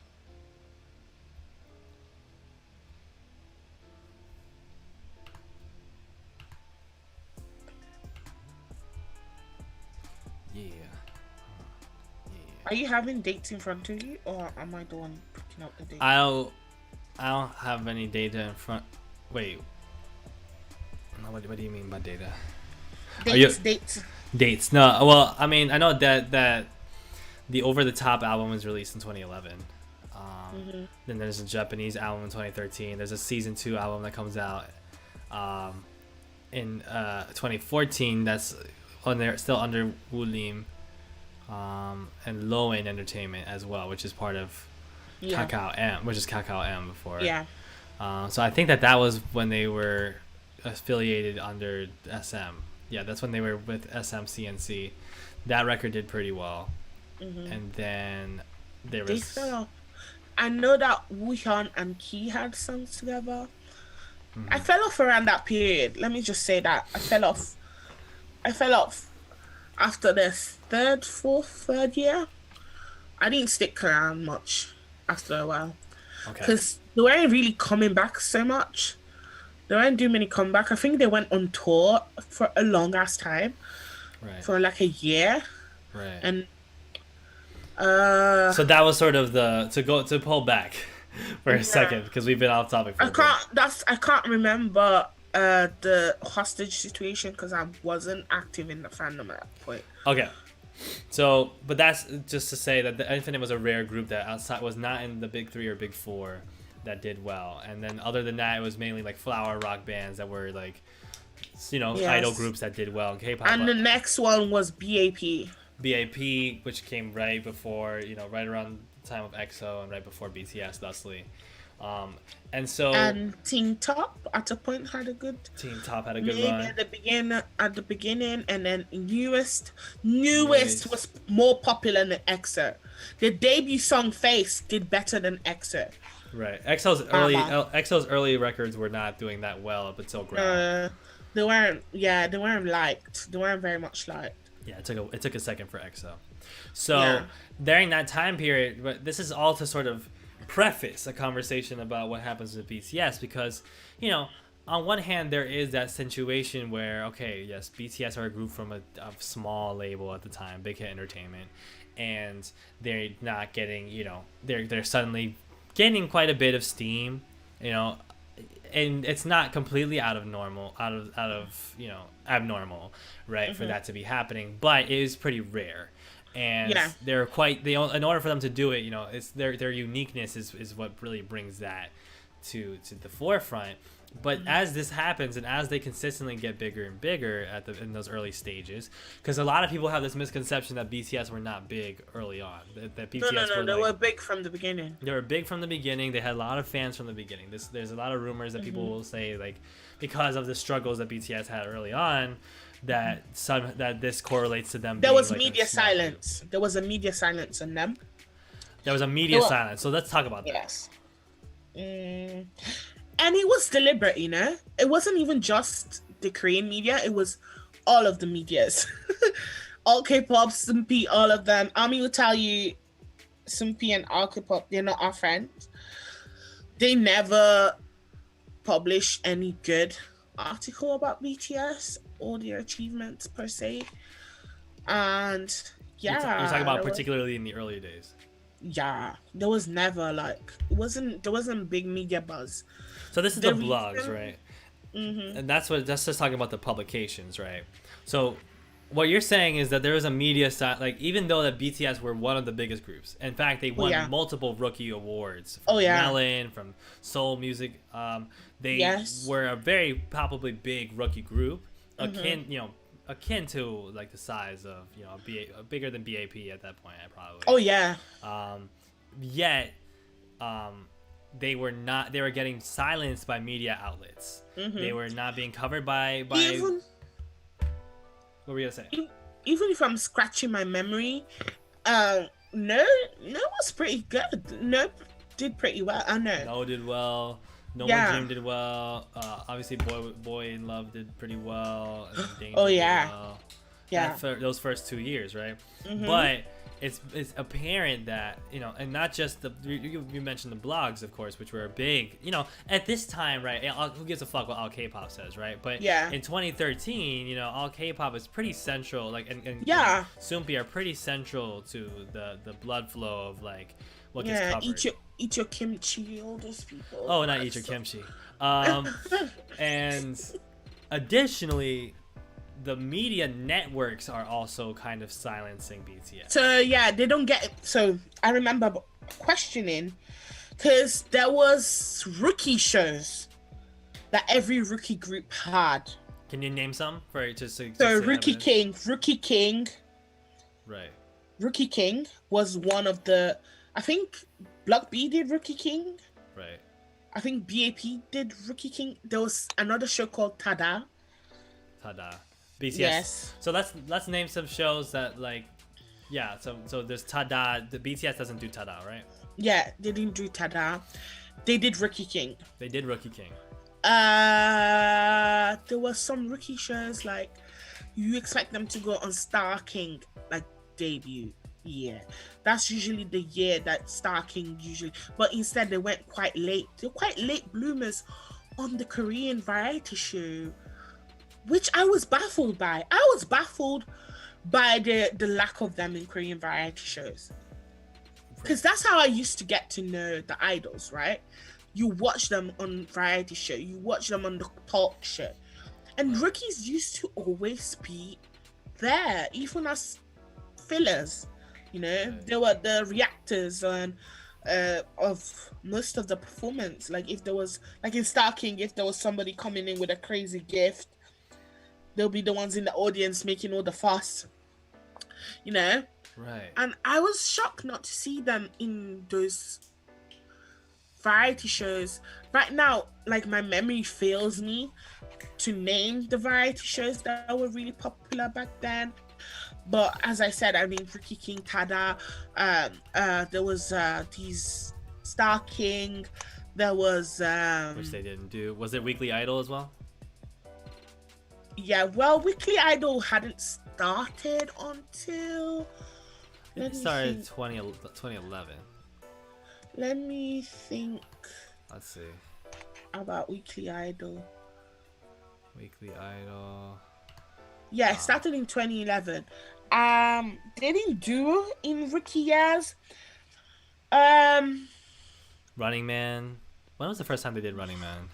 Yeah. are you having dates in front of you, or am I the one picking up the dates? I don't have any data in front. Wait. What do you mean by data? Are you Dates. dates? No. Well, I mean, I know that the Over the Top album was released in 2011. Then there's a Japanese album in 2013. There's a season 2 album that comes out in 2014. That's on there, still under Wulim, and Lowen Entertainment as well, which is part of Kakao M, which is Kakao M before. Yeah. So I think that was when they were affiliated under SM. Yeah, that's when they were with SM CNC. That record did pretty well. And then there was... They fell off. I know that Wuhan and Key had songs together. I fell off around that period. Let me just say that. I fell off after the third year. I didn't stick around much after a while. Okay. Because they weren't really coming back so much. They weren't doing many comeback. I think they went on tour for a long ass time. Right. For like a year. Right. And so that was sort of to pull back for a second, because we've been off topic for a bit. I can't remember the hostage situation because I wasn't active in the fandom at that point. Okay. So, but that's just to say that the Infinite was a rare group that outside was not in the big 3 or big 4 that did well. And then other than that, it was mainly like flower rock bands that were like, idol groups that did well in K-pop. And the next one was BAP. BAP, which came right before, right around the time of EXO and right before BTS, thusly. And Teen Top at a point had a good. Teen Top had a good run at the beginning, and then newest was more popular than EXO. The debut song Face did better than EXO. Right, EXO's early records were not doing that well up until Ground. They weren't liked. They weren't very much liked. Yeah, it took a second for EXO. So during that time period, but this is all to sort of preface a conversation about what happens with BTS, because on one hand there is that situation where, okay, yes, BTS are a group from a small label at the time, Big Hit Entertainment, and they're not getting, they're suddenly gaining quite a bit of steam, and it's not completely abnormal, right, for that to be happening, but it is pretty rare. And they're in order for them to do it, it's their uniqueness is what really brings that to the forefront. But as this happens, and as they consistently get bigger and bigger in those early stages, because a lot of people have this misconception that BTS were not big early on. That BTS they were big from the beginning. They were big from the beginning. They had a lot of fans from the beginning. There's a lot of rumors that people will say, like, because of the struggles that BTS had early on, that this correlates to them. There was media silence. There was a media silence on them. There was a media silence. So let's talk about that. Yes. And it was deliberate, It wasn't even just the Korean media. It was all of the medias. All K-pop, Sumpy, all of them. Ami will tell you, Sumpy and all K-pop, they're not our friends. They never publish any good article about BTS or their achievements per se. And you're talking about particularly in the early days. Yeah, there was never there wasn't big media buzz. So this is the blogs, right? And that's just talking about the publications, right? So what you're saying is that there was a media side, like, even though that BTS were one of the biggest groups, in fact they won multiple rookie awards from Melon, from Seoul Music. They were a very palpably big rookie group, akin to like the size of bigger than BAP at that point, probably. Oh yeah. Yet, they were not. They were getting silenced by media outlets. They were not being covered by. Even, what were you gonna say? Even if I'm scratching my memory, no was pretty good. No did pretty well. I know. No did well. No More Dream did well. Obviously, Boy in Love did pretty well. And Danger did well. Yeah. Those first 2 years, right? But it's apparent that and not just you mentioned the blogs, of course, which were big. At this time, right? Who gives a fuck what all K-pop says, right? But in 2013, all K-pop is pretty central. Like and Sumpy are pretty central to the blood flow of like what gets covered. Eat your kimchi, all those people. Oh, not eat your kimchi. And additionally, the media networks are also kind of silencing BTS. So yeah, they don't get it. So I remember questioning because there was rookie shows that every rookie group had. Can you name some for just to So Rookie King, right? Rookie King was one of the. I think Block B did Rookie King. Right. I think BAP did Rookie King. There was another show called Tada. Tada. BTS. Yes. So let's name some shows that like, yeah. So there's Tada. The BTS doesn't do Tada, right? Yeah, they didn't do Tada. They did Rookie King. They did Rookie King. There was some rookie shows like you expect them to go on Star King like debut. Yeah, that's usually the year that Star King usually, but instead they went quite late. They're quite late bloomers on the Korean variety show, which I was baffled by. I was baffled by the lack of them in Korean variety shows, because that's how I used to get to know the idols, right? You watch them on variety show, you watch them on the talk show, and rookies used to always be there, even as fillers. You know, they were the reactors and of most of the performance. Like if there was, like in Star King, if there was somebody coming in with a crazy gift, they'll be the ones in the audience making all the fuss. You know, right? And I was shocked not to see them in those variety shows. Right now, like my memory fails me to name the variety shows that were really popular back then. But as I said, I mean, Rookie King, Tada, there was these Star King, there was... which they didn't do. Was it Weekly Idol as well? Yeah, well, Weekly Idol hadn't started until... It started 2011. Let me think. Let's see. About Weekly Idol. Weekly Idol. Yeah, it started in 2011. They didn't do in rookie years. Running Man. When was the first time they did Running Man?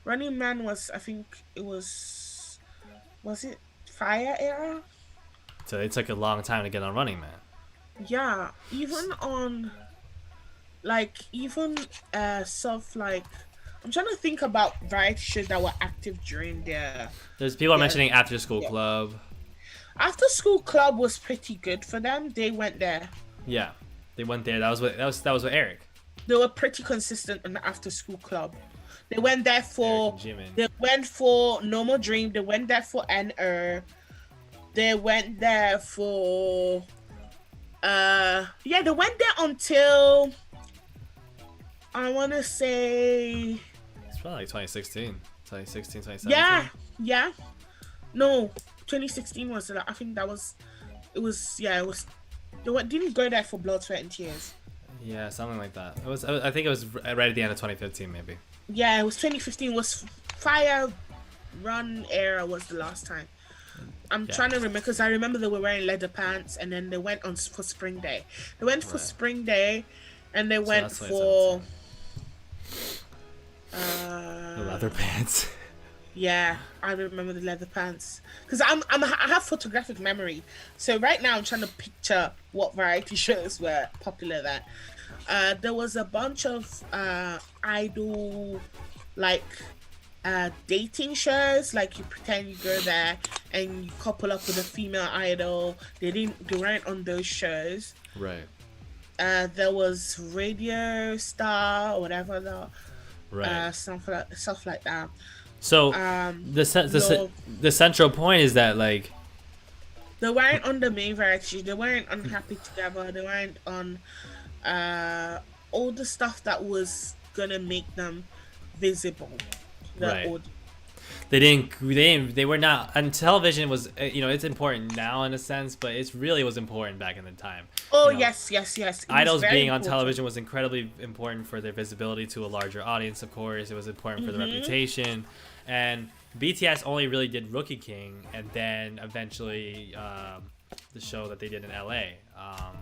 Running Man was, I think it was it Fire era? So it took a long time to get on Running Man. Yeah, even on, like, stuff like, I'm trying to think about variety shows that were active during their... There's people are mentioning After School Club. After School Club was pretty good for them. They went there. Yeah, they went there. That was with Eric. They were pretty consistent on the After School Club. They went there for... They went for No More Dream. They went there for N.R. They went there for... yeah, they went there until... I want to say... It's probably like 2016. 2017. Yeah. No, 2016 was... I think that was... It was... They didn't go there for Blood, Sweat, and Tears. Yeah, something like that. I think it was right at the end of 2015, maybe. Yeah, it was 2015. Was Fire Run era was the last time. I'm trying to remember, because I remember they were wearing leather pants, and then they went on for Spring Day. They went for Spring Day, and they went for the leather pants. Yeah, I remember the leather pants, because I have photographic memory. So right now I'm trying to picture what variety shows were popular then. There was a bunch of idol, like, dating shows, like you pretend you go there and you couple up with a female idol. They weren't on those shows. Right. There was Radio Star or whatever stuff like that. So the central point is that, like, they weren't on the main variety. They weren't on Happy Together. They weren't on all the stuff that was gonna make them visible. Right. They were not. And television was, it's important now in a sense, but it really was important back in the time. Oh, yes. Idols being on television was incredibly important for their visibility to a larger audience, of course. It was important for their reputation. And BTS only really did Rookie King, and then eventually the show that they did in LA.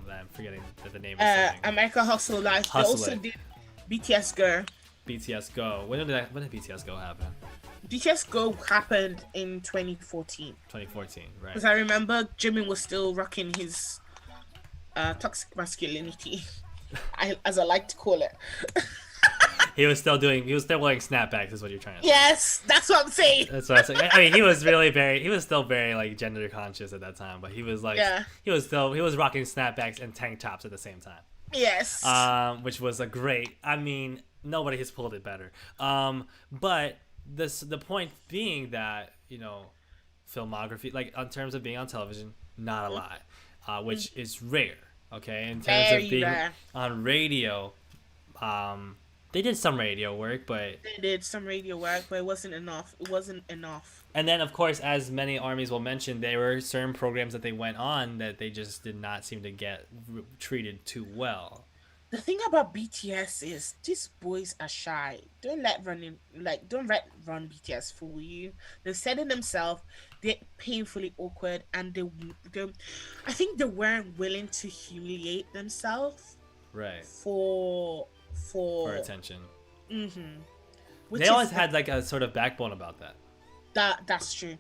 That I'm forgetting the name of America Hustle Life. They also did BTS Go. BTS Go. When did BTS Go happen? BTS Go happened in 2014 2014, right? because I remember Jimin was still rocking his toxic masculinity, as I like to call it. He was still wearing snapbacks, is what you're trying to say. Yes, that's what I'm saying. That's what I was saying. I mean, he was still very like gender conscious at that time, but he was like, Yeah. he was rocking snapbacks and tank tops at the same time, Yes. which was a great. I mean, nobody has pulled it better. But the point being that filmography, like in terms of being on television, not a lot, which is rare. Okay, in terms of Very being rare. on radio, they did some radio work, but They did some radio work, but it wasn't enough. It wasn't enough. and then of course, as many armies will mention, there were certain programs that they went on that they just did not seem to get treated too well. The thing about BTS is these boys are shy. Don't let run BTS fool you. They said it themselves. They're painfully awkward, and they I think they weren't willing to humiliate themselves Right. for For for attention. mm-hmm, They which always is had like a sort of backbone about that. that's true,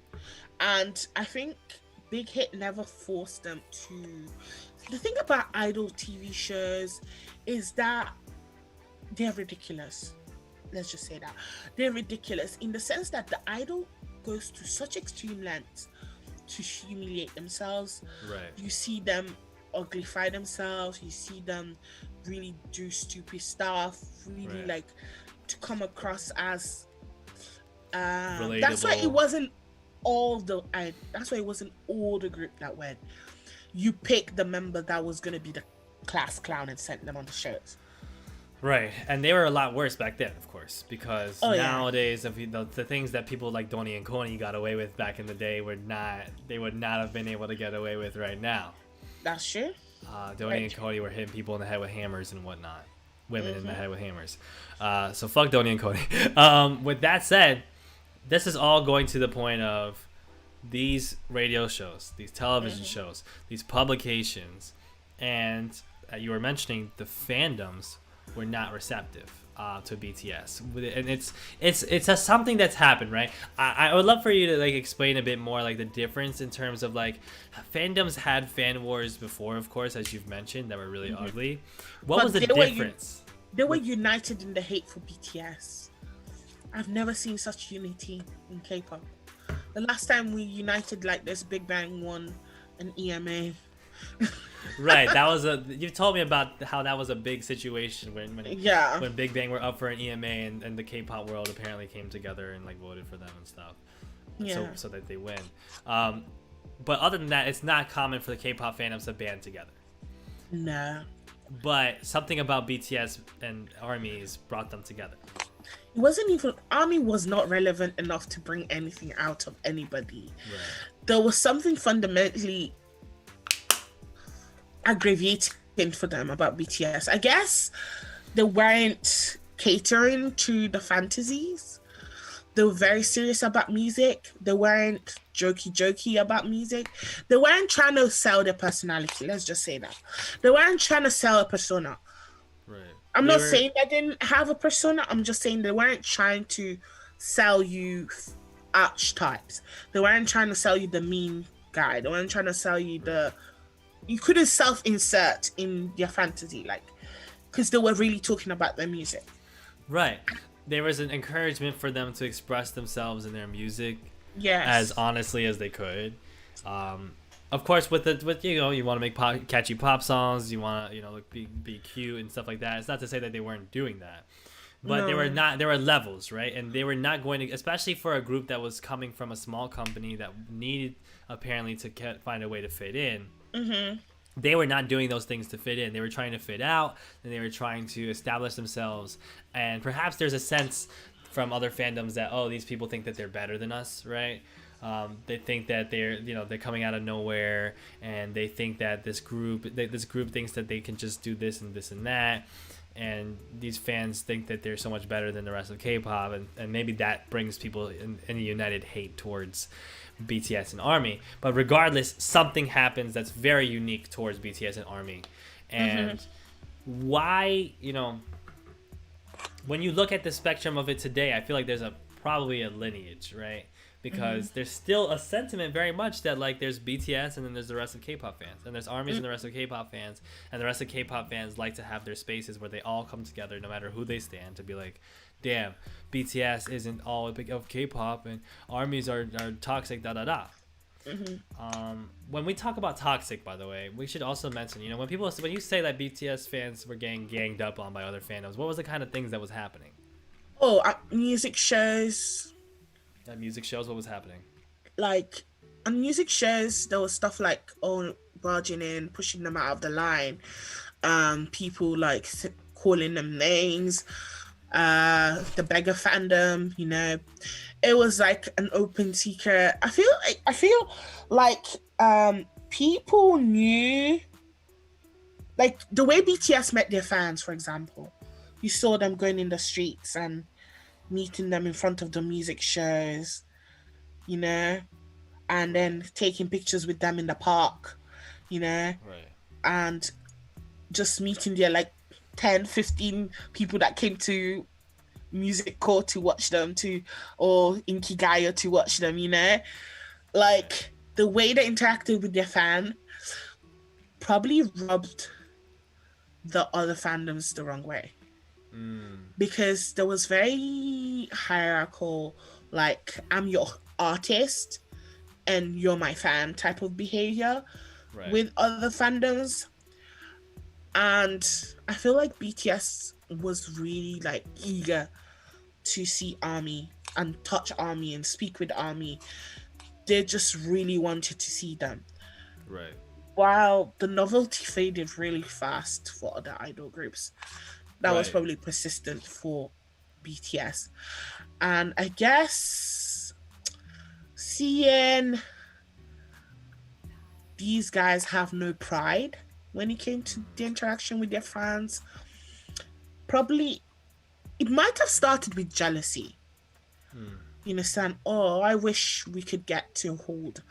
and I think Big Hit never forced them to. The thing about idol TV shows is that they're ridiculous. Let's just say that they're ridiculous in the sense that the idol goes to such extreme lengths to humiliate themselves. Right. You see them uglify themselves. You see them really do stupid stuff. Really Right. like to come across as. Relatable. That's why it wasn't all the. That's why it wasn't all the group that went. You pick the member that was gonna be the class clown and sent them on the shows. Right, and they were a lot worse back then, of course, because Oh, yeah. nowadays, if the things that people like Donnie and Coney got away with back in the day they would not have been able to get away with right now. That's true. Donnie Right. and Cody were hitting people in the head with hammers and whatnot, women in the head with hammers. So fuck Donnie and Cody. With that said, this is all going to the point of these radio shows, these television shows, these publications, and you were mentioning the fandoms were not receptive to BTS, and it's something that's happened, right? I would love for you to like explain a bit more like the difference in terms of like fandoms had fan wars before, of course, as you've mentioned, that were really ugly. What But was the they were difference? They were united in the hate for BTS. I've never seen such unity in K-pop. The last time we united like this, Big Bang won an EMA. Right, that was you told me about how that was a big situation Yeah. when Big Bang were up for an EMA and the K-pop world apparently came together and like voted for them and stuff, Yeah. so that they win. But other than that, it's not common for the K-pop fandoms to band together. Nah. But something about BTS and ARMYs brought them together. It wasn't even Army was not relevant enough to bring anything out of anybody. Right. There was something fundamentally aggravating for them about BTS. I guess they weren't catering to the fantasies. They were very serious about music. They weren't jokey about music. They weren't trying to sell their personality. Let's just say that. They weren't trying to sell a persona. Right. I'm not saying they didn't have a persona. I'm just saying they weren't trying to sell you archetypes. They weren't trying to sell you the mean guy. They weren't trying to sell you the. You couldn't self-insert in your fantasy, like, because they were really talking about their music. Right. There was an encouragement for them to express themselves in their music, Yes. as honestly as they could. Of course, with you want to make catchy pop songs, you want to be cute and stuff like that. It's not to say that they weren't doing that, but No. there were levels, right? And they were not going to, especially for a group that was coming from a small company that needed apparently to find a way to fit in. Mm-hmm. They were not doing those things to fit in. They were trying to fit out, and they were trying to establish themselves. And perhaps there's a sense from other fandoms that, oh, these people think that they're better than us, right? They think that they're coming out of nowhere, and they think that this group thinks that they can just do this and that, and these fans think that they're so much better than the rest of K-pop, and maybe that brings people in a united hate towards BTS and ARMY. But regardless, something happens that's very unique towards BTS and ARMY, and why when you look at the spectrum of it today, I feel like there's a probably a lineage, right? Mm-hmm. Because there's still a sentiment very much that like there's BTS and then there's the rest of K-pop fans and there's armies and the rest of K-pop fans and the rest of K-pop fans like to have their spaces where they all come together no matter who they stand to be like, damn, BTS isn't all of K-pop and armies are toxic, da da da. Mm-hmm. When we talk about toxic, by the way, we should also mention, you know, when you say that BTS fans were getting ganged up on by other fandoms, what was the kind of things that was happening? Oh, music shows. At music shows, what was happening? Like on music shows, there was stuff like barging in, pushing them out of the line. People like calling them names. The beggar fandom, it was like an open secret. I feel like people knew, like the way BTS met their fans, for example. You saw them going in the streets and meeting them in front of the music shows, you know, and Right, then taking pictures with them in the park, you know, right, and just meeting their like 10, 15 people that came to music core to watch them to or Inkigaya to watch them, right. like the way they interacted with their fan probably rubbed the other fandoms the wrong way Mm, because there was very hierarchical, like I'm your artist and you're my fan type of behavior right, with other fandoms. And I feel like BTS was really like eager to see Army and touch Army and speak with Army. They just really wanted to see them. right, While the novelty faded really fast for other idol groups, that was right, probably persistent for BTS. And I guess seeing these guys have no pride when it came to the interaction with their fans, probably it might have started with jealousy. mm, You understand? Oh, I wish we could get to hold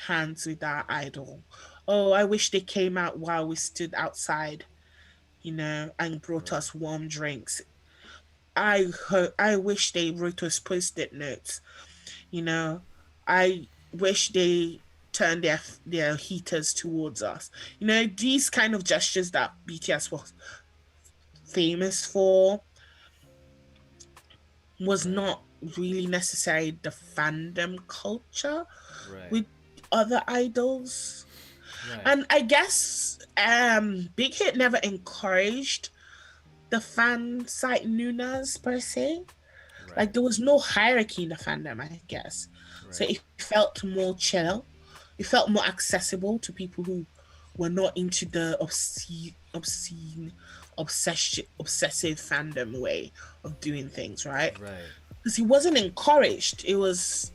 hands with our idol. Oh, I wish they came out while we stood outside, and brought right, us warm drinks. I wish they wrote us post-it notes. You know, I wish they turned their heaters towards us. These kind of gestures that BTS was famous for was right, not really necessarily the fandom culture right, with other idols. right, And I guess Big Hit never encouraged the fan site Nunas per se. right, Like there was no hierarchy in the fandom, I guess. So right, it felt more chill. It felt more accessible to people who were not into the obsessive fandom way of doing things, right? right, Because he wasn't encouraged. It was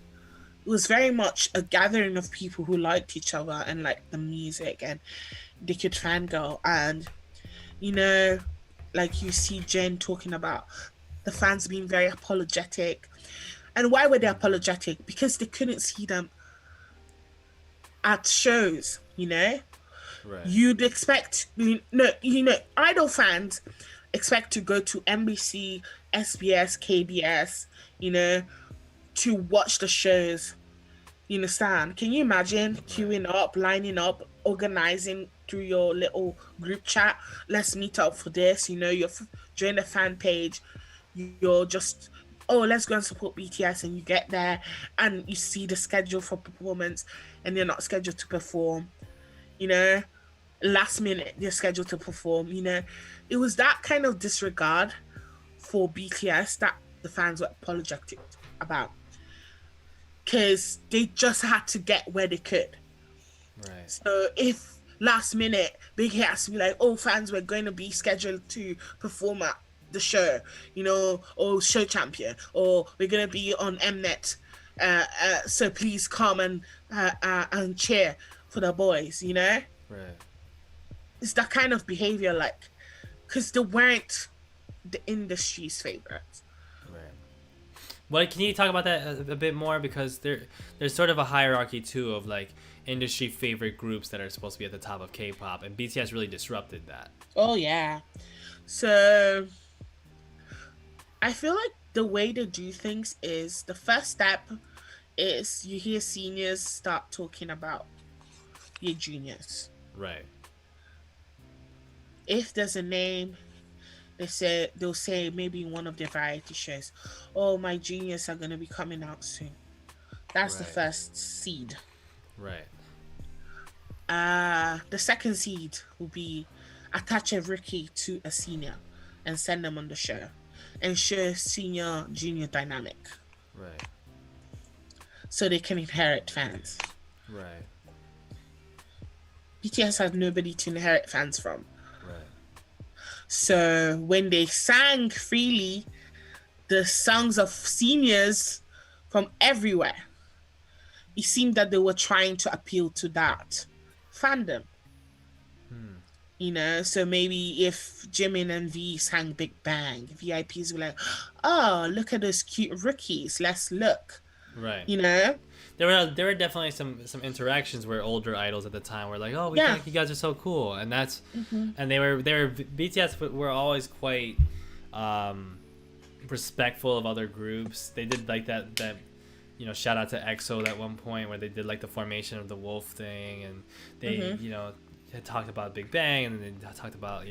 very much a gathering of people who liked each other and liked the music and they could fangirl. And, you know, like you see Jen talking about the fans being very apologetic. And why were they apologetic? Because they couldn't see them at shows, right, You'd expect, idol fans expect to go to NBC, SBS, KBS, you know, to watch the shows. You understand? Can you imagine right, queuing up, lining up, organizing through your little group chat? Let's meet up for this. You're join the fan page. You're just, oh, let's go and support BTS, and you get there and you see the schedule for performance, and they're not scheduled to perform. You know, last minute they're scheduled to perform. It was that kind of disregard for BTS that the fans were apologetic about because they just had to get where they could. right, So if last minute Big Hit has to be like, oh, fans were going to be scheduled to perform at the show, or show champion, or we're going to be on Mnet, so please come and cheer for the boys. right, It's that kind of behavior, like, because they weren't the industry's favorites. right. Well, can you talk about that a bit more because there's sort of a hierarchy too of like industry favorite groups that are supposed to be at the top of K-pop, and BTS really disrupted that. Oh yeah. So I feel like the way they do things is the first step is you hear seniors start talking about your juniors. Right. If there's a name, they'll say maybe in one of their variety shows, "Oh, my juniors are gonna be coming out soon." That's the Right. first seed. Right. The second seed will be attach a rookie to a senior and send them on the show and show senior junior dynamic Right. so they can inherit fans. Right. BTS had nobody to inherit fans from. Right. So when they sang freely the songs of seniors from everywhere, it seemed that they were trying to appeal to that fandom. You know, so maybe if Jimin and V sang Big Bang, VIPs were like, "Oh, look at those cute rookies. Let's look." Right. You know? There were definitely some interactions where older idols at the time were like, "Oh, we Yeah. think you guys are so cool," and that's Mm-hmm. and they were BTS were always quite respectful of other groups. They did like that shout out to EXO at one point where they did like the formation of the wolf thing, and they Mm-hmm. had talked about Big Bang, and then they talked about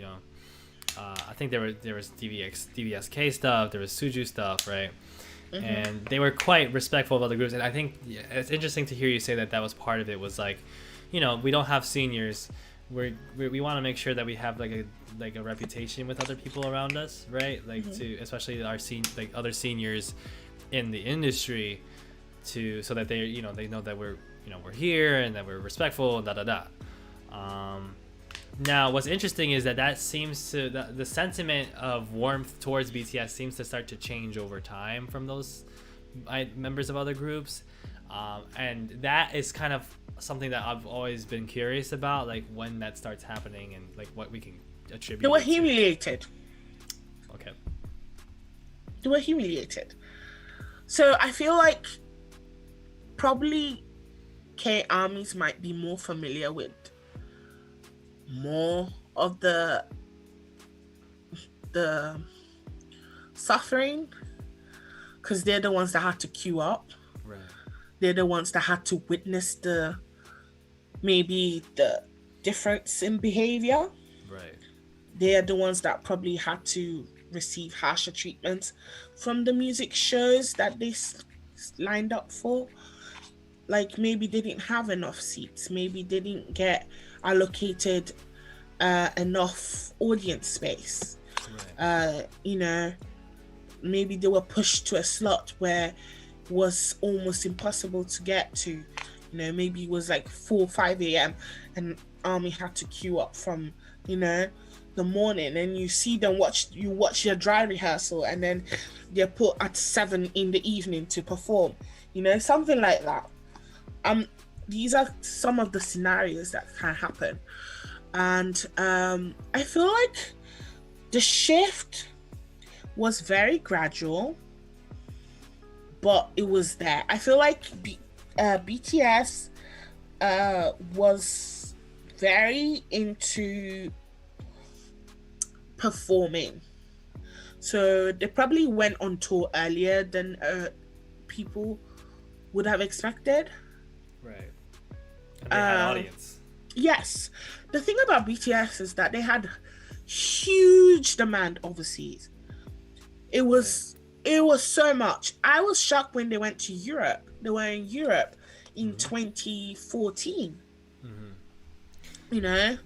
I think there was DVSK stuff, there was Suju stuff, right? Mm-hmm. And they were quite respectful of other groups, and I think it's interesting to hear you say that was part of it. Was like, we don't have seniors. We want to make sure that we have like a reputation with other people around us, right? Like to especially our other seniors in the industry, so that they know that we're here and that we're respectful and da da da. Now, what's interesting is that seems to the sentiment of warmth towards BTS seems to start to change over time from those members of other groups, and that is kind of something that I've always been curious about, like when that starts happening and like what we can attribute. They were it to. humiliated. Okay. They were humiliated. So I feel like probably K armies might be more familiar with more of the suffering because they're the ones that had to queue up. Right. They're the ones that had to witness maybe the difference in behavior. Right. They're the ones that probably had to receive harsher treatment from the music shows that they lined up for. Like maybe they didn't have enough seats. Maybe they didn't get allocated enough audience space. Right. Maybe they were pushed to a slot where it was almost impossible to get to. Maybe it was like 4 5 a.m. and army had to queue up from the morning, and you see them watch your dry rehearsal, and then they're put at 7 in the evening to perform. Something like that. These are some of the scenarios that can happen, and I feel like the shift was very gradual, but it was there. I feel like BTS was very into performing, so they probably went on tour earlier than people would have expected. Right. And they had audience. Yes. The thing about BTS is that they had huge demand overseas. It was so much. I was shocked when they went to Europe. They were in Europe in 2014. I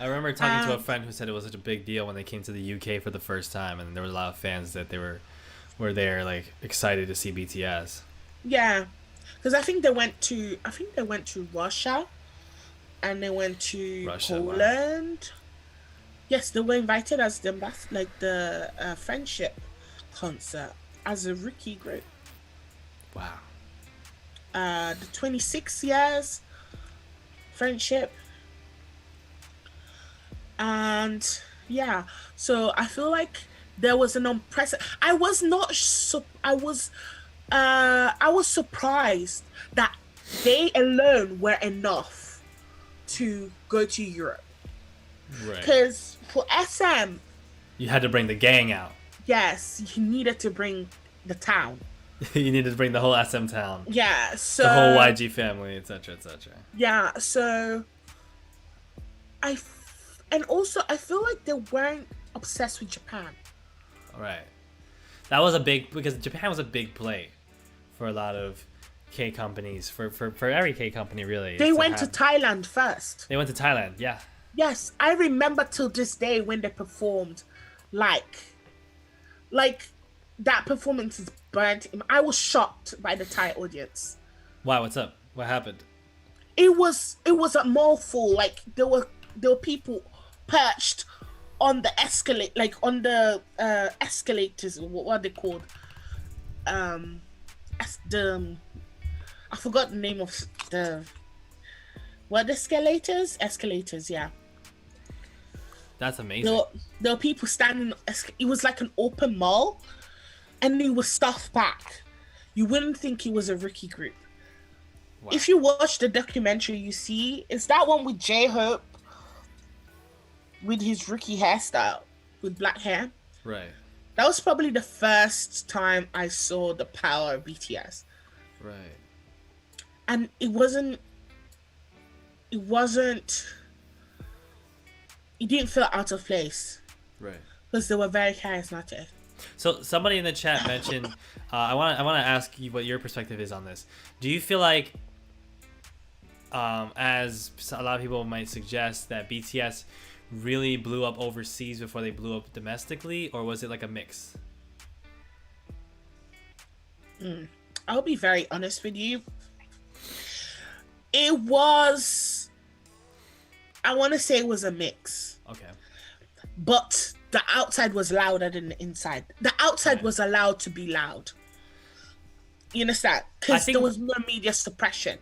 remember talking to a friend who said it was such a big deal when they came to the UK for the first time, and there were a lot of fans that they were there like excited to see BTS. Yeah. Because I think they went to Russia, and they went to Poland. Wow. Yes, they were invited as the friendship concert as a rookie group. Wow. The 26 years friendship, and yeah. So I feel like there was an unprecedented. I was surprised that they alone were enough to go to Europe. Right. Because for SM, you had to bring the gang out. Yes, you needed to bring the town. You needed to bring the whole SM town, Yeah, the whole so YG family, etc., etc. yeah, so and also I feel like they weren't obsessed with Japan. All right, that was a big because Japan was a big play for a lot of K companies. For every K company, really, is They to went to have. Thailand first. They went to Thailand. Yeah. Yes, I remember till this day when they performed, like, like that performance is burnt. I was shocked by the Thai audience. Why? What's up? What happened? It was a mouthful. Like there were people perched on the escalate, like on the escalators. What are they called? Um, the I forgot the name of the what the escalators. Escalators, yeah. That's There amazing. were, there were people standing. It was like an open mall, and it was stuffed back. You wouldn't think it was a rookie group. Wow. If you watch the documentary, you see it's that one with J Hope with his rookie hairstyle with black hair. Right. That was probably the first time I saw the power of BTS, Right. and it wasn't. It didn't feel out of place Right. because they were very charismatic. So somebody in the chat mentioned. I want to ask you what your perspective is on this. Do you feel like, as a lot of people might suggest, that BTS really blew up overseas before they blew up domestically, or was it like a mix? I'll be very honest with you. It was. I want to say it was a mix, Okay. but the outside was louder than the inside. The outside Right. was allowed to be loud. You understand? I Because think- there was no media suppression.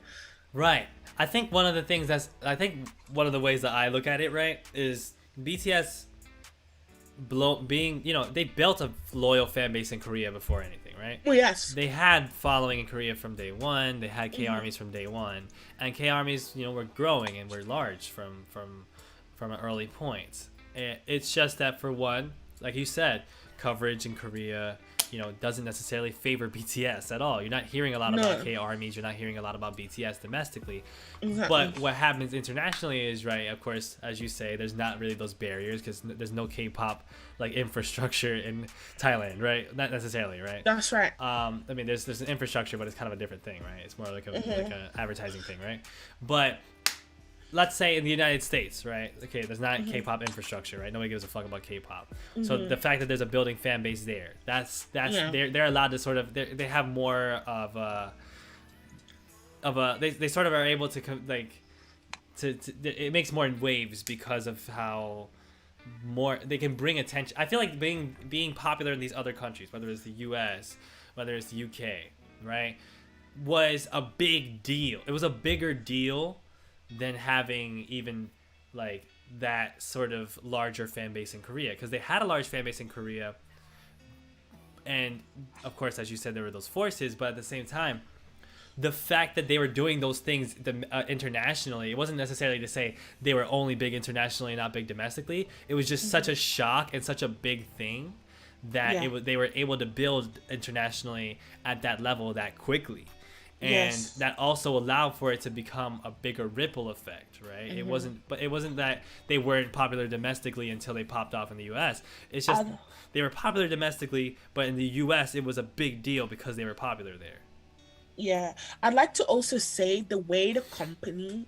Right. I think one of the things I think one of the ways that I look at it, right, is BTS being, they built a loyal fan base in Korea before anything, right? Well, yes. They had following in Korea from day one. They had K armies from day one, and K armies, were growing and were large from an early point. It's just that for one, like you said, coverage in Korea, doesn't necessarily favor BTS at all. You're not hearing a lot about No. K armies. You're not hearing a lot about BTS domestically. Exactly. But what happens internationally is, right, of course, as you say, there's not really those barriers because there's no K-pop like infrastructure in Thailand, right? Not necessarily, right? That's right. I mean, there's an infrastructure, but it's kind of a different thing, right? It's more like a advertising thing, right? But let's say in the United States, right? Okay, there's not K-pop infrastructure, right? Nobody gives a fuck about K-pop. So the fact that there's a building fan base there, that's Yeah. they're allowed to sort of they have more of a they sort of are able to to it makes more waves because of how more they can bring attention. I feel like being popular in these other countries, whether it's the US, whether it's the UK, right, was a big deal. It was a bigger deal than having even like that sort of larger fan base in Korea, because they had a large fan base in Korea, and of course, as you said, there were those forces, but at the same time, the fact that they were doing those things internationally, it wasn't necessarily to say they were only big internationally and not big domestically. It was just such a shock and such a big thing that Yeah. they were able to build internationally at that level that quickly. And Yes. that also allowed for it to become a bigger ripple effect, right? It wasn't that they weren't popular domestically until they popped off in the US. It's just they were popular domestically, but in the US it was a big deal because they were popular there. Yeah. I'd like to also say the way the company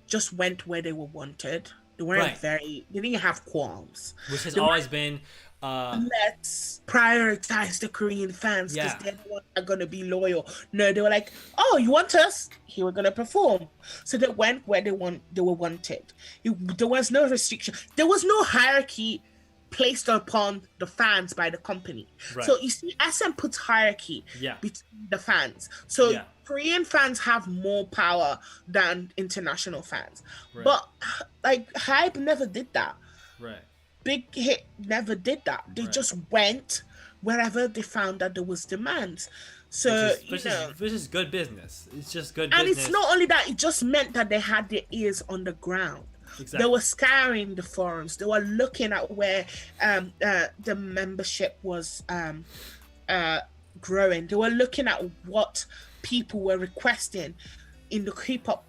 just went where they were wanted. They weren't Right. they didn't have qualms. Which has They always been Let's prioritize the Korean fans because Yeah. they're the ones that are gonna be loyal. No, they were like, "Oh, you want us? Here we're gonna perform." So they went where they were wanted. There was no restriction. There was no hierarchy placed upon the fans by the company. Right. So you see, SM puts hierarchy Yeah. between the fans. So Yeah. Korean fans have more power than international fans. Right. But like Hype never did that. right. Big Hit never did that. They Right. just went wherever they found that there was demand. So Which is good business. It's just good and business. it's not only that; it just meant that they had their ears on the ground. Exactly. They were scouring the forums. They were looking at where the membership was growing. They were looking at what people were requesting in the K-pop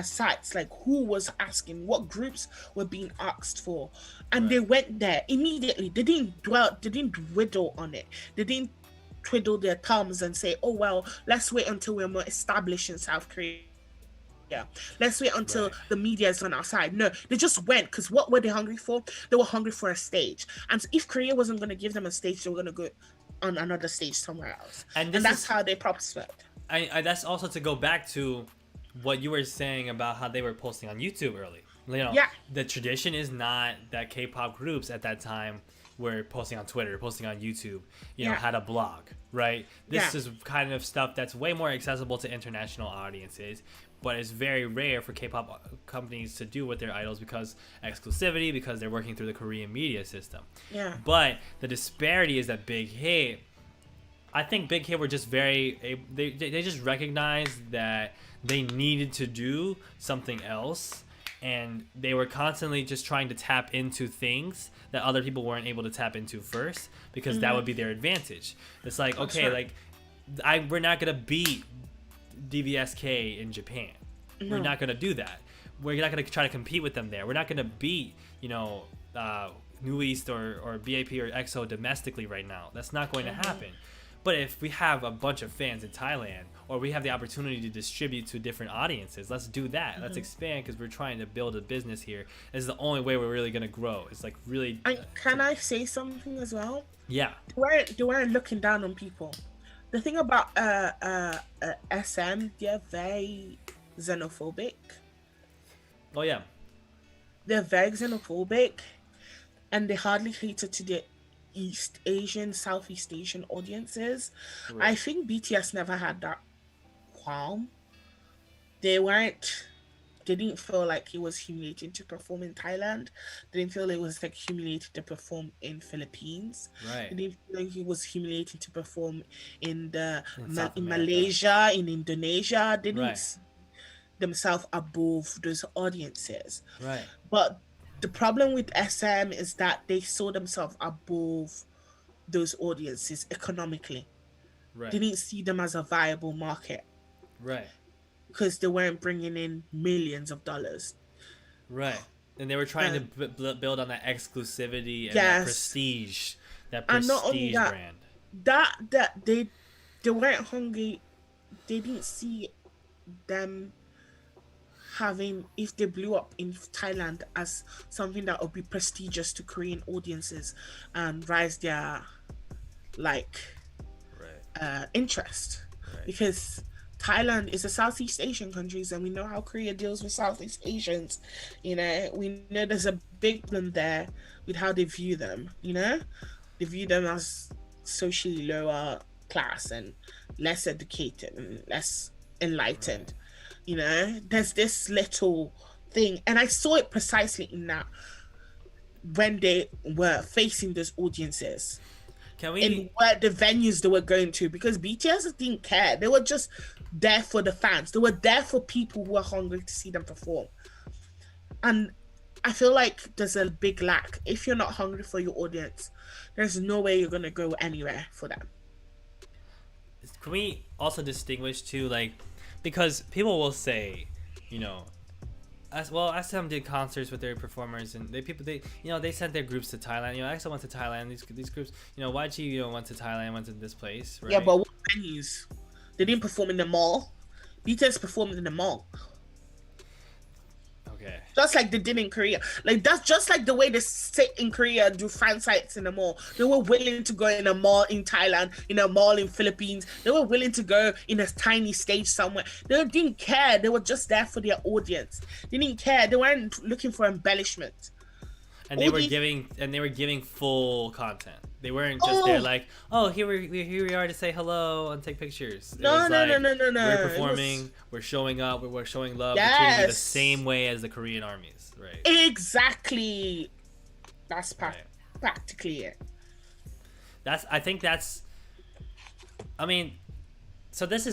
sites, like who was asking, what groups were being asked for, and Right. they went there immediately. They didn't dwell, they didn't dwindle on it. They didn't twiddle their thumbs and say, "Oh well, let's wait until we're more established in South Korea. Let's wait until Right. the media is on our side." No, they just went because what were they hungry for? They were hungry for a stage, and if Korea wasn't going to give them a stage, they were going to go on another stage somewhere else, And and this that's is how they prospered. that's also to go back to what you were saying about how they were posting on YouTube early. You know, Yeah, the tradition is not that K-pop groups at that time were posting on Twitter, posting on YouTube, yeah, had a blog, right? yeah. This is kind of stuff that's way more accessible to international audiences, but it's very rare for K-pop companies to do with their idols because exclusivity, because they're working through the Korean media system. Yeah. But the disparity is that Big Hit, I think Big Hit were just they just recognized that they needed to do something else, and they were constantly just trying to tap into things that other people weren't able to tap into first because that would be their advantage. It's like, That's okay, right. like we're not gonna beat DVSK in Japan. We're No. not gonna do that. We're not gonna try to compete with them there. We're not gonna beat New East or BAP or EXO domestically right now. That's not going to happen. But if we have a bunch of fans in Thailand, or we have the opportunity to distribute to different audiences, let's do that. Let's expand because we're trying to build a business here. It's the only way we're really gonna grow. It's like really, Can I say something as well? yeah, They weren't looking down on people. The thing about SM, they're very xenophobic. oh yeah, They're very xenophobic, and they hardly cater to the East Asian, Southeast Asian audiences. I right, think BTS never had that qualm. They weren't. They didn't feel like it was humiliating to perform in Thailand. They didn't feel it was like humiliating to perform in Philippines. They right, didn't feel like it was humiliating to perform in in South in America, Malaysia, in Indonesia. They didn't right, see themselves above those audiences. right, But the problem with SM is that they saw themselves above those audiences economically. They right, didn't see them as a viable market right, because they weren't bringing in millions of dollars. right. And they were trying to And build on that exclusivity and yes, that and not only prestige that, brand. that they weren't hungry. They didn't see them having, if they blew up in Thailand, as something that would be prestigious to Korean audiences and rise their like Right, interest, right, because Thailand is a Southeast Asian country, and we know how Korea deals with Southeast Asians. We know there's a big problem there with how they view them. They view them as socially lower class and less educated and less right. enlightened. There's this little thing, and I saw it precisely in that when they were facing those audiences Can in we? where the venues they were going to, because BTS didn't care. They were just there for the fans. They were there for people who were hungry to see them perform. And I feel like there's a big lack. If you're not hungry for your audience, there's no way you're gonna go anywhere for them. Can we also distinguish too, like, because people will say, you know, as well, SM did concerts with their performers, and they sent their groups to Thailand. EXO went to Thailand. These groups, YG, went to Thailand, went to this place, Yeah, right? but what venues? They didn't perform in the mall. BTS performed in the mall. Okay, Just like they did in Korea. Like that's just like the way they sit in Korea and do fan sites in the mall. They were willing to go in a mall in Thailand, in a mall in Philippines. They were willing to go in a tiny stage somewhere. They didn't care. They were just there for their audience. They didn't care. They weren't looking for embellishment. and All these they were giving full content. They weren't just there oh like, oh, here we are to say hello and take pictures. It no was no no like, no no we're no. It was performing, we're showing up, we're showing love, we're treating you the yes. same way as the Korean armies, right? Exactly. That's Right. practically it. I think that's. I mean, so this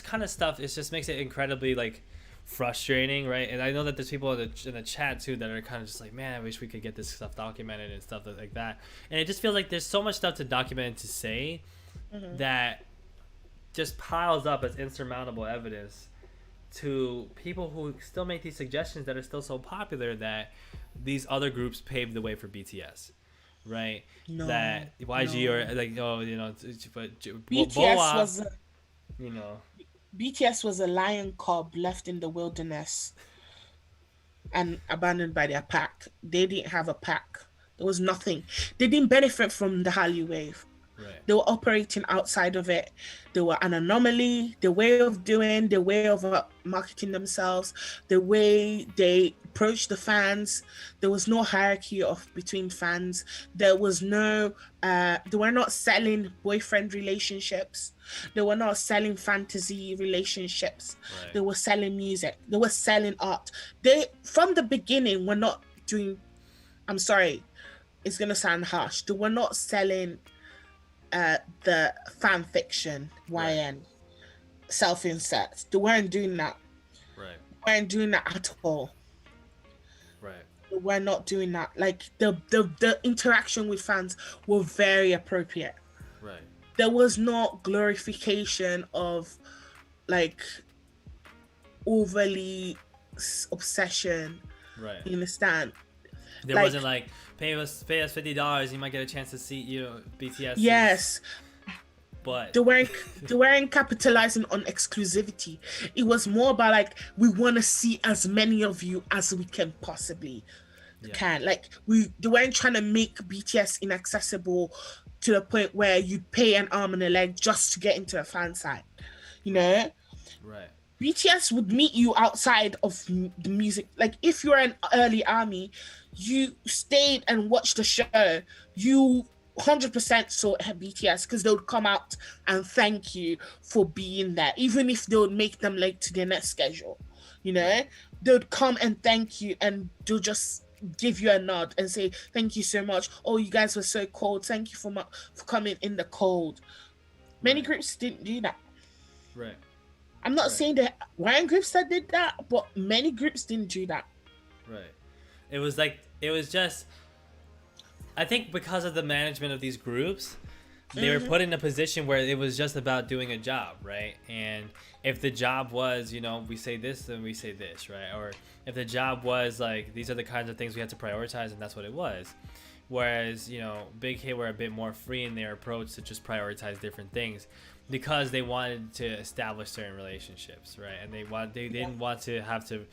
kind of stuff. It just makes it incredibly like frustrating, right? And I know that there's people in the chat too that are kind of just like, man, I wish we could get this stuff documented and stuff like that. And it just feels like there's so much stuff to document and to say Mm-hmm. that just piles up as insurmountable evidence to people who still make these suggestions that are still so popular that these other groups paved the way for BTS, right? No, That YG no. or like, oh, you know, but BTS Boa, was a, you know, BTS was a lion cub left in the wilderness and abandoned by their pack. They didn't have a pack. There was nothing. They didn't benefit from the Hallyu wave. right, They were operating outside of it. They were an anomaly. The way of doing, the way of marketing themselves, the way they approached the fans. There was no hierarchy of between fans. There was no. They were not selling boyfriend relationships. They were not selling fantasy relationships. right, They were selling music. They were selling art. They from the beginning were not doing. I'm sorry, it's gonna sound harsh. They were not selling the fan fiction right, YN self inserts. They weren't doing that. right, They weren't doing that at all. right, They were not doing that. Like the interaction with fans were very appropriate. right, There was no glorification of like overly obsession. right. You understand? There Like wasn't like pay us $50, you might get a chance to see, you know, BTS's, yes, but they weren't they weren't capitalizing on exclusivity. It was more about like we want to see as many of you as we can possibly yeah, can. Like they weren't trying to make BTS inaccessible to the point where you pay an arm and a leg just to get into a fan site. You right, know, right, BTS would meet you outside of the music. Like if you're an early army, you stayed and watched the show. You 100% saw BTS because they would come out and thank you for being there, even if they would make them late to their next schedule. You know, right, they would come and thank you, and they'll just give you a nod and say thank you so much. Oh, you guys were so cold. Thank you for coming in the cold. Many right, groups didn't do that. right, I'm not right, saying that Ryan groups that did that, but many groups didn't do that. right. It was like, it was just, I think because of the management of these groups, they were Mm-hmm. put in a position where it was just about doing a job, right? And if the job was, you know, we say this, then we say this, right? Or if the job was like, these are the kinds of things we had to prioritize, and that's what it was. Whereas, you know, Big Hit were a bit more free in their approach to just prioritize different things because they wanted to establish certain relationships, right? And they Yeah. didn't want to have to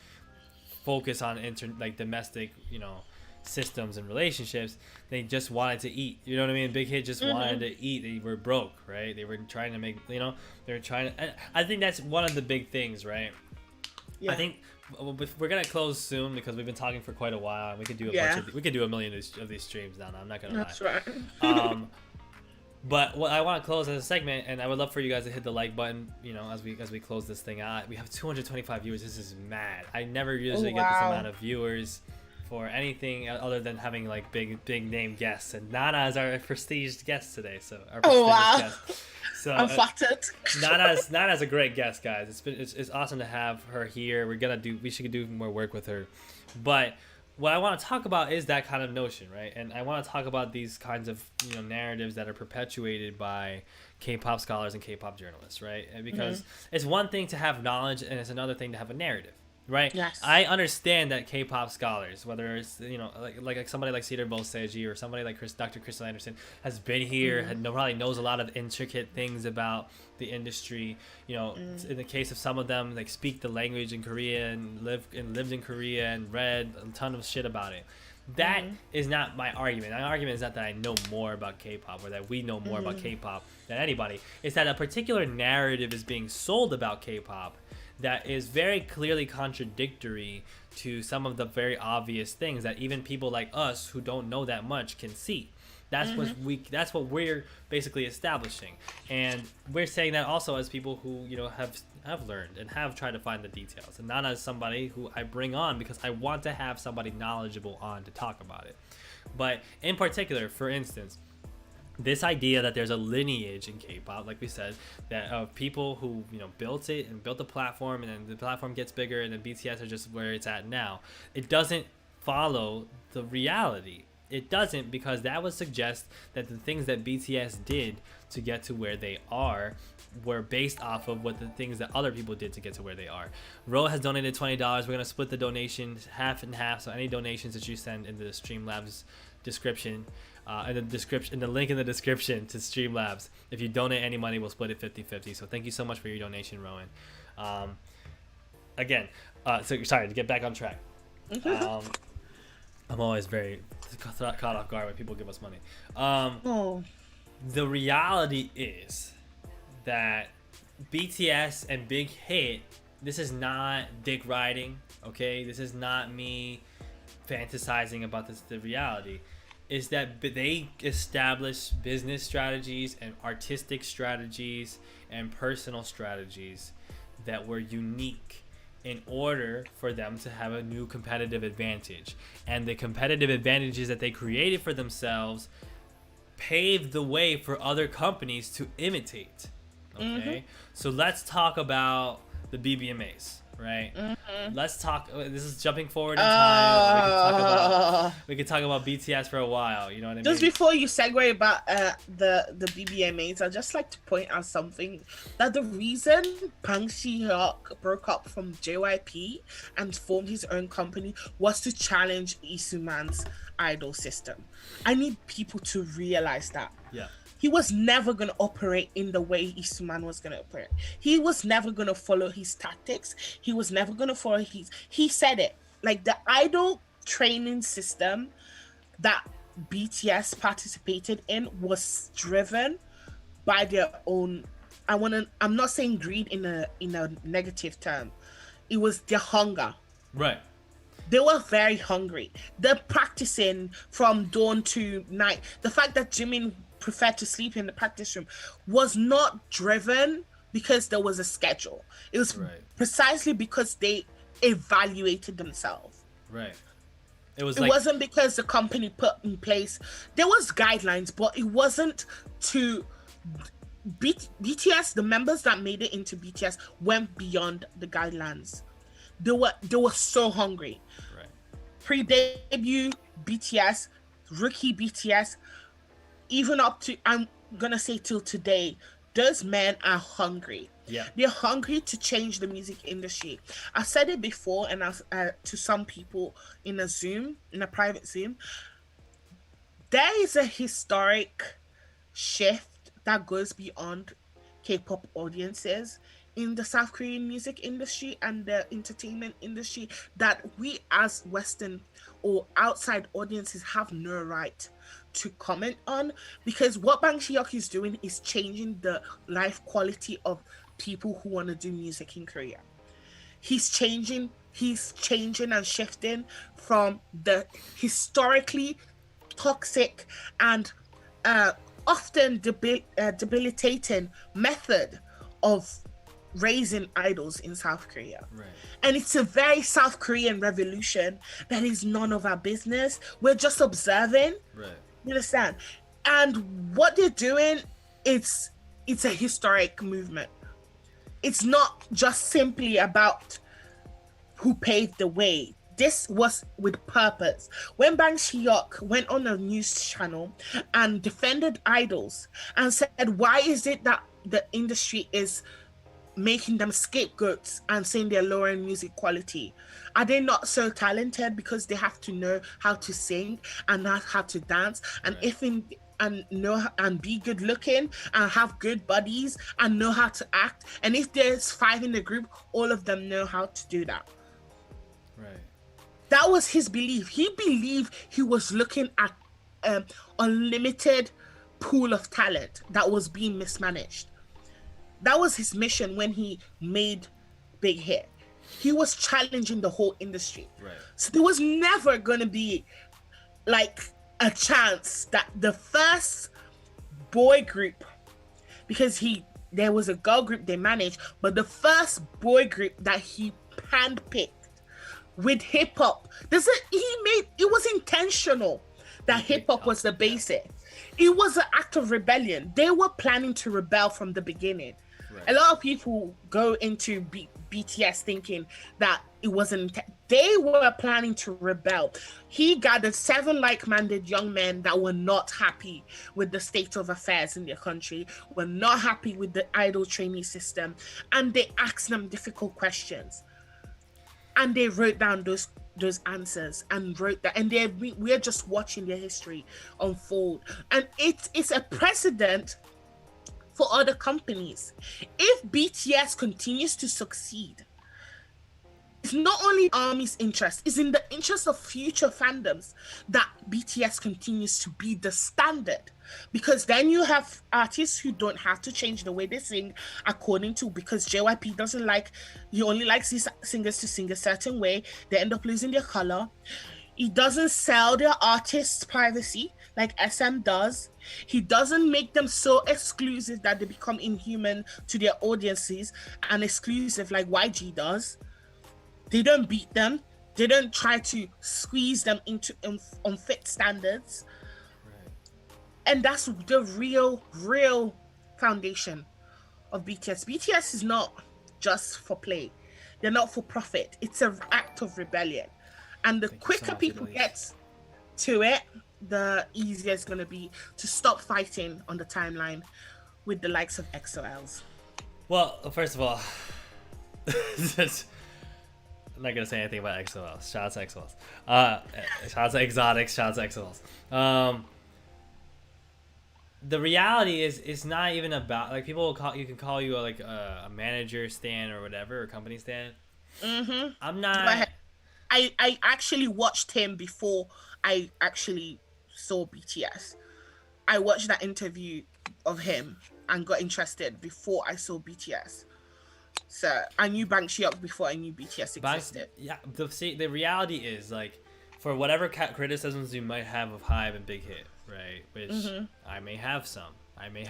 focus on like domestic, you know, systems and relationships. They just wanted to eat. You know what I mean? Big Hit just wanted Mm-hmm. to eat. They were broke, right? They were trying to make, you know, they were trying to. I think that's one of the big things, right? I Yeah. think we're gonna close soon because we've been talking for quite a while, and we could do a bunch Yeah. of we could do a million of these streams now. I'm not gonna lie. That's right. But what I want to close as a segment, and I would love for you guys to hit the like button, you know, as we close this thing out. We have 225 viewers. This is mad. I never Oh usually get this wow. amount of viewers for anything other than having like big name guests, and Nana is our prestiged guest today. So our Oh prestigious wow. guest. So I'm flattered. Nana's a great guest, guys. It's awesome to have her here. We should do more work with her, but what I want to talk about is that kind of notion, right? And I want to talk about these kinds of, you know, narratives that are perpetuated by K-pop scholars and K-pop journalists, right? And because it's one thing to have knowledge, and it's another thing to have a narrative, right? Yes. I understand that K-pop scholars, whether it's, you know, like somebody like Cedar Bolseji or somebody like Dr. Crystal Anderson, has been here, probably knows a lot of intricate things about the industry. You know, in the case of some of them, like speak the language in Korea and lived in Korea and read a ton of shit about it. That is not my argument. My argument is not that I know more about K-pop or that we know more about K-pop than anybody. It's that a particular narrative is being sold about K-pop that is very clearly contradictory to some of the very obvious things that even people like us who don't know that much can see. That's what we're basically establishing, and we're saying that also as people who, you know, have learned and have tried to find the details, and not as somebody who I bring on because I want to have somebody knowledgeable on to talk about it. But in particular, for instance, this idea that there's a lineage in K-pop, like we said, that of people who, you know, built it and built the platform, and then the platform gets bigger, and then BTS are just where it's at now. It doesn't follow the reality it doesn't, because that would suggest that the things that BTS did to get to where they are were based off of what the things that other people did to get to where they are. Ro has donated $20. We're gonna split the donations half and half. So any donations that you send into the Streamlabs description, in the link in the description to Streamlabs, if you donate any money, we'll split it 50-50. So thank you so much for your donation, Rowan. Again, so sorry to get back on track. I'm always very caught off guard when people give us money. The reality is that BTS and Big Hit, this is not dick riding, okay? This is not me fantasizing about this. The reality is that they establish business strategies and artistic strategies and personal strategies that were unique in order for them to have a new competitive advantage. And the competitive advantages that they created for themselves paved the way for other companies to imitate. Okay? So let's talk about the BBMAs, right? Let's talk, this is jumping forward in time. We could talk about BTS for a while, you know what I mean? Just before you segue about the BBMAs, I'd just like to point out something, that the reason Bang Si-hyuk broke up from JYP and formed his own company was to challenge Isuman's idol system. I need people to realize that. Yeah. He was never going to operate in the way Isuman was going to operate. He was never going to follow his tactics. He was never going to follow he said it. Like, the idol training system that BTS participated in was driven by their own, I'm not saying greed in a negative term. It was their hunger. Right. They were very hungry. They're practicing from dawn to night. The fact that Jimin preferred to sleep in the practice room was not driven because there was a schedule. It was precisely because they evaluated themselves. Right. It wasn't because the company put in place, there was guidelines, but it wasn't to BTS. The members that made it into BTS went beyond the guidelines. They were so hungry. Right. Pre-debut BTS, rookie BTS, even up to, I'm gonna say till today, those men are hungry. Yeah. They're hungry to change the music industry. I said it before, and to some people in a private Zoom, there is a historic shift that goes beyond K-pop audiences in the South Korean music industry and the entertainment industry that we as Western or outside audiences have no right to comment on, because what Bang Si-hyuk is doing is changing the life quality of people who want to do music in Korea. He's changing and shifting from the historically toxic and often debilitating method of raising idols in South Korea. Right. And it's a very South Korean revolution that is none of our business. We're just observing. Right. You understand? And what they're doing, it's a historic movement. It's not just simply about who paved the way. This was with purpose. When Bang Si-hyuk went on a news channel and defended idols and said, why is it that the industry is making them scapegoats and saying they're lowering music quality? Are they not so talented because they have to know how to sing and not how to dance, and and be good looking and have good bodies and know how to act? And if there's 5 in the group, all of them know how to do that. Right. That was his belief. He believed he was looking at unlimited pool of talent that was being mismanaged. That was his mission when he made Big Hit. He was challenging the whole industry. Right. So there was never going to be like a chance that the first boy group, because there was a girl group they managed, but the first boy group that he handpicked with hip hop, it was intentional that hip hop was the basic. It was an act of rebellion. They were planning to rebel from the beginning. Right. A lot of people go into BTS thinking that it wasn't. They were planning to rebel. He gathered 7 like-minded young men that were not happy with the state of affairs in their country, were not happy with the idol trainee system, and they asked them difficult questions. And they wrote down those answers and wrote that, and we're just watching their history unfold, and it's a precedent for other companies. If BTS continues to succeed, it's not only ARMY's interest, it's in the interest of future fandoms that BTS continues to be the standard. Because then you have artists who don't have to change the way they sing according to, because JYP doesn't like, he only likes these singers to sing a certain way. They end up losing their color. He doesn't sell their artists' privacy like SM does. He doesn't make them so exclusive that they become inhuman to their audiences and exclusive like YG does. They don't beat them. They don't try to squeeze them into unfit standards. Right. And that's the real foundation of BTS. BTS is not just for play. They're not for profit. It's an act of rebellion. And the quicker people get to it, the easier it's going to be to stop fighting on the timeline with the likes of XOLs. Well, first of all, I'm not going to say anything about XOLs. Shout out to XOLs. Shout out to Exotics. Shout out to XOLs. The reality is, it's not even about, like, people will call you like a manager stan or whatever, or company stan. Mm-hmm. I'm not. I actually watched him before I actually saw BTS. I watched that interview of him and got interested before I saw BTS. So I knew Bang Hyuk before I knew BTS existed. Yeah, the reality is, like, for whatever criticisms you might have of HYBE and Big Hit, right? Which I may have some.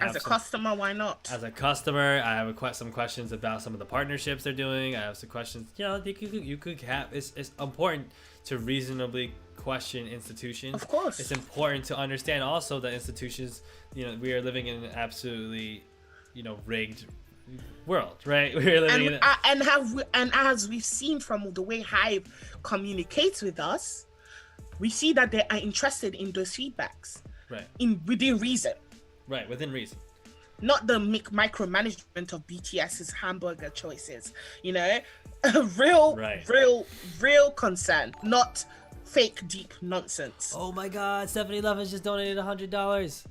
As a customer, why not? As a customer, I have some questions about some of the partnerships they're doing. I have some questions. You know, you could have. It's important to reasonably question institutions. Of course, it's important to understand also that institutions. You know, we are living in an absolutely, rigged world, right? We're living and as we've seen from the way HYBE communicates with us, we see that they are interested in those feedbacks, right? Within reason. Right, within reason. Not the micromanagement of BTS's hamburger choices, real concern, not fake deep nonsense. Oh my God, Stephanie Love has just donated $100.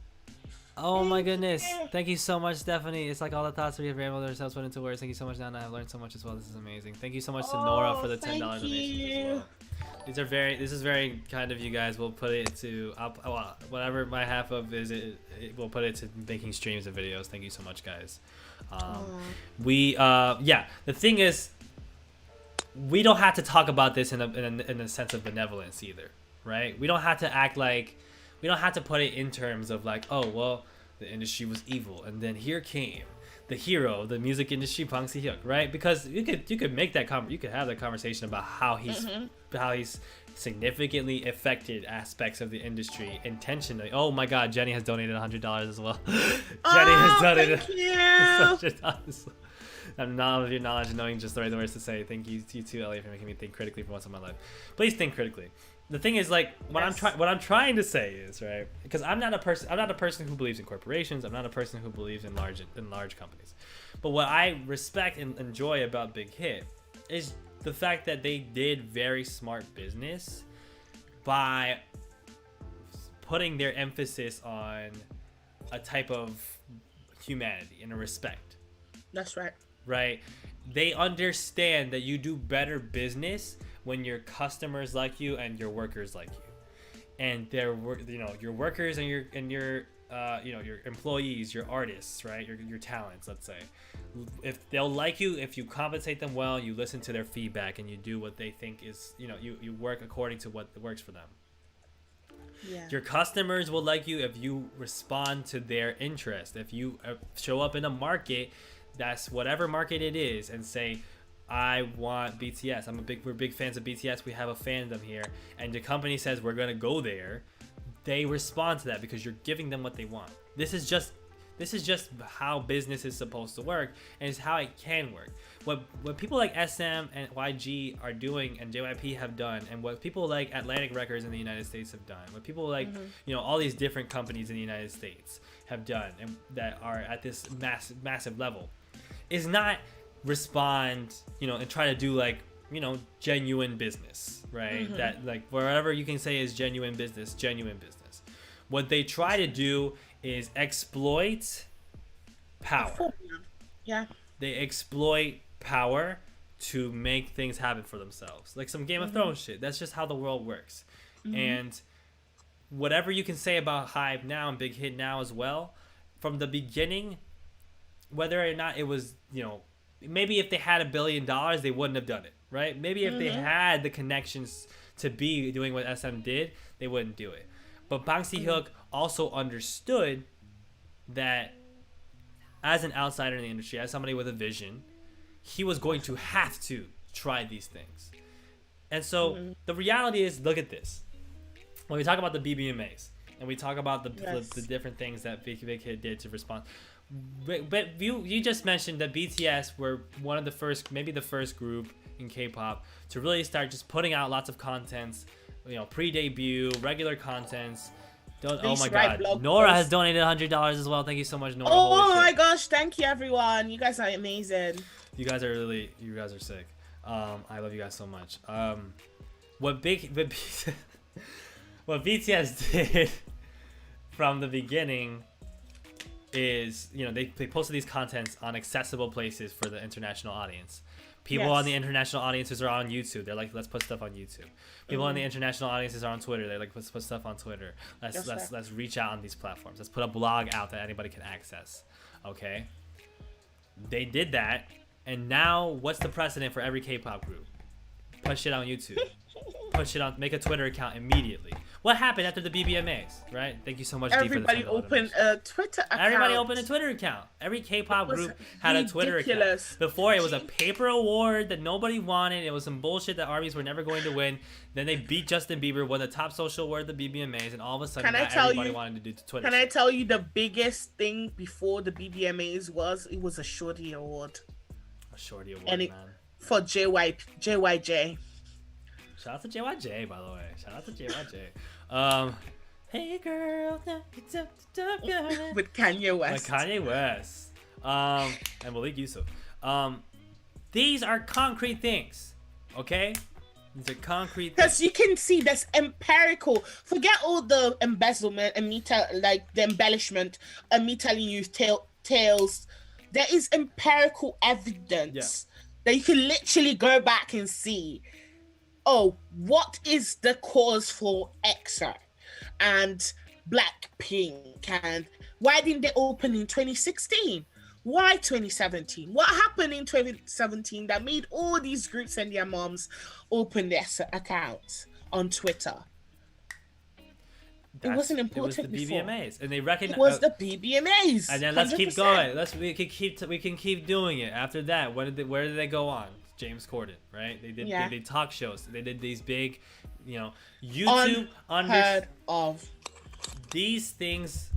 Oh my goodness. Thank you so much, Stephanie. It's like all the thoughts we have rambled ourselves went into words. Thank you so much, Nana. I've learned so much as well. This is amazing. Thank you so much to Nora for the $10 donation as well. This is very kind of you guys. We'll put it to whatever my half of is. We'll put it to making streams and videos. Thank you so much, guys. The thing is, we don't have to talk about this in a sense of benevolence either, right? We don't have to act like, we don't have to put it in terms of like, oh well, the industry was evil, and then here came the hero of the music industry, Bang Hyuk, right? Because you could make that you could have that conversation about how he's significantally affected aspects of the industry intentionally. Oh my God, Jenny has donated $100 as well. Jenny has donated $100. I'm not of your knowledge and knowing just the right words to say. Thank you too, Elliot, for making me think critically for once in my life. Please think critically. The thing is, like, what I'm trying to say is, right, because I'm not a person who believes in corporations. I'm not a person who believes in large companies. But what I respect and enjoy about Big Hit is the fact that they did very smart business by putting their emphasis on a type of humanity and a respect. That's right. Right? They understand that you do better business when your customers like you and your workers like you, and your workers and your employees, your artists, right, your talents, let's say, if they'll like you if you compensate them well, you listen to their feedback, and you do what they think is, you work according to what works for them. Yeah. Your customers will like you if you respond to their interest. If you show up in a market, that's whatever market it is, and say, I want BTS. We're big fans of BTS. We have a fandom here. And the company says we're going to go there. They respond to that because you're giving them what they want. This is just This is just how business is supposed to work, and it's how it can work. What people like SM and YG are doing and JYP have done, and what people like Atlantic Records in the United States have done, what people like all these different companies in the United States have done, and that are at this massive level, is not respond and try to do like genuine business, right? That like wherever you can say is genuine business. What they try to do is exploit power. Yeah. They exploit power to make things happen for themselves, like some Game of Thrones shit. That's just how the world works. And whatever you can say about Hype now and Big Hit now as well, from the beginning, whether or not it was maybe if they had $1 billion they wouldn't have done it, right? Maybe if they had the connections to be doing what SM did, they wouldn't do it. But Bang Si-hyuk also understood that as an outsider in the industry, as somebody with a vision, he was going to have to try these things. And so the reality is, look at this. When we talk about the BBMAs and we talk about the different things that Big Hit did to respond, but you just mentioned that BTS were one of the first, maybe the first group in K-pop to really start just putting out lots of contents, pre-debut, regular contents. Oh my God, Nora has donated $100 as well. Thank you so much, Nora. Oh my gosh, thank you everyone. You guys are amazing. You guys are sick. I love you guys so much. What BTS did from the beginning is, they posted these contents on accessible places for the international audience. People on the international audiences are on YouTube. They're like, let's put stuff on YouTube. People on the international audiences are on Twitter. They're like, let's put stuff on Twitter. Let's reach out on these platforms. Let's put a blog out that anybody can access. Okay? They did that, and now what's the precedent for every K-pop group? Put shit on YouTube. Make a Twitter account immediately. What happened after the BBMAs, right? Thank you so much, Everybody opened a Twitter account. Everybody opened a Twitter account. Every K-pop group had a Twitter account. Before, it was a paper award that nobody wanted. It was some bullshit that armies were never going to win. Then they beat Justin Bieber, won the top social award, the BBMAs, and all of a sudden everybody wanted to do Twitter. Can I tell you the biggest thing before the BBMAs was? It was a Shorty Award. A Shorty Award, man. For JYJ. Shout out to JYJ, by the way. Shout out to JYJ. Hey girl, with Kanye West. And Malik Yusuf. These are concrete things, okay? These are concrete things. Because you can see that's empirical. Forget all the embezzlement and the embellishment and me telling you tales. There is empirical evidence that you can literally go back and see. Oh, what is the cause for EXO and Blackpink, and why didn't they open in 2016? Why 2017? What happened in 2017 that made all these groups and their moms open their accounts on Twitter? It wasn't important. It was the BBMAs, before. And they recognize it was the BBMAs. And then let's 100%. Keep going. We can keep doing it. After that, where did they go on? James Corden, right? They did talk shows. They did these big, YouTube unheard of. These things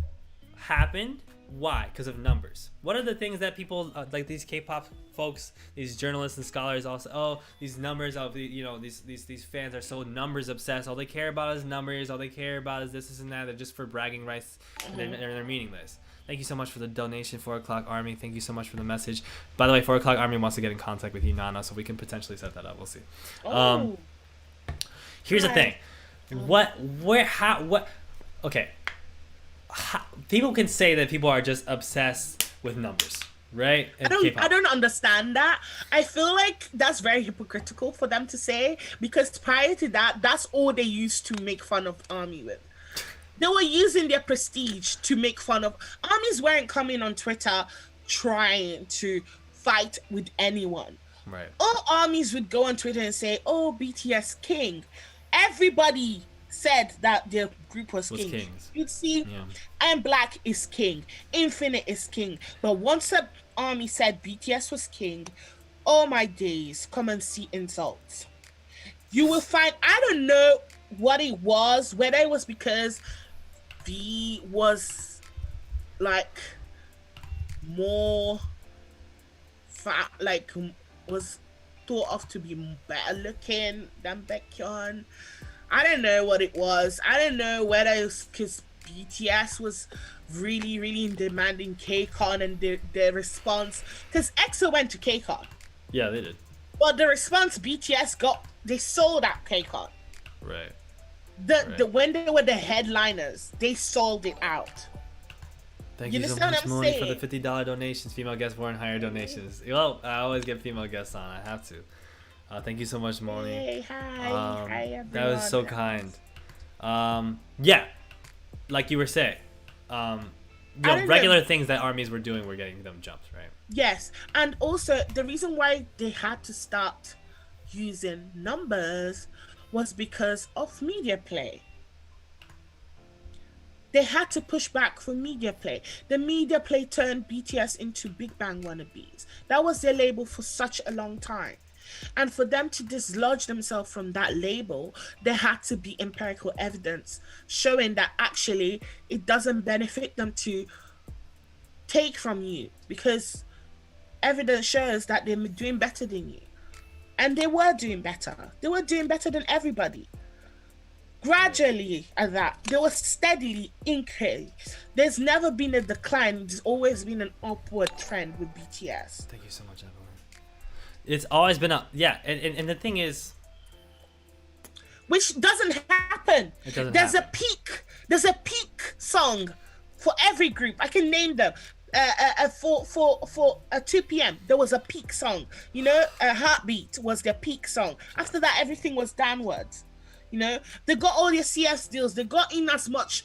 happened. Why? Because of numbers. What are the things that people like these K-pop folks, these journalists and scholars also? Oh, these numbers of these fans are so numbers obsessed. All they care about is numbers. All they care about is this and that. They're just for bragging rights. They're meaningless. Thank you so much for the donation, 4 O'Clock Army. Thank you so much for the message. By the way, 4 O'Clock Army wants to get in contact with you, Nana, so we can potentially set that up. We'll see. Here's the thing. Okay. People can say that people are just obsessed with numbers, right? I don't understand that. I feel like that's very hypocritical for them to say, because prior to that, that's all they used to make fun of ARMY with. They were using their prestige to make fun of. Armies weren't coming on Twitter trying to fight with anyone. Right. All armies would go on Twitter and say, "Oh, BTS king." Everybody said that their group was king. Kings. You'd see, I'm Black is king, Infinite is king. But once an army said BTS was king, oh my days, come and see insults. You will find, I don't know what it was, whether it was because B was like more like was thought of to be better looking than Baekhyun. I don't know what it was. I don't know whether it's because BTS was really, really demanding KCON and their response. Because EXO went to KCON, Yeah, they did. but the response BTS got, they sold out KCON. Right. The when they were the headliners, they sold it out. Thank You you so understand much, what I'm Moni, for the saying? $50 donations. Female guests warrant higher donations. Well, I always get female guests on. I have to. Thank you so much, Moni. Hey, hi everyone. That was so kind. Yeah, like you were saying, regular things that armies were doing were getting them jumps, right? Yes, and also the reason why they had to start using numbers was because of media play. They had to push back for media play. The media play turned BTS into Big Bang wannabes. That was their label for such a long time. And for them to dislodge themselves from that label, there had to be empirical evidence showing that actually it doesn't benefit them to take from you, because evidence shows that they're doing better than you. And they were doing better. They were doing better than everybody. Gradually at that, there was steadily increase. There's never been a decline. There's always been an upward trend with BTS. Thank you so much, Evelyn. It's always been up. Yeah, and the thing is, which doesn't happen. It doesn't There's happen. a peak. There's a peak song for every group. I can name them. For 2 p.m. there was a peak song. You know, Heartbeat was their peak song. After that, everything was downwards. You know, they got all their CS deals. They got in as much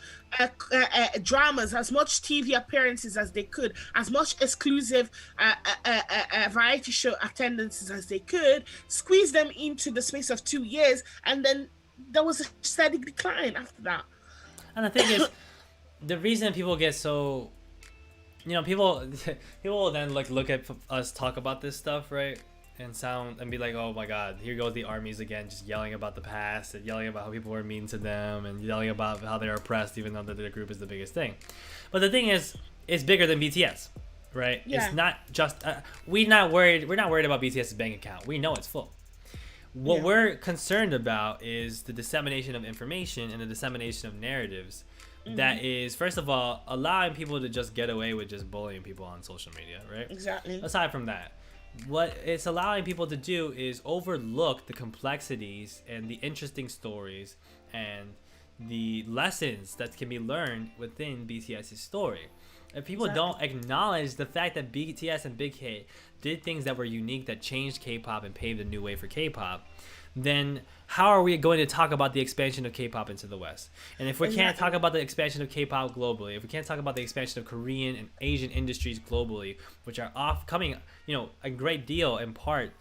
dramas, as much TV appearances as they could, as much exclusive variety show attendances as they could, squeeze them into the space of 2 years, and then there was a steady decline after that. and the thing is, the reason people get so, people will then like look at us talk about this stuff, right? And be like, oh my god, here goes the armies again, just yelling about the past and yelling about how people were mean to them and yelling about how they're oppressed, even though their group is the biggest thing. But the thing is, it's bigger than BTS, right? Yeah. It's not just we're not worried about BTS's bank account. We know it's full. What we're concerned about is the dissemination of information and the dissemination of narratives that is, first of all, allowing people to just get away with just bullying people on social media, right? Exactly. Aside from that, what it's allowing people to do is overlook the complexities and the interesting stories and the lessons that can be learned within BTS's story. If people don't acknowledge the fact that BTS and Big Hit did things that were unique, that changed K-pop and paved a new way for K-pop, then how are we going to talk about the expansion of K-pop into the West? And if we can't talk about the expansion of K-pop globally, if we can't talk about the expansion of Korean and Asian industries globally, which are coming, a great deal in part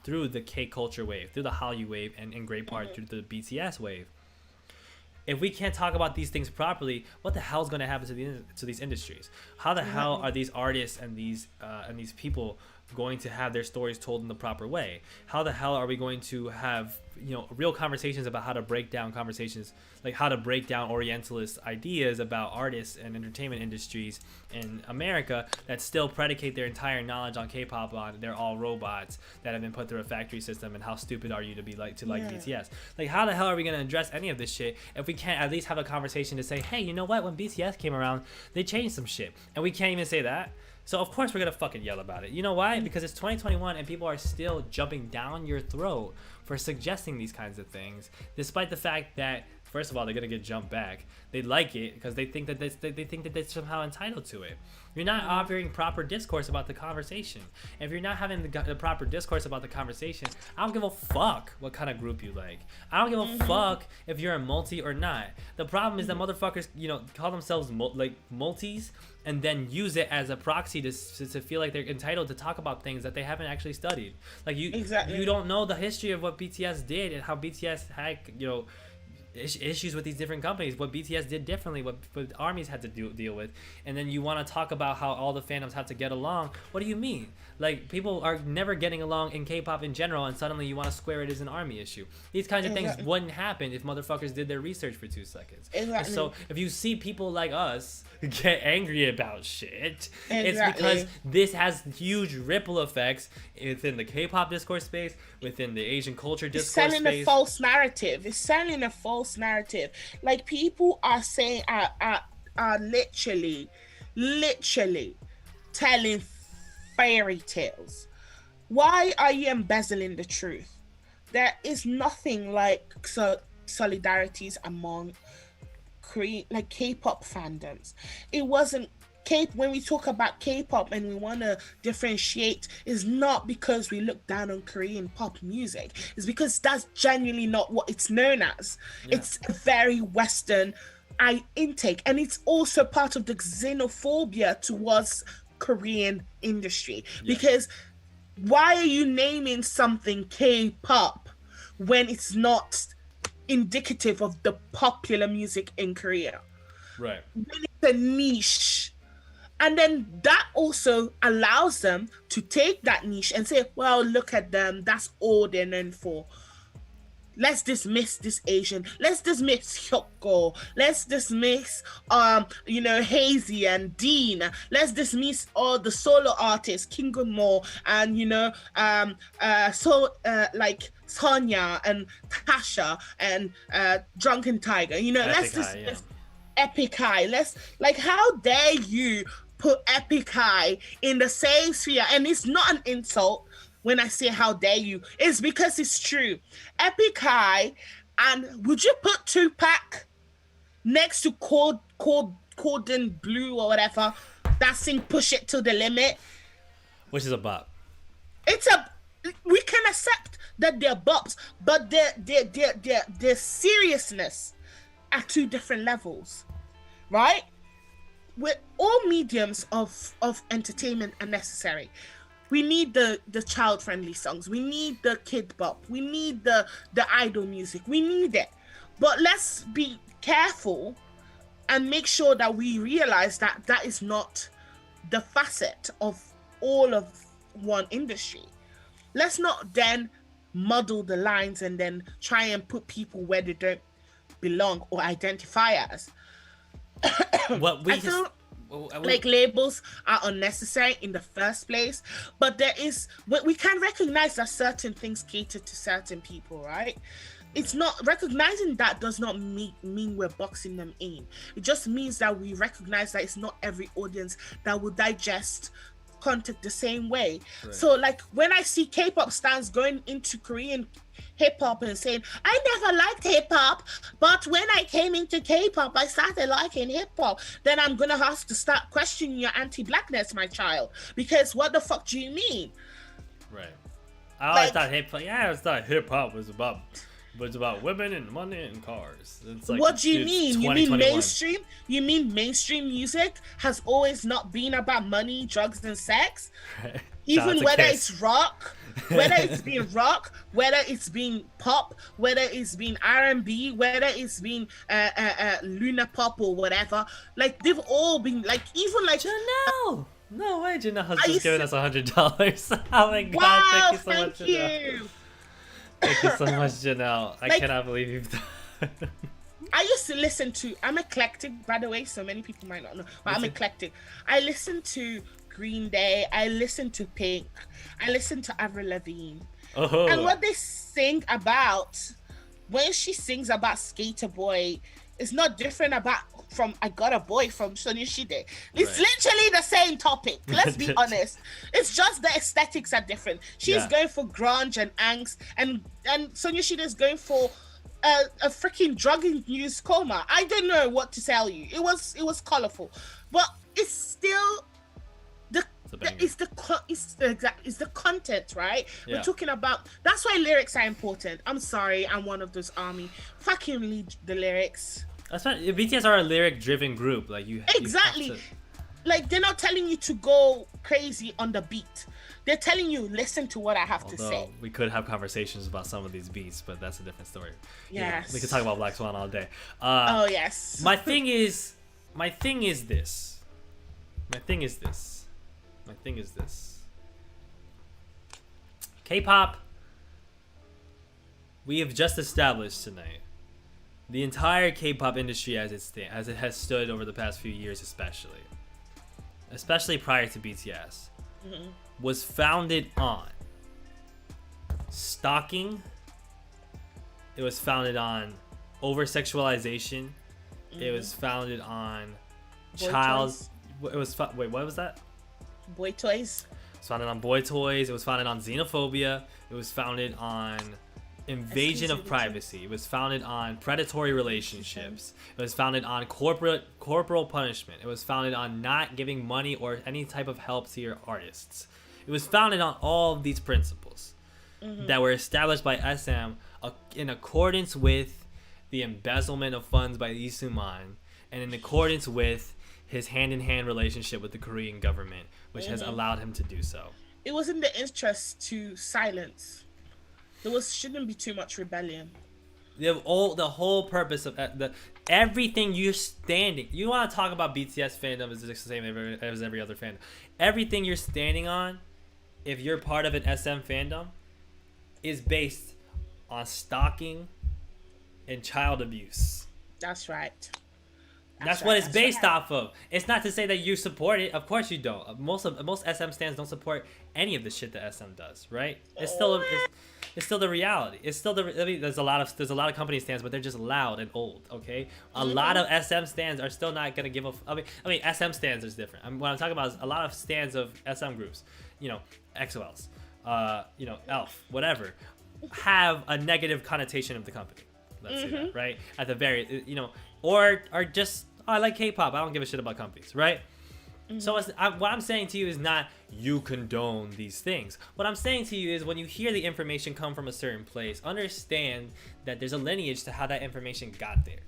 through the K-culture wave, through the Hallyu wave, and in great part through the BTS wave. If we can't talk about these things properly, what the hell is going to happen to these industries? How the hell are these artists and these people going to have their stories told in the proper way? How the hell are we going to have real conversations about how to break down conversations, like how to break down Orientalist ideas about artists and entertainment industries in America that still predicate their entire knowledge on K-pop on they're all robots that have been put through a factory system, and how stupid are you to like BTS? Like, how the hell are we going to address any of this shit if we can't at least have a conversation to say, hey, you know what, when BTS came around, they changed some shit, and we can't even say that? So of course we're gonna fucking yell about it. You know why? Because it's 2021 and people are still jumping down your throat for suggesting these kinds of things, despite the fact that, first of all, they're gonna get jumped back. They like it because they think that they're somehow entitled to it. You're not offering proper discourse about the conversation. If you're not having the proper discourse about the conversation, I don't give a fuck what kind of group you like. I don't give a fuck if you're a multi or not. The problem is that motherfuckers, call themselves multis and then use it as a proxy to feel like they're entitled to talk about things that they haven't actually studied. Like you don't know the history of what BTS did and how BTS had, issues with these different companies, what BTS did differently, what armies had to deal with, and then you want to talk about how all the fandoms have to get along. What do you mean? Like, people are never getting along in K-pop in general, and suddenly you want to square it as an army issue. These kinds of things wouldn't happen if motherfuckers did their research for 2 seconds. Exactly. So if you see people like us get angry about shit, it's because this has huge ripple effects within the K-pop discourse space, within the Asian culture discourse space. It's selling a false narrative. It's selling a false narrative. Like, people are saying, are literally telling fairy tales. Why are you embezzling the truth? There is nothing like solidarities among like K-pop fandoms. It wasn't when we talk about K-pop and we want to differentiate, is not because we look down on Korean pop music. It's because that's genuinely not what it's known as. Yeah. It's a very Western intake, and it's also part of the xenophobia towards Korean industry. Yeah. Because why are you naming something K-pop when it's not indicative of the popular music in Korea? Right. When it's a niche. And then that also allows them to take that niche and say, well, look at them, that's all they're known for. Let's dismiss this Asian. Let's dismiss Hyoko. Let's dismiss, Hazy and Dean. Let's dismiss all the solo artists, King Mo, and like Sonya and Tasha and Drunken Tiger. Let's dismiss Epic High. How dare you put Epic High in the same sphere? And it's not an insult when I say how dare you. It's because it's true. Epic High, and would you put Tupac next to Cordon Bleu or whatever that sing Push It to the Limit? Which is a bop. We can accept that they're bops, but their seriousness at 2 different levels, right? With all mediums of entertainment are necessary. We need the child-friendly songs. We need the kid bop. We need the idol music. We need it. But let's be careful and make sure that we realize that that is not the facet of all of one industry. Let's not then muddle the lines and then try and put people where they don't belong or identify as. Labels are unnecessary in the first place, but we can recognize that certain things cater to certain people, right? It's not recognizing that does not mean we're boxing them in. It just means that we recognize that it's not every audience that will digest content the same way. Right. So like when I see K-pop stans going into Korean hip-hop and saying, I never liked hip-hop, but when I came into K-pop, I started liking hip-hop, then I'm gonna have to start questioning your anti-blackness, my child, because what the fuck do you mean? Right. I always thought hip-hop was about women and money and cars. It's like, what do you mean? You mean mainstream? You mean mainstream music has always not been about money, drugs, and sex? Right. Even whether it's rock, whether it's been rock, whether it's been pop, whether it's been R&B, whether it's been Luna pop or whatever. Like they've all been like, even like Janelle. No way, Janelle has just given us $100. Oh my god! Wow, thank you so much, Janelle. Thank you so much, Janelle. I cannot believe you've done. I used to listen to. I'm eclectic, by the way, so many people might not know, but I'm eclectic. I listen to Green Day. I listen to Pink. I listen to Avril Lavigne. Oh. And what they sing about, when she sings about Skater Boy, is not different from I Got a Boy from Sonyushide. It's literally the same topic. Let's be honest. It's just the aesthetics are different. She's going for grunge and angst, and Sonyushide is going for a freaking drug-induced coma. I don't know what to tell you. It was colorful, but it's still it's the content, right? Yeah. We're talking about. That's why lyrics are important. I'm sorry, I'm one of those army. Fucking read the lyrics. That's why BTS are a lyric-driven group. Like you. Exactly. like they're not telling you to go crazy on the beat. They're telling you, listen to what I have to say. We could have conversations about some of these beats, but that's a different story. Yes. We could talk about Black Swan all day. Oh yes. My thing is this. K-pop, we have just established tonight, the entire K-pop industry as it has stood over the past few years, especially prior to BTS, was founded on stalking. It was founded on over-sexualization. It was founded on Wait, what was that? Boy toys. It was founded on boy toys. It was founded on xenophobia. It was founded on invasion of privacy. It was founded on predatory relationships. It was founded on corporal punishment. It was founded on not giving money or any type of help to your artists. It was founded on all of these principles that were established by SM in accordance with the embezzlement of funds by Lee Soo-man, and in accordance with his hand-in-hand relationship with the Korean government, which has allowed him to do so. It was in the interest to silence. Shouldn't be too much rebellion. The whole purpose of everything you're standing. You want to talk about BTS fandom is the same as every other fandom. Everything you're standing on, if you're part of an SM fandom, is based on stalking and child abuse. That's right. That's what it's based off of. It's not to say that you support it. Of course you don't. Most SM stands don't support any of the shit that SM does, right? It's still the reality. It's still there's a lot of company stands, but they're just loud and old. Okay, a lot of SM stands are still not gonna give a. I mean SM stands is different. What I'm talking about is a lot of stands of SM groups. XOLs, ELF, whatever, have a negative connotation of the company. Let's say that, right? At the very, or are just, I like K-pop. I don't give a shit about companies, right? So what I'm saying to you is not you condone these things. What I'm saying to you is when you hear the information come from a certain place, understand that there's a lineage to how that information got there.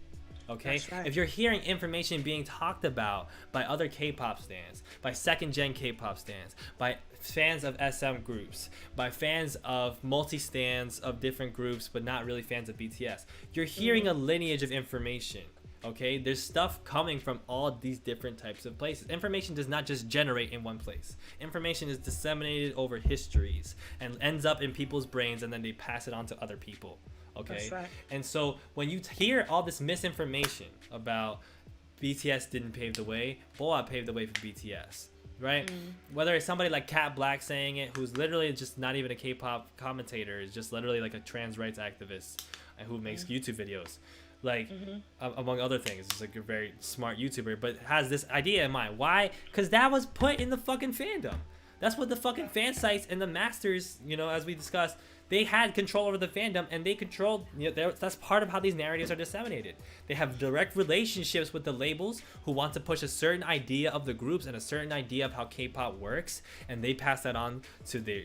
Okay? Right. If you're hearing information being talked about by other K-pop stands, by second-gen K-pop stands, by fans of SM groups, by fans of multi-stands of different groups, but not really fans of BTS, you're hearing a lineage of information. Okay, there's stuff coming from all these different types of places. Information does not just generate in one place. Information is disseminated over histories and ends up in people's brains, and then they pass it on to other people. Okay, that's right. And so when you hear all this misinformation about BTS didn't pave the way, Boa paved the way for BTS, right? Whether it's somebody like Cat Black saying it, who's literally just not even a K-pop commentator, is just literally like a trans rights activist who makes YouTube videos. Like, among other things, it's like a very smart YouTuber, but has this idea in mind. Why? Because that was put in the fucking fandom. That's what the fucking fan sites and the masters, as we discussed, they had control over the fandom, and they controlled, that's part of how these narratives are disseminated. They have direct relationships with the labels who want to push a certain idea of the groups and a certain idea of how K-pop works, and they pass that on to their,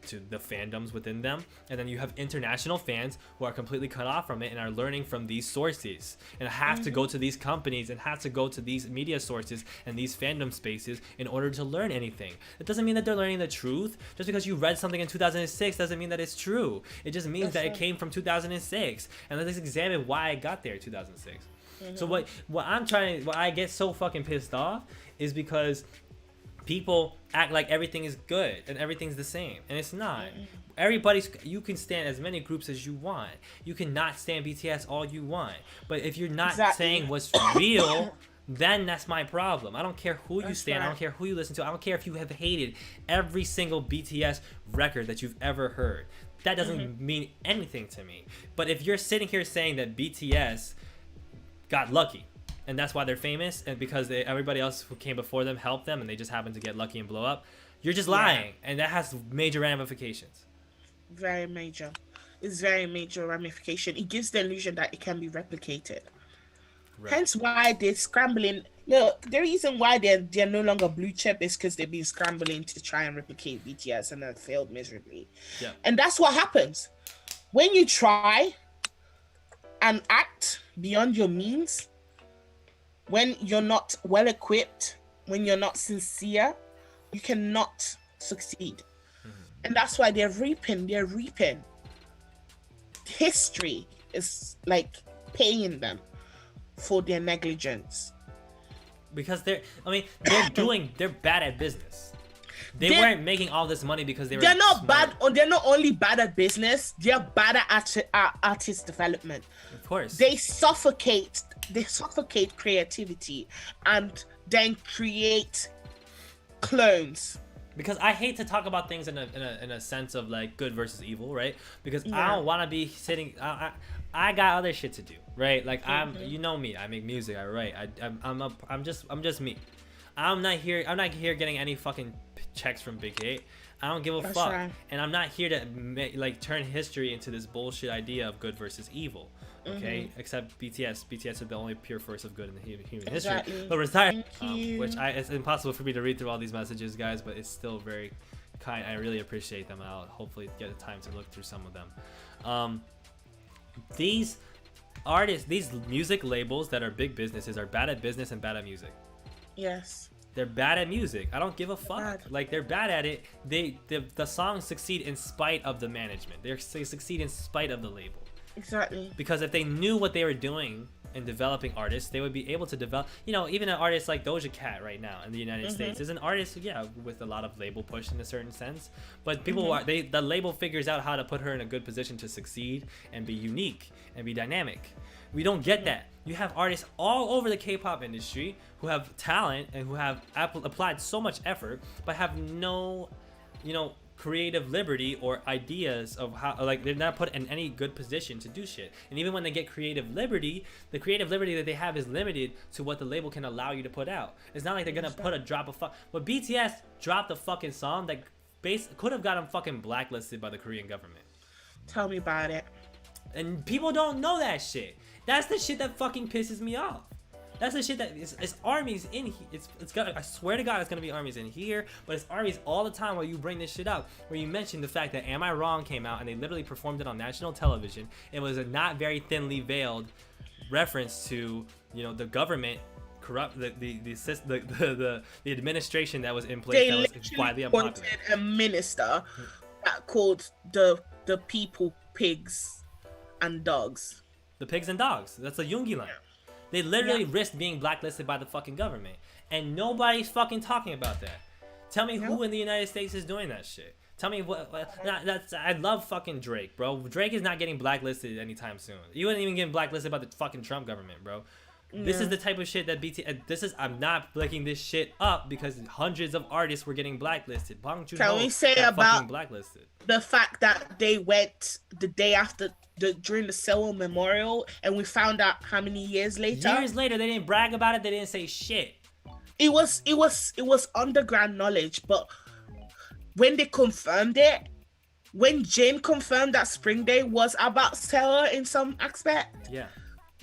to the fandoms within them. And then you have international fans who are completely cut off from it and are learning from these sources and have to go to these companies and have to go to these media sources and these fandom spaces in order to learn anything. It doesn't mean that they're learning the truth. Just because you read something in 2006 doesn't mean that it's true. It just means that it came from 2006, and let's examine why it got there in 2006. So what I get so fucking pissed off is because people act like everything is good and everything's the same, and it's not. You can stand as many groups as you want. You cannot stand BTS all you want, but if you're not saying what's real, then that's my problem. I don't care who you stand. Right. I don't care who you listen to. I don't care if you have hated every single BTS record that you've ever heard. That doesn't mean anything to me. But if you're sitting here saying that BTS got lucky, and that's why they're famous, and because everybody else who came before them helped them, and they just happened to get lucky and blow up, you're just lying, and that has major ramifications. Very major. It's very major ramification. It gives the illusion that it can be replicated. Right. Hence why they're scrambling. Look, the reason why they're no longer blue chip is because they've been scrambling to try and replicate BTS, and have failed miserably. Yeah. And that's what happens when you try and act beyond your means. When you're not well equipped, when you're not sincere, you cannot succeed. Mm-hmm. And that's why they're reaping. History is like paying them for their negligence. Because they're bad at business. They They're, weren't making all this money because they were they're not smart. bad, or they're not only bad at business, they're bad at artist development. Of course. They suffocate creativity and then create clones. Because I hate to talk about things in a sense of like good versus evil, right? Because I Yeah. don't want to be sitting. I got other shit to do, right? Like you know me. I make music. I write. I'm just me. I'm not here getting any fucking checks from Big 8. I don't give a That's fuck. right. And I'm not here to turn history into this bullshit idea of good versus evil. Okay, except BTS. BTS are the only pure force of good in the human Exactly. history. But retire, Thank you. it's impossible for me to read through all these messages, guys. But it's still very kind. I really appreciate them. I'll hopefully get the time to look through some of them. These artists, these music labels that are big businesses, are bad at business and bad at music. Yes. They're bad at music. I don't give a fuck. Bad. Like, they're bad at it. The songs succeed in spite of the management. They succeed in spite of the label. Exactly. Because if they knew what they were doing in developing artists, they would be able to develop. Even an artist like Doja Cat right now in the United States is an artist, with a lot of label push in a certain sense. But people the label figures out how to put her in a good position to succeed and be unique and be dynamic. We don't get that. You have artists all over the K-pop industry who have talent and who have applied so much effort, but have no, creative liberty or ideas of how, like, they're not put in any good position to do shit. And even when they get creative liberty, the creative liberty that they have is limited to what the label can allow you to put out. It's not like they're gonna put a drop of but BTS dropped a fucking song that could have got them fucking blacklisted by the Korean government. Tell me about it. And people don't know that shit. That's the shit that fucking pisses me off. That's the shit that it's armies in here. It's gonna, I swear to God, it's gonna be armies in here, but it's armies all the time while you bring this shit up. Where you mentioned the fact that Am I Wrong came out and they literally performed it on national television. It was a not very thinly veiled reference to the government corrupt the administration that was in place They that was literally widely unpopular. wanted a minister that called the people pigs and dogs. The pigs and dogs. That's a Jungi line. They literally risked being blacklisted by the fucking government. And nobody's fucking talking about that. Tell me who in the United States is doing that shit. Tell me I love fucking Drake, bro. Drake is not getting blacklisted anytime soon. You wouldn't even get blacklisted by the fucking Trump government, bro. This is the type of shit that I'm not breaking this shit up because hundreds of artists were getting blacklisted. Can we say about blacklisted? The fact that they went the day after during the Sewell Memorial, and we found out how many years later? Years later, they didn't brag about it. They didn't say shit. It was underground knowledge, but when they confirmed it, when Jane confirmed that Spring Day was about Sewell in some aspect,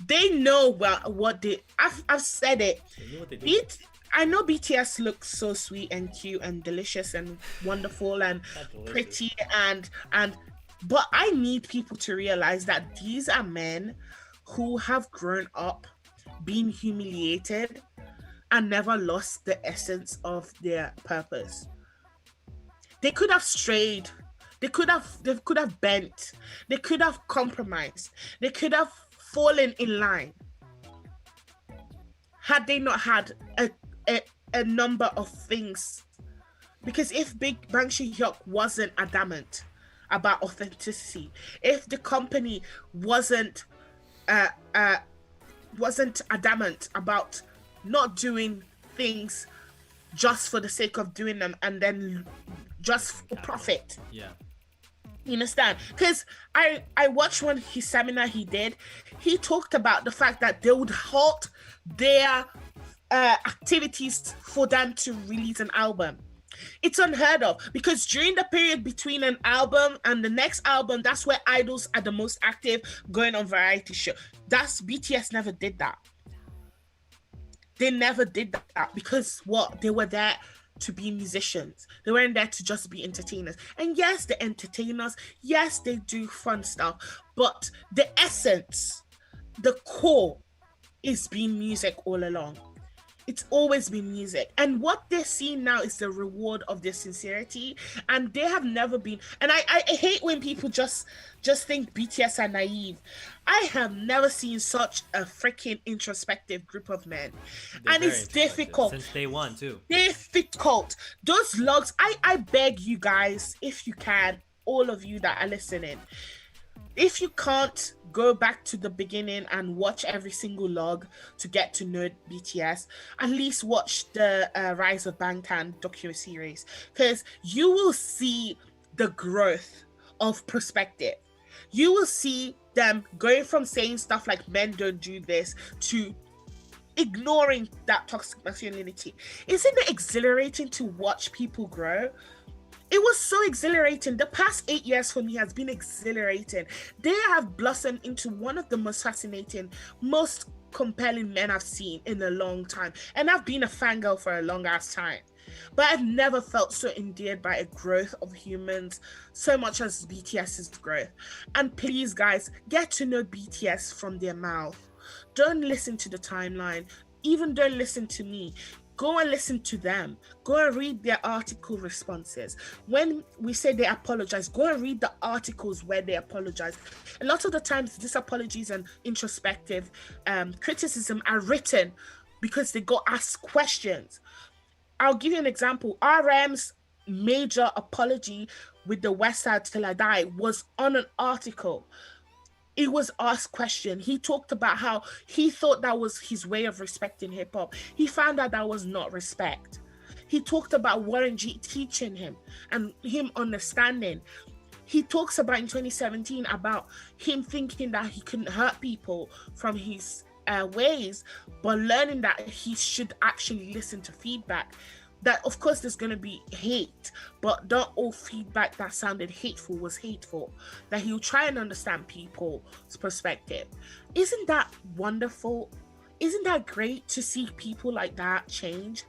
they know what they. I've said it. They knew what they did. I know BTS looks so sweet and cute and delicious and wonderful and pretty and but I need people to realize that these are men who have grown up being humiliated and never lost the essence of their purpose. They could have strayed. They could have bent. They could have compromised. They could have fallen in line had they not had a number of things. Because if Big Bang Hyuk wasn't adamant about authenticity, if the company wasn't adamant about not doing things just for the sake of doing them and then just for profit. Yeah. You understand? Because I watched his seminar he did. He talked about the fact that they would halt their activities for them to release an album. It's unheard of because during the period between an album and the next album, that's where idols are the most active, going on variety show. BTS never did that. They never did that because they were there to be musicians. They weren't there to just be entertainers. And yes, they're entertainers. Yes, they do fun stuff. But the essence, the core is being music all along. It's always been music. And what they're seeing now is the reward of their sincerity. And they have never been. And I hate when people just think BTS are naive. I have never seen such a freaking introspective group of men. They're And very it's introspective difficult. since day one too. Difficult. Those logs, I beg you guys, if you can, all of you that are listening, if you can't go back to the beginning and watch every single log to get to know BTS, at least watch the Rise of Bangtan docu-series, because you will see the growth of perspective. You will see them going from saying stuff like men don't do this to ignoring that toxic masculinity. Isn't it exhilarating to watch people grow? It was so exhilarating. The past 8 years for me has been exhilarating. They have blossomed into one of the most fascinating, most compelling men I've seen in a long time. And I've been a fangirl for a long ass time. But I've never felt so endeared by a growth of humans so much as BTS's growth. And please, guys, get to know BTS from their mouth. Don't listen to the timeline. Even don't listen to me. Go and listen to them. Go and read their article responses. When we say they apologize, go and read the articles where they apologize. A lot of the times, these apologies and introspective criticism are written because they go ask questions. I'll give you an example. RM's major apology with the West Side Till I Die was on an article. It was asked question. He talked about how he thought that was his way of respecting hip hop. He found out that was not respect. He talked about Warren G teaching him and him understanding. He talks about in 2017 about him thinking that he couldn't hurt people from his ways, but learning that he should actually listen to feedback. That of course there's going to be hate, but not all feedback that sounded hateful was hateful. That he'll try and understand people's perspective. Isn't that wonderful? Isn't that great to see people like that change?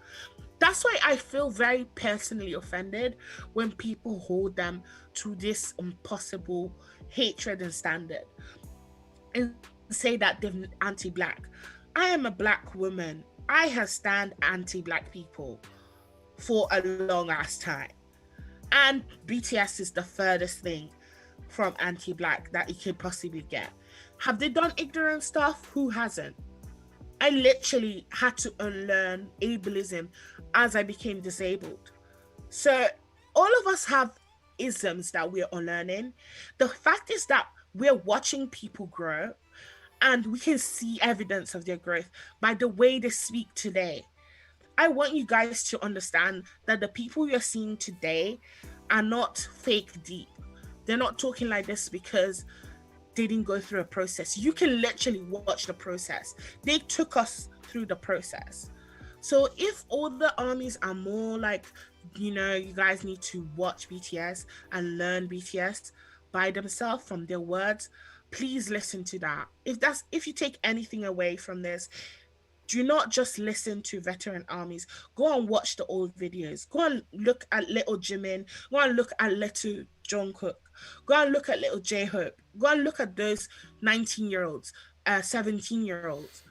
That's why I feel very personally offended when people hold them to this impossible hatred and standard and say that they're anti-black. I am a black woman. I have stand anti-black people for a long ass time. And BTS is the furthest thing from anti-black that it could possibly get. Have they done ignorant stuff? Who hasn't? I literally had to unlearn ableism as I became disabled. So all of us have isms that we're unlearning. The fact is that we're watching people grow and we can see evidence of their growth by the way they speak today. I want you guys to understand that the people you're seeing today are not fake deep. They're not talking like this because they didn't go through a process. You can literally watch the process. They took us through the process. So if all the armies are more like, you guys need to watch BTS and learn BTS by themselves from their words, please listen to that. If you take anything away from this, do not just listen to veteran armies. Go and watch the old videos. Go and look at little Jimin. Go and look at little Jungkook. Go and look at little J-Hope. Go and look at those 19-year-olds, 17-year-olds,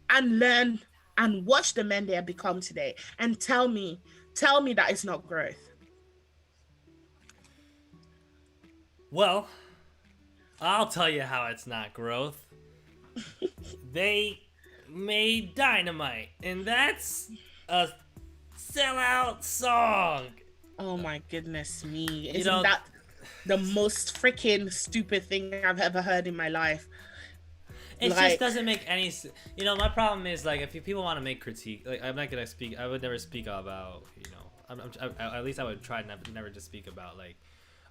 and learn and watch the men they have become today. And tell me that it's not growth. Well, I'll tell you how it's not growth. They made Dynamite, and that's a sellout song. Oh my goodness me. Isn't that the most freaking stupid thing I've ever heard in my life? It just doesn't make any sense. My problem is, like, if people want to make critique, like, I'm not gonna speak. I would never speak about, at least I would try never to speak about, like,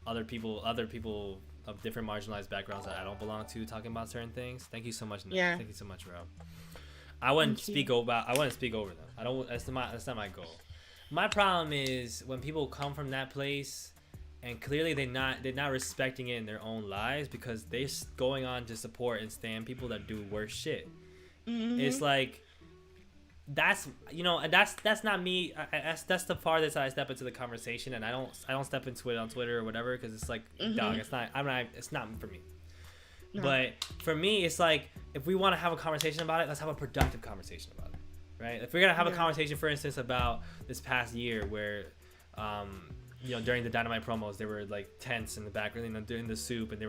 other people of different marginalized backgrounds that I don't belong to talking about certain things. Thank you so much. Yeah. Thank you so much, bro. I wouldn't speak over them. I don't. That's not my goal. My problem is when people come from that place, and clearly they're not respecting it in their own lives because they're going on to support and stand people that do worse shit. Mm-hmm. It's like that's not me. That's the farthest I step into the conversation, and I don't step into it on Twitter or whatever because it's like, dog, it's not. It's not for me. No. But for me, it's like, if we want to have a conversation about it, let's have a productive conversation about it. right? If we're gonna have a Yeah. conversation, for instance, about this past year where, during the Dynamite promos, there were like tents in the background, during the soup, and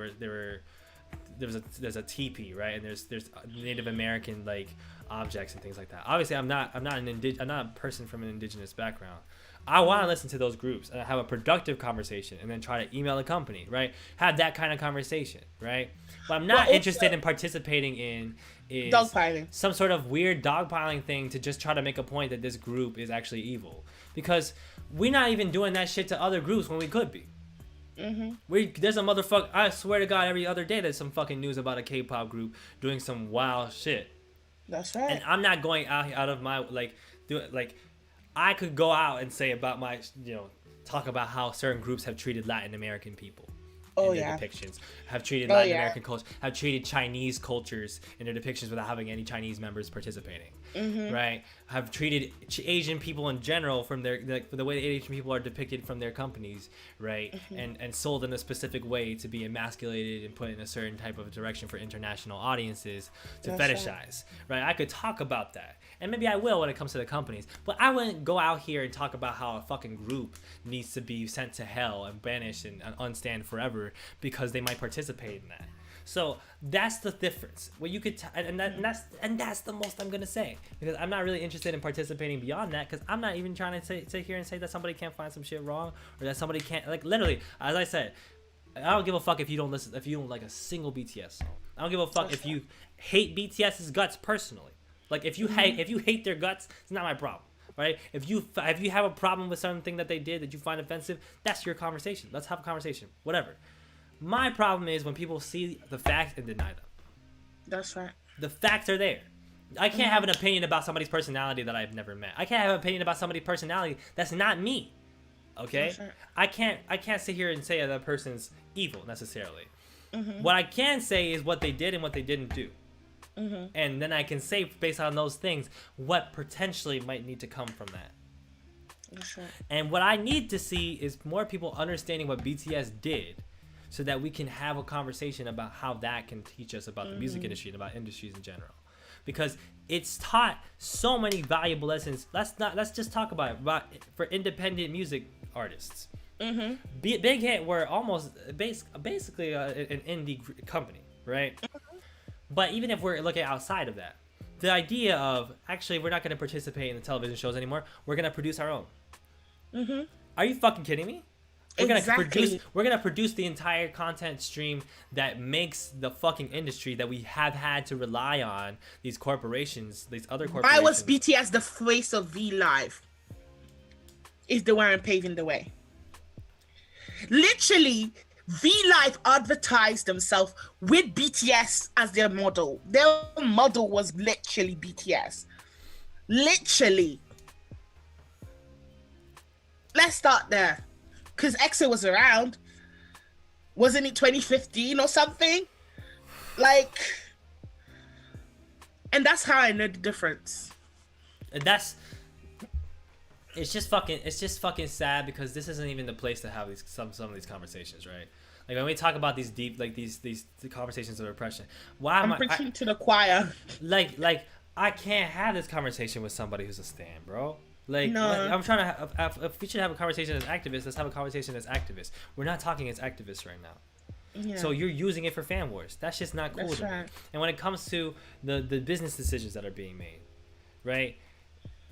there's a teepee, right? And there's Native American like objects and things like that. Obviously, I'm not a person from an indigenous background. I want to listen to those groups and have a productive conversation, and then try to email the company, right? Have that kind of conversation, right? What I'm not interested in participating in is Dogpiling. some sort of weird dogpiling thing to just try to make a point that this group is actually evil, because we're not even doing that shit to other groups when we could be. There's a motherfucker. I swear to God, every other day there's some fucking news about a K-pop group doing some wild shit. That's right. And I'm not going out of my I could go out and say about my talk about how certain groups have treated Latin American people in their depictions, have treated Latin American culture, have treated Chinese cultures in their depictions without having any Chinese members participating, right? Have treated Asian people in general from their the way Asian people are depicted from their companies, right? And sold in a specific way to be emasculated and put in a certain type of direction for international audiences to fetishize, right? I could talk about that. And maybe I will when it comes to the companies. But I wouldn't go out here and talk about how a fucking group needs to be sent to hell and banished and unstand forever because they might participate in that. So that's the difference. What you could and that's the most I'm gonna say, because I'm not really interested in participating beyond that, because I'm not even trying to sit here and say that somebody can't find some shit wrong, or that somebody can't, like, literally, as I said, I don't give a fuck if you don't like a single BTS song. I don't give a fuck if you hate BTS's guts personally. Like, if you hate their guts, it's not my problem, right? If you have a problem with something that they did that you find offensive, that's your conversation. Let's have a conversation, whatever. My problem is when people see the facts and deny them. That's right. The facts are there. I can't have an opinion about somebody's personality that I've never met. I can't have an opinion about somebody's personality that's not me. Okay? Right. I can't sit here and say that person's evil necessarily. What I can say is what they did and what they didn't do. And then I can say, based on those things, what potentially might need to come from that. That's right. And what I need to see is more people understanding what BTS did, so that we can have a conversation about how that can teach us about the music industry and about industries in general. Because it's taught so many valuable lessons. Let's just talk about for independent music artists. Big Hit were almost basically an indie company, right? But even if we're looking outside of that, the idea of, actually, we're not going to participate in the television shows anymore. We're going to produce our own. Are you fucking kidding me? We're gonna produce the entire content stream that makes the fucking industry that we have had to rely on, these corporations, these other corporations. Why was BTS the face of V Live? If they weren't paving the way. Literally, V Live advertised themselves with BTS as their model. Their model was literally BTS. Literally. Let's start there. Because EXO was around. Wasn't it 2015 or something? Like, and that's how I know the difference. And it's just fucking sad, because this isn't even the place to have some of these conversations, right? Like, when we talk about these deep, like these conversations of oppression, I'm preaching to the choir. Like I can't have this conversation with somebody who's a stan, bro. Like, no. I'm trying to have, if we should have a conversation as activists, let's have a conversation as activists. We're not talking as activists right now. Yeah. So you're using it for fan wars. That's just not cool to me. And when it comes to the business decisions that are being made, right?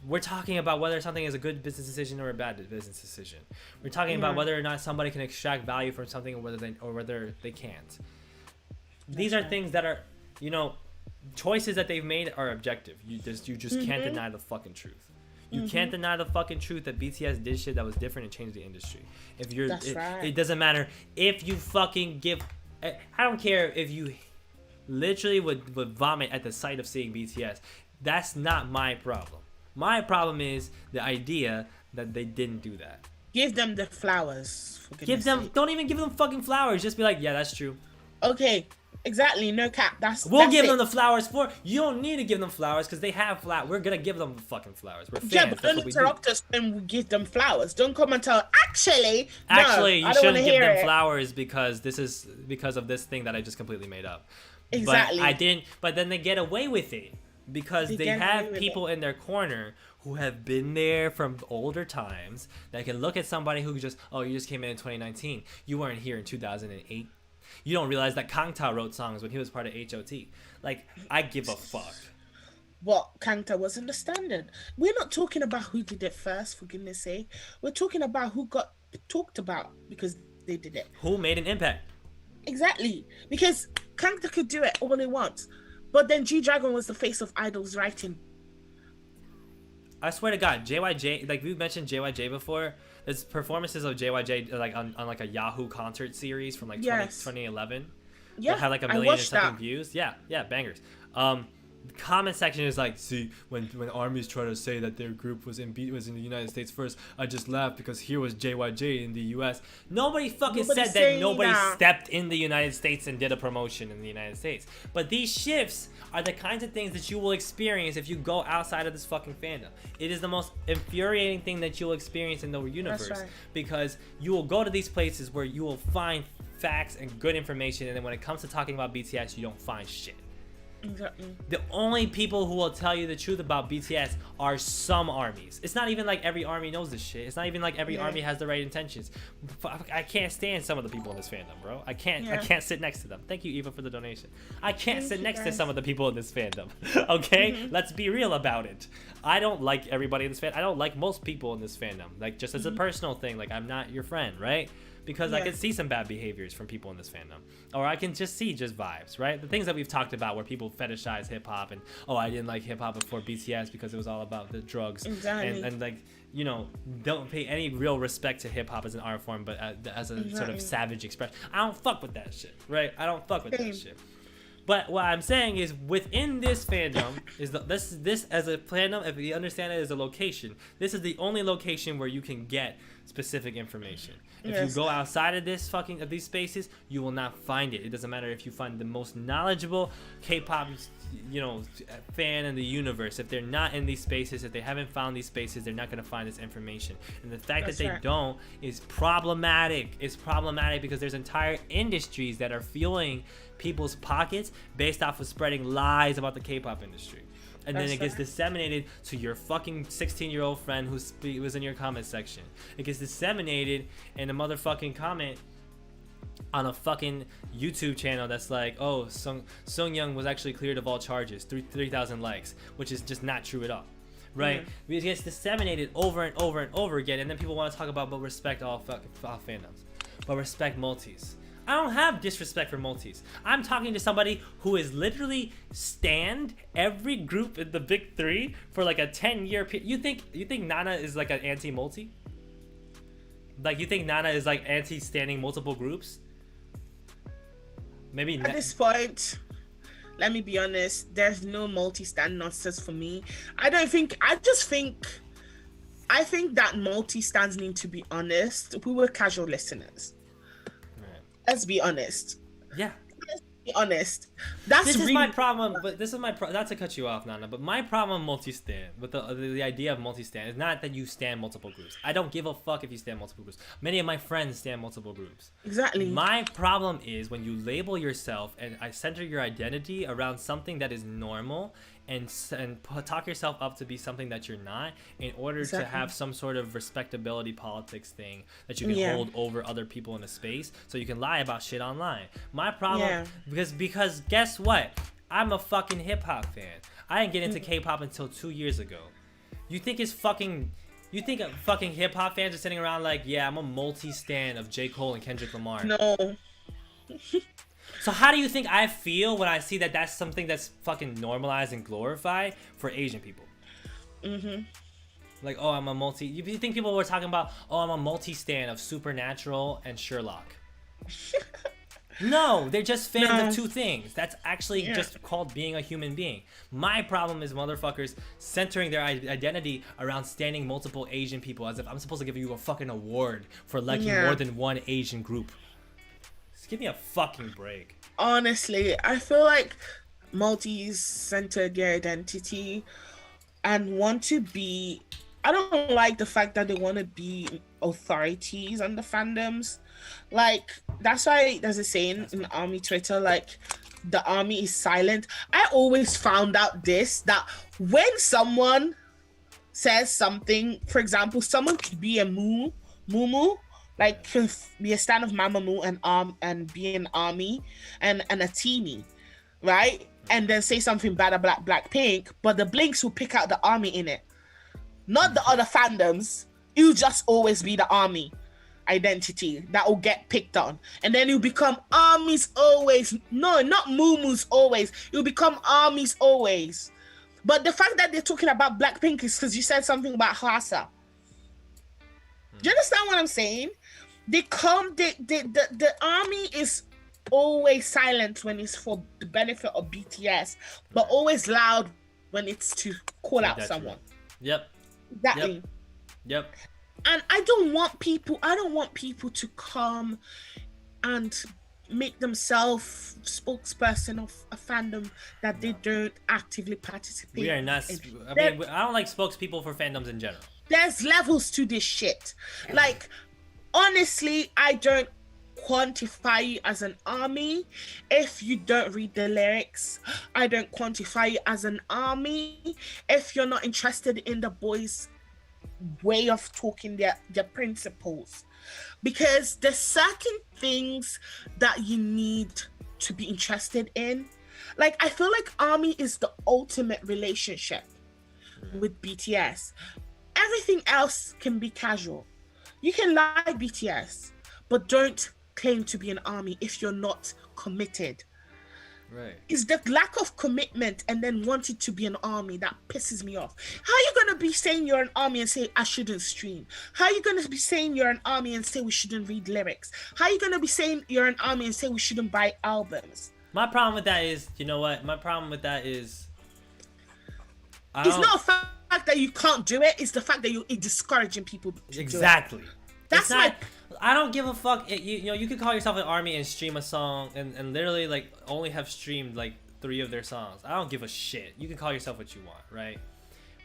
We're talking about whether something is a good business decision or a bad business decision. We're talking about whether or not somebody can extract value from something, or whether they can't. These are things that are, choices that they've made are objective. You just can't deny the fucking truth. You can't deny the fucking truth that BTS did shit that was different and changed the industry. It doesn't matter if you fucking give. I don't care if you literally would vomit at the sight of seeing BTS. That's not my problem. My problem is the idea that they didn't do that. Give them the flowers. Don't even give them fucking flowers. Just be like, yeah, that's true. Okay. Exactly, no cap. We'll give them the flowers for. You don't need to give them flowers because they have flowers. We're gonna give them fucking flowers. We're fans. Yeah, but don't interrupt us when we give them flowers. Don't come and tell. Actually, you shouldn't give them flowers because of this thing that I just completely made up. Exactly. But I didn't. But then they get away with it because They they get away have with it. people in their corner who have been there from older times that can look at somebody who just, oh, you just came in 2019. You weren't here in 2008. You don't realize that Kangta wrote songs when he was part of HOT. Like, I give a fuck. What Kangta was in the standard. We're not talking about who did it first, for goodness sake. We're talking about who got talked about because they did it. Who made an impact? Exactly. Because Kangta could do it all he wants. But then G Dragon was the face of Idol's writing. I swear to God, JYJ, like we mentioned JYJ before, there's performances of JYJ like on like a Yahoo concert series from like Yes. 2011 Yeah. that had like a I million and watched something that. views. Yeah, bangers. The comment section is like, see, when armies try to say that their group was in the United States first, I just laugh because here was JYJ in the US. Nobody fucking Nobody's said that saying nobody that. stepped in the United States and did a promotion in the United States. But these shifts are the kinds of things that you will experience if you go outside of this fucking fandom. It is the most infuriating thing that you'll experience in the universe, right. because you will go to these places where you will find facts and good information, and then when it comes to talking about BTS, you don't find shit. Exactly. The only people who will tell you the truth about BTS are some armies. It's not even like every army knows this shit. It's not even like every army has the right intentions. I can't stand some of the people in this fandom, bro. I can't sit next to them. Thank you, Eva, for the donation. I can't sit next to some of the people in this fandom. Okay? Let's be real about it. I don't like everybody in this fandom. I don't like most people in this fandom. Like, just as a personal thing, like, I'm not your friend, right? Because I can see some bad behaviors from people in this fandom. Or I can just see just vibes, right? The things that we've talked about where people fetishize hip-hop and, oh, I didn't like hip-hop before BTS because it was all about the drugs. Exactly. And like, you know, don't pay any real respect to hip-hop as an art form, but as a sort of savage expression. I don't fuck with that shit, right? I don't fuck with that shit. But what I'm saying is, within this fandom, is this as a fandom, if you understand it as a location, this is the only location where you can get specific information. If you go outside of these spaces, you will not find it. It doesn't matter if you find the most knowledgeable K-pop, you know, fan in the universe. If they're not in these spaces, if they haven't found these spaces, they're not going to find this information. And the fact that they don't is problematic. It's problematic because there's entire industries that are fueling people's pockets based off of spreading lies about the K-pop industry. And then it gets disseminated to your fucking 16-year-old friend who was in your comment section. It gets disseminated in a motherfucking comment on a fucking YouTube channel that's like, oh, Sung Young was actually cleared of all charges, 3,000 likes, which is just not true at all. Right? It gets disseminated over and over and over again, and then people want to talk about, but respect all fandoms. But respect multis. I don't have disrespect for multis. I'm talking to somebody who is literally stand every group in the big three for like a 10-year period. You think Nana is like an anti-multi? Like, you think Nana is like anti-standing multiple groups? Maybe at this point, let me be honest, there's no multi-stand nonsense for me. I think that multi-stands need to be honest. We were casual listeners. Let's be honest. Yeah. Let's be honest. This is my problem, but this is my not to cut you off, Nana, but my problem with multi-stand, with the idea of multi-stand, is not that you stand multiple groups. I don't give a fuck if you stand multiple groups. Many of my friends stand multiple groups. Exactly. My problem is when you label yourself and I center your identity around something that is normal and talk yourself up to be something that you're not in order to have some sort of respectability politics thing that you can hold over other people in a space so you can lie about shit online. My problem, because guess what? I'm a fucking hip-hop fan. I didn't get into K-pop until 2 years ago. You think fucking hip-hop fans are sitting around like, yeah, I'm a multi-stan of J. Cole and Kendrick Lamar? No. So how do you think I feel when I see that that's something that's fucking normalized and glorified for Asian people? Like, oh, I'm a multi... You think people were talking about, oh, I'm a multi-stan of Supernatural and Sherlock? No, they're just fans of two things. That's actually just called being a human being. My problem is motherfuckers centering their identity around standing multiple Asian people as if I'm supposed to give you a fucking award for liking more than one Asian group. Just give me a fucking break. Honestly, I feel like multis center their identity and want to be... I don't like the fact that they want to be authorities on the fandoms. Like, that's why there's a saying in Army Twitter, like, the army is silent. I always found out this, that when someone says something, for example, someone could be a moo, like could be a stand of Mamamoo and be an army and a teamy, right? And then say something bad about Blackpink, but the Blinks will pick out the army in it, not the other fandoms. It'll just always be the army identity that will get picked on, and then it'll become armies always. No, not Muumuus always. It'll become armies always. But the fact that they're talking about Blackpink is because you said something about Hwasa. Do you understand what I'm saying? The army is always silent when it's for the benefit of BTS, but always loud when it's to call out someone. Yep. Exactly. Yep. And I don't want people to come and make themselves spokesperson of a fandom that they don't actively participate We are not. I mean, I don't like spokespeople for fandoms in general. There's levels to this shit. Like, honestly, I don't quantify you as an army if you don't read the lyrics. I don't quantify you as an army if you're not interested in the boys' way of talking, their principles. Because there's certain things that you need to be interested in. Like, I feel like army is the ultimate relationship with BTS. Everything else can be casual. You can like BTS, but don't claim to be an army if you're not committed. Right. It's the lack of commitment and then wanting to be an army that pisses me off. How are you going to be saying you're an army and say I shouldn't stream? How are you going to be saying you're an army and say we shouldn't read lyrics? How are you going to be saying you're an army and say we shouldn't buy albums? My problem with that is, you know what? My problem with that is... It's not a fact that you can't do it. It's the fact that you're discouraging people to exactly. do it. That's I don't give a fuck. You could call yourself an army and stream a song and literally like only have streamed like 3 of their songs. I don't give a shit. You can call yourself what you want, right?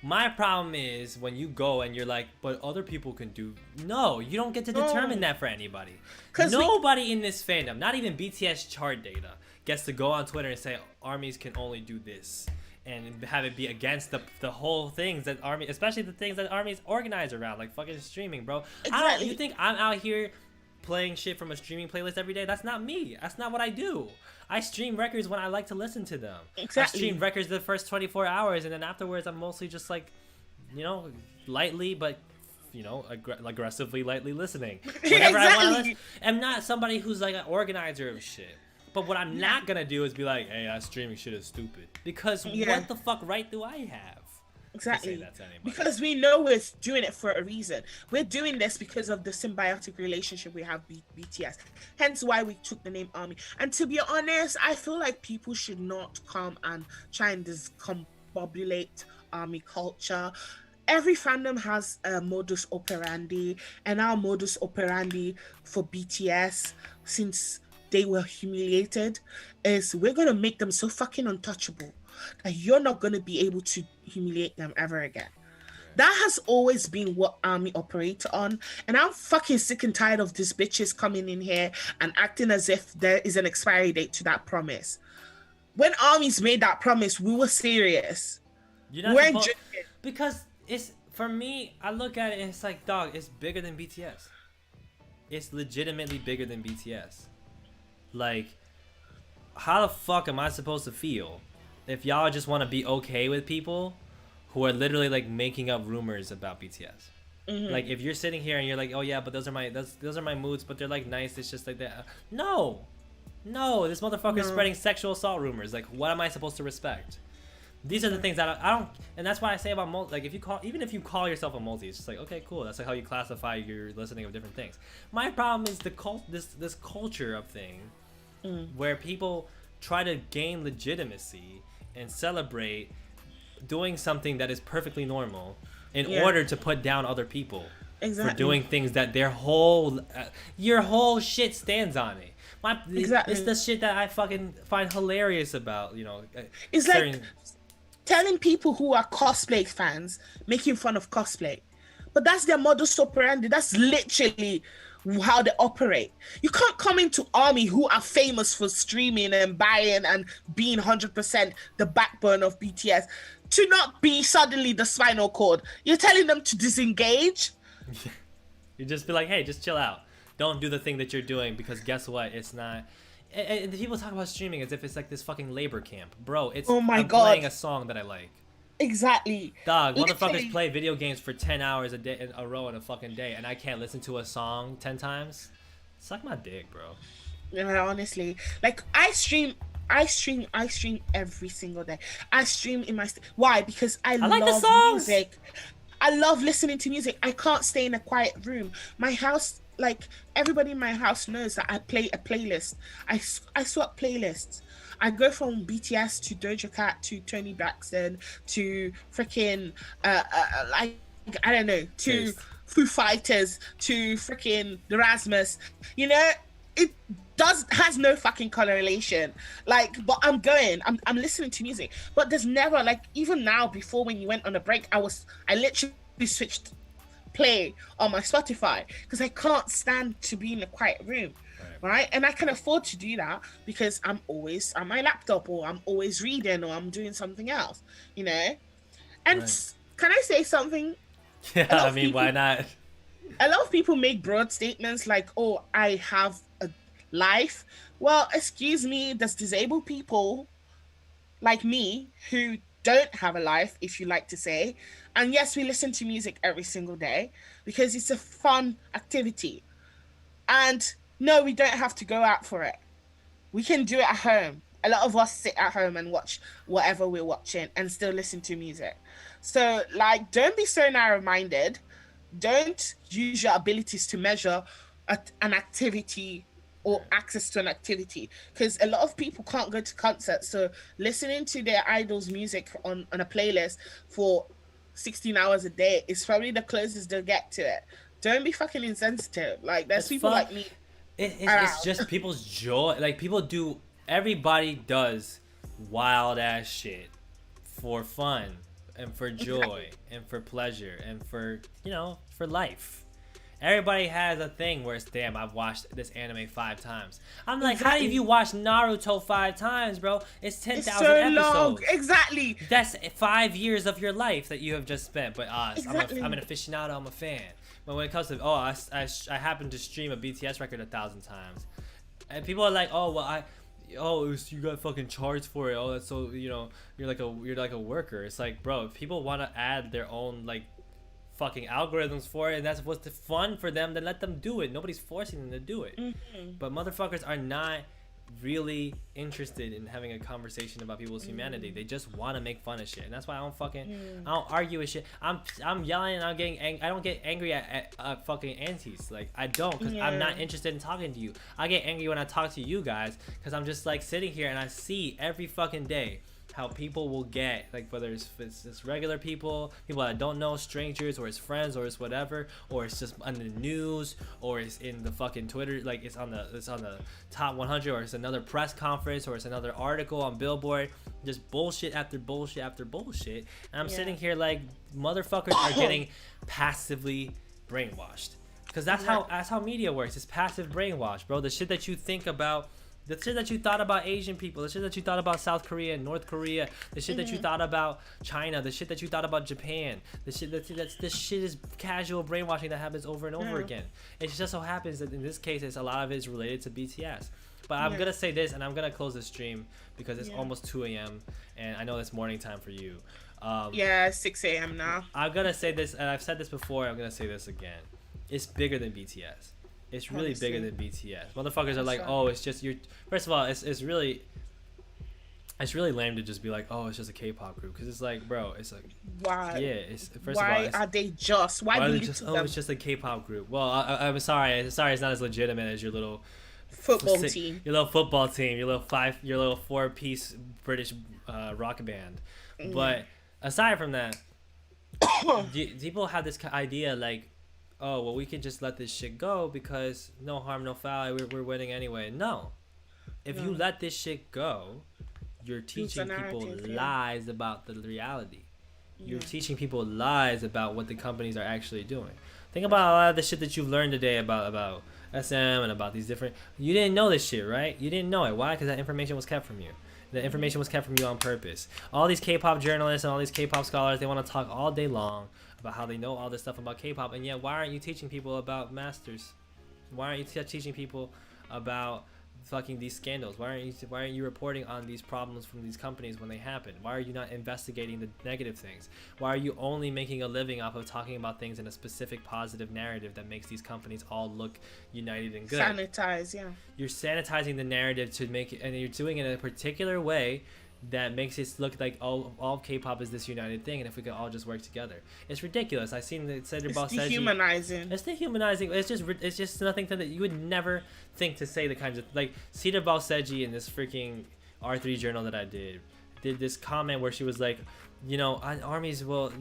My problem is when you go and you're like, but other people can do. No, you don't get to determine that for anybody. Nobody in this fandom, not even BTS chart data, gets to go on Twitter and say armies can only do this and have it be against the whole things that army, especially the things that armies organize around, like fucking streaming, bro. Exactly. You think I'm out here playing shit from a streaming playlist every day? That's not me. That's not what I do. I stream records when I like to listen to them. Exactly. I stream records the first 24 hours, and then afterwards I'm mostly just like, you know, lightly, but you know, aggressively lightly listening. Whenever I want to listen. I'm not somebody who's like an organizer of shit. But what I'm not gonna do is be like, hey, that streaming shit is stupid. Because what the fuck right do I have? Exactly. To say that to anybody? Because we know we're doing it for a reason. We're doing this because of the symbiotic relationship we have with BTS. Hence why we took the name Army. And to be honest, I feel like people should not come and try and discombobulate Army culture. Every fandom has a modus operandi, and our modus operandi for BTS, since they were humiliated, is we're gonna make them so fucking untouchable that you're not gonna be able to humiliate them ever again. That has always been what Army operate on, and I'm fucking sick and tired of these bitches coming in here and acting as if there is an expiry date to that promise. When Army's made that promise, we were serious. You're not supposed, because it's, for me, I look at it and it's like, dog, it's bigger than BTS. It's legitimately bigger than BTS. Like, how the fuck am I supposed to feel if y'all just want to be okay with people who are literally like making up rumors about BTS? Mm-hmm. Like, if you're sitting here and you're like, oh yeah, but those are my moods, but they're like nice, it's just like that. No, this motherfucker's spreading sexual assault rumors. Like, what am I supposed to respect? These are the things that I don't, and that's why I say about multi. Like, even if you call yourself a multi, it's just like, okay, cool. That's like how you classify your listening of different things. My problem is this culture of thing, where people try to gain legitimacy and celebrate doing something that is perfectly normal in order to put down other people for doing things that your whole shit stands on it. It's the shit that I fucking find hilarious about, you know. It's like telling people who are cosplay fans, making fun of cosplay. But that's their modus operandi. That's literally how they operate. You can't come into Army who are famous for streaming and buying and being 100% the backbone of BTS to not be suddenly the spinal cord. You're telling them to disengage. You just be like, hey, just chill out. Don't do the thing that you're doing because guess what? It's not. And people talk about streaming as if it's like this fucking labor camp, bro. It's Oh my I'm playing God. a song that I like. Exactly. Dog, motherfuckers Literally. play video games for 10 hours a day in a row in a fucking day, and I can't listen to a song 10 times. Suck my dick, bro. Yeah, honestly, like I stream every single day. I stream in my why? Because I I like the love songs. music. I love listening to music. I can't stay in a quiet room. My house, like everybody in my house knows that I play a playlist. I swap playlists. I go from BTS to Doja Cat to Tony Braxton to freaking like I don't know to Taste. Foo Fighters to freaking Erasmus. You know, it does has no fucking correlation. Like, but I'm listening to music. But there's never like even now before when you went on a break, I literally switched play on my Spotify because I can't stand to be in a quiet room. Right. Right. And I can afford to do that because I'm always on my laptop or I'm always reading or I'm doing something else, you know? And Right. can I say something? Yeah, A lot I of mean, people why not? a lot of people make broad statements like, oh, I have a life. Well, excuse me, there's disabled people like me who don't have a life, if you like to say. And yes, we listen to music every single day because it's a fun activity. And no, we don't have to go out for it. We can do it at home. A lot of us sit at home and watch whatever we're watching and still listen to music. So, like, don't be so narrow minded. Don't use your abilities to measure an activity or Right. access to an activity because a lot of people can't go to concerts. So, listening to their idols' music on a playlist for 16 hours a day is probably the closest they'll get to it. Don't be fucking insensitive. Like, there's It's people fun. like me It's around. just people's joy. Like people do. Everybody does wild ass shit for fun and for joy Exactly. and for pleasure and for for life. Everybody has a thing where it's damn. I've watched this anime 5 times. I'm like, how have you Exactly. watched Naruto 5 times, bro? It's ten It's thousand so long. episodes. Exactly. That's 5 years of your life that you have just spent. But I'm an Exactly. aficionado. I'm a fan. But when it comes to I happen to stream a BTS record 1,000 times, and people are like, oh well you got fucking charged for it. Oh, that's so you're like a worker. It's like, bro, if people want to add their own like fucking algorithms for it, and that's what's fun for them, then let them do it. Nobody's forcing them to do it. Mm-hmm. But motherfuckers are not really interested in having a conversation about people's humanity. Mm-hmm. They just want to make fun of shit, and that's why Mm. I don't argue with shit. I'm yelling and I'm getting I don't get angry at fucking aunties. Like I don't, because I'm Yeah. not interested in talking to you. I get angry when I talk to you guys because I'm just like sitting here and I see every fucking day how people will get like whether it's just regular people I don't know, strangers, or it's friends, or it's whatever, or it's just on the news, or it's in the fucking Twitter, like it's on the top 100, or it's another press conference, or it's another article on Billboard, just bullshit after bullshit after bullshit, and I'm Yeah. sitting here like motherfuckers are getting passively brainwashed, because that's how media works. It's passive brainwash, bro. The shit that you think about, the shit that you thought about Asian people, the shit that you thought about South Korea and North Korea, the shit that you thought about China, the shit that you thought about Japan, the shit that's this shit is casual brainwashing that happens over and over Yeah. again. It just so happens that in this case, it's a lot of it is related to BTS. But I'm Yeah. gonna say this, and I'm gonna close the stream because it's Yeah. almost 2 a.m. and I know it's morning time for you. Yeah, 6 a.m. now. I'm gonna say this, and I've said this before. I'm gonna say this again. It's bigger than BTS. It's really bigger Honestly. than BTS. Motherfuckers are That's like, right. oh, it's just your. First of all, it's really lame to just be like, oh, it's just a K-pop group, because it's like, bro, it's like, Why? yeah, it's first of all, Why it's, are they just? Why why are they belittle just, oh, them? it's just a K-pop group. Well, I'm sorry, it's not as legitimate as your little Football team. your little football team, your little 4-piece British rock band. But aside from that, people have this idea like, oh well, we can just let this shit go because no harm, no foul. We're winning anyway. No, if you No. let this shit go, you're It's teaching a people narrative, yeah. lies about the reality. You're Yeah. teaching people lies about what the companies are actually doing. Think about a lot of the shit that you've learned today about SM and about these different. You didn't know this shit, right? You didn't know it. Why? Because that information was kept from you. The information was kept from you on purpose. All these K-pop journalists and all these K-pop scholars, they want to talk all day long about how they know all this stuff about K-pop, and yet why aren't you teaching people about masters? Why aren't you teaching people about fucking these scandals? Why aren't you reporting on these problems from these companies when they happen? Why are you not investigating the negative things? Why are you only making a living off of talking about things in a specific positive narrative that makes these companies all look united and good? Sanitize, yeah. You're sanitizing the narrative to make it, and you're doing it in a particular way that makes it look like all K-pop is this united thing, and if we could all just work together, it's ridiculous. I seen it said about Seji. Dehumanizing. It's dehumanizing. It's just nothing that you would never think to say the kinds of like Cedar Balseji in this freaking R3 journal that I did this comment where she was like, armies will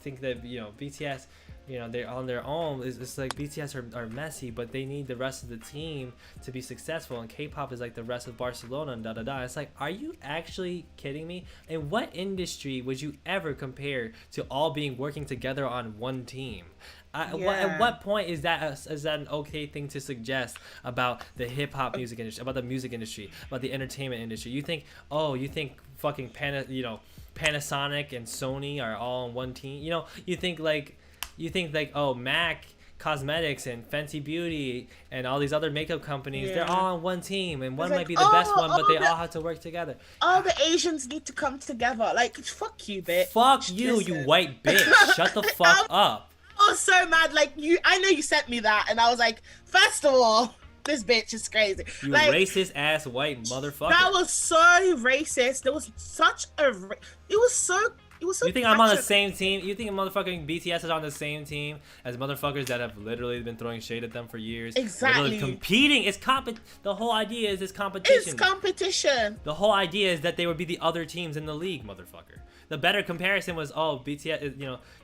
think that BTS. They're on their own. It's like BTS are messy, but they need the rest of the team to be successful. And K-pop is like the rest of Barcelona and da. It's like, are you actually kidding me? In what industry would you ever compare to all being working together on one team? At what point is that an okay thing to suggest about the hip hop music industry, about the music industry, about the entertainment industry? You think fucking Panasonic and Sony are all on one team? You think like MAC Cosmetics and Fenty Beauty and all these other makeup companies, they're all on one team, and one might be the best one, but they all have to work together. All the Asians need to come together. Like, fuck you, bitch. Fuck you, you white bitch. Shut the fuck up. I was so mad. Like, I know you sent me that, and I was like, first of all, this bitch is crazy. You like, racist ass white motherfucker. That was so racist. There was such a... It was so... You think I'm on the same team? You think motherfucking BTS is on the same team as motherfuckers that have literally been throwing shade at them for years? Exactly. Literally competing. The whole idea is this competition. It's competition. The whole idea is that they would be the other teams in the league, motherfucker. The better comparison was, BTS is,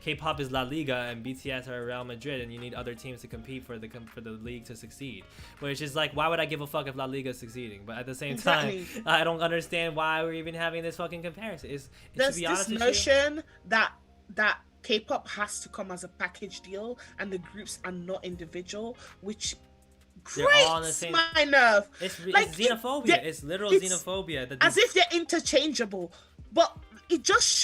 K-pop is La Liga and BTS are Real Madrid, and you need other teams to compete for the league to succeed. Which is like, why would I give a fuck if La Liga is succeeding? But at the same time, I don't understand why we're even having this fucking comparison. There's this notion that K-pop has to come as a package deal, and the groups are not individual, which grates my nerve. It's xenophobia. It's literal xenophobia. As if they're interchangeable, but it just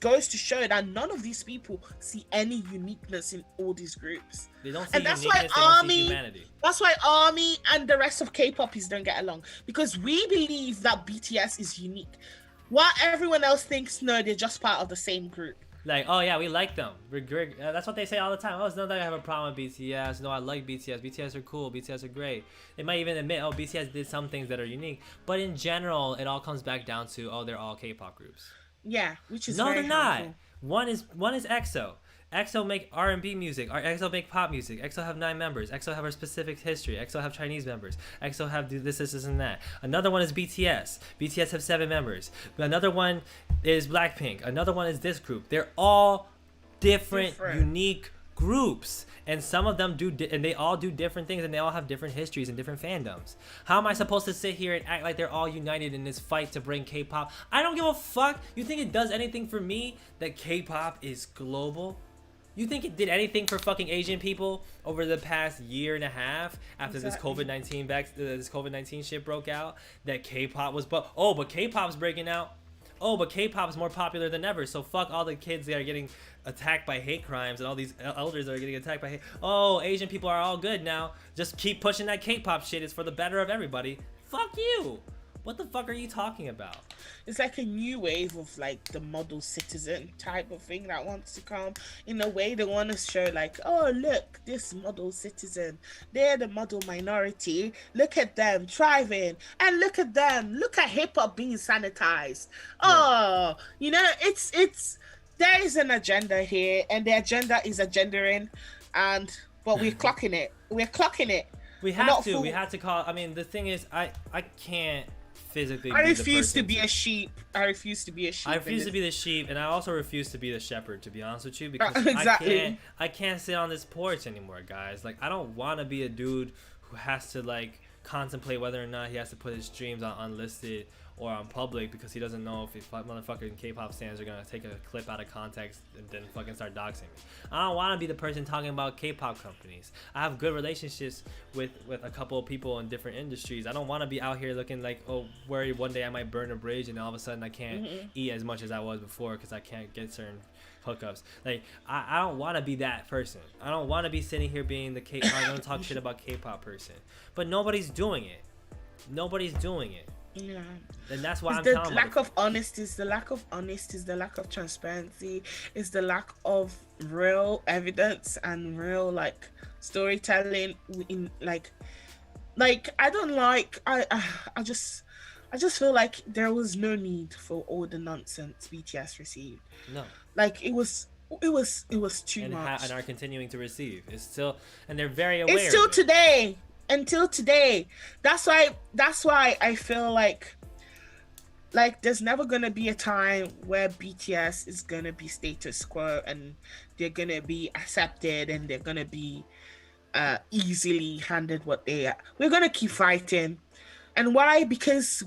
goes to show that none of these people see any uniqueness in all these groups. They don't see uniqueness, they don't see humanity. That's why ARMY and the rest of K-poppies don't get along, because we believe that BTS is unique, while everyone else thinks no, they're just part of the same group. Like, oh yeah, we like them. That's what they say all the time. Oh, it's not that I have a problem with BTS. No, I like BTS. BTS are cool. BTS are great. They might even admit, BTS did some things that are unique. But in general, it all comes back down to, they're all K-pop groups. Yeah, which is no, very they're not. helpful. One is EXO. EXO make R&B music. EXO make pop music. EXO have 9 members. EXO have a specific history. EXO have Chinese members. EXO have this, and that. Another one is BTS. BTS have 7 members. Another one is Blackpink. Another one is this group. They're all different. Unique groups, and some of them and they all do different things, and they all have different histories and different fandoms. How am I supposed to sit here and act like they're all united in this fight to bring K-pop? I don't give a fuck. You think it does anything for me that K-pop is global? You think it did anything for fucking Asian people over the past year and a half after this COVID-19 shit broke out? That K-pop was, but K-pop's breaking out. But K-pop's more popular than ever. So fuck all the kids that are getting attacked by hate crimes and all these elders that are getting attacked by hate. Asian people are all good now. Just keep pushing that K-pop shit. It's for the better of everybody. Fuck you. What the fuck are you talking about? It's like a new wave of like the model citizen type of thing that wants to come. In a way, they want to show like, oh look, this model citizen, they're the model minority. Look at them thriving, and look at them. Look at hip hop being sanitized. Oh, it's there is an agenda here, and the agenda is agendering, but we're clocking it. We're clocking it. We have to call. I mean, the thing is, I can't physically. I refuse to be a sheep. I refuse to be the sheep, and I also refuse to be the shepherd. To be honest with you, because exactly. I can't sit on this porch anymore, guys. Like, I don't want to be a dude who has to like contemplate whether or not he has to put his streams on unlisted or on public because he doesn't know if motherfucking K-pop stans are gonna take a clip out of context and then fucking start doxing me. I don't want to be the person talking about K-pop companies. I have good relationships with a couple of people in different industries. I don't want to be out here looking like, oh, worried one day I might burn a bridge and all of a sudden I can't eat as much as I was before because I can't get certain hookups. Like I don't want to be that person. I don't want to be sitting here being the I don't talk shit about K-pop person. But nobody's doing it. Nobody's doing it. Yeah. And that's why It's I'm the telling lack of honesty, it's the lack of honesty, it's the lack of transparency, it's the lack of real evidence and real like storytelling in like I don't like I just feel like there was no need for all the nonsense BTS received. no. Like it was too much. And are continuing to receive. It's still, and they're very aware. It's still today. Until today. That's why I feel like there's never gonna be a time where BTS is gonna be status quo and they're gonna be accepted and they're gonna be easily handed what they are. We're gonna keep fighting. And why? Because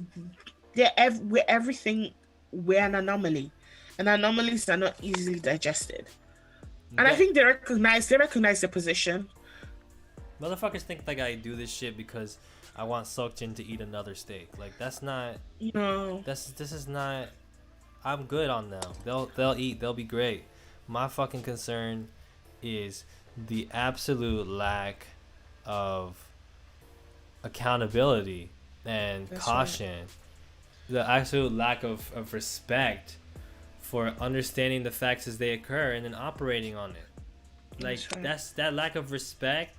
we're everything. We're an anomaly, and anomalies are not easily digested. And I think they recognize the position. Motherfuckers think like I do this shit because I want Seokjin to eat another steak. Like that's not. No. This is not. I'm good on them. They'll eat. They'll be great. My fucking concern is the absolute lack of accountability and That's caution. Right. The absolute lack of respect for understanding the facts as they occur and then operating on it. Like that lack of respect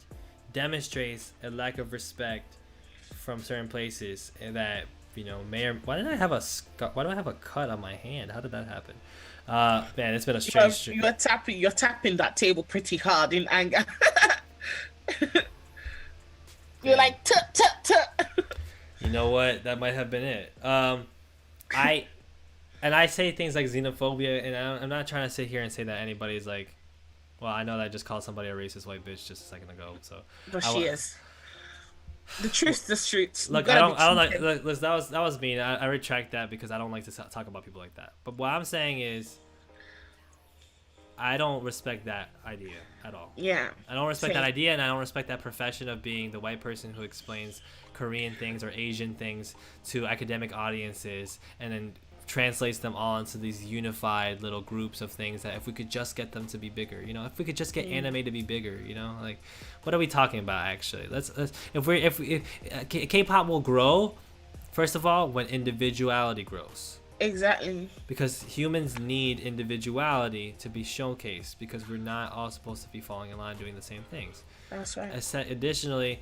demonstrates a lack of respect from certain places that why do I have a cut on my hand? How did that happen? Man, it's been a strange you're tapping that table pretty hard in anger. You're like tut tut tut. You know what? That might have been it. I say things like xenophobia, and I'm not trying to sit here and say that anybody's like. Well, I know that I just called somebody a racist white bitch just a second ago, so. But she is. The truth, the streets. Look, I don't like. Look, that was mean. I retract that because I don't like to talk about people like that. But what I'm saying is, I don't respect that idea at all. Yeah. I don't respect that idea, and I don't respect that profession of being the white person who explains Korean things or Asian things to academic audiences, and then translates them all into these unified little groups of things that if we could just get them to be bigger, if we could just get anime to be bigger, like what are we talking about actually? Let's if K-pop will grow first of all when individuality grows. Exactly. Because humans need individuality to be showcased because we're not all supposed to be falling in line doing the same things. That's right. Additionally,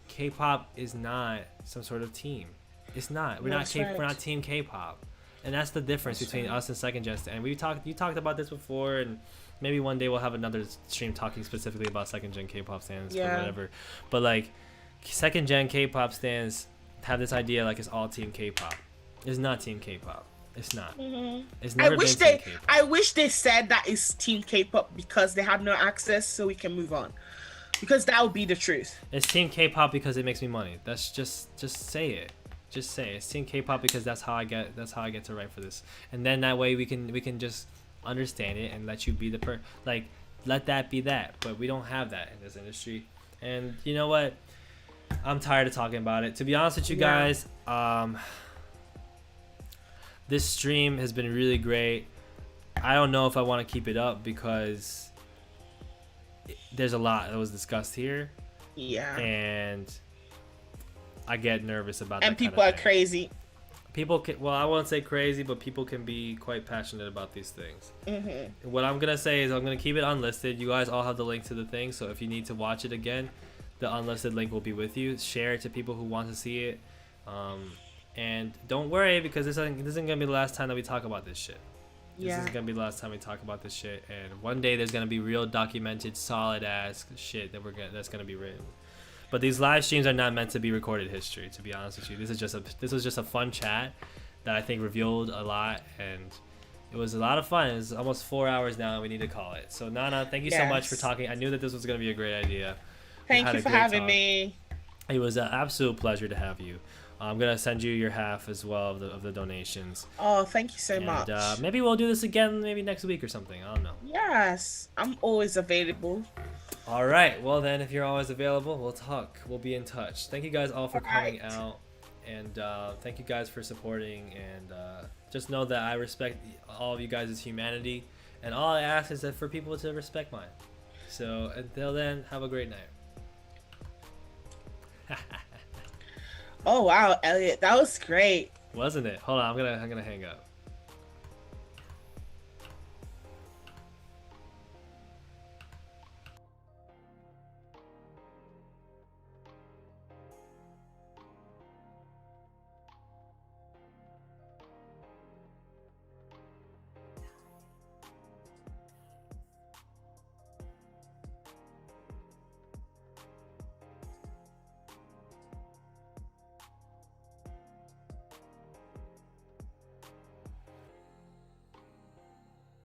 K-pop is not some sort of team. It's not. We're not team K-pop. And that's the difference between us and second gen. And you talked about this before, and maybe one day we'll have another stream talking specifically about second gen K-pop stands or whatever. But like second gen K-pop stands have this idea like it's all team K-pop. It's not team K-pop. It's not. Mm-hmm. It's never been team K-pop. I wish they said that it's team K-pop because they have no access, so we can move on. Because that would be the truth. It's team K-pop because it makes me money. That's just say it. Just say it's team K-pop because that's how I get to write for this, and then that way we can just understand it and let you be the let that be that. But we don't have that in this industry, and you know what? I'm tired of talking about it. To be honest with you guys, this stream has been really great. I don't know if I want to keep it up because there's a lot that was discussed here. Yeah. And I get nervous about that. And people are crazy. People can, well, I won't say crazy, but people can be quite passionate about these things. Mm-hmm. What I'm going to say is I'm going to keep it unlisted. You guys all have the link to the thing, so if you need to watch it again, the unlisted link will be with you. Share it to people who want to see it. And don't worry, because this isn't going to be the last time that we talk about this shit. This is going to be the last time we talk about this shit. And one day there's going to be real documented, solid-ass shit that's going to be written. But these live streams are not meant to be recorded history, to be honest with you. This was just a fun chat that I think revealed a lot, and it was a lot of fun. It's almost 4 hours now, and we need to call it. So Nana, thank you so much for talking. I knew that this was going to be a great idea. Thank you for having me. It was an absolute pleasure to have you. I'm gonna send you your half as well of the donations, Oh, thank you so and much. maybe we'll do this again maybe next week or something. I don't know. Yes, I'm always available. All right. Well, then, if you're always available, we'll talk. We'll be in touch. Thank you guys all for All coming right. out, and thank you guys for supporting. And just know that I respect all of you guys' humanity, and all I ask is that for people to respect mine. So until then, have a great night. Oh wow, Elliot, that was great. Wasn't it? Hold on, I'm gonna hang up.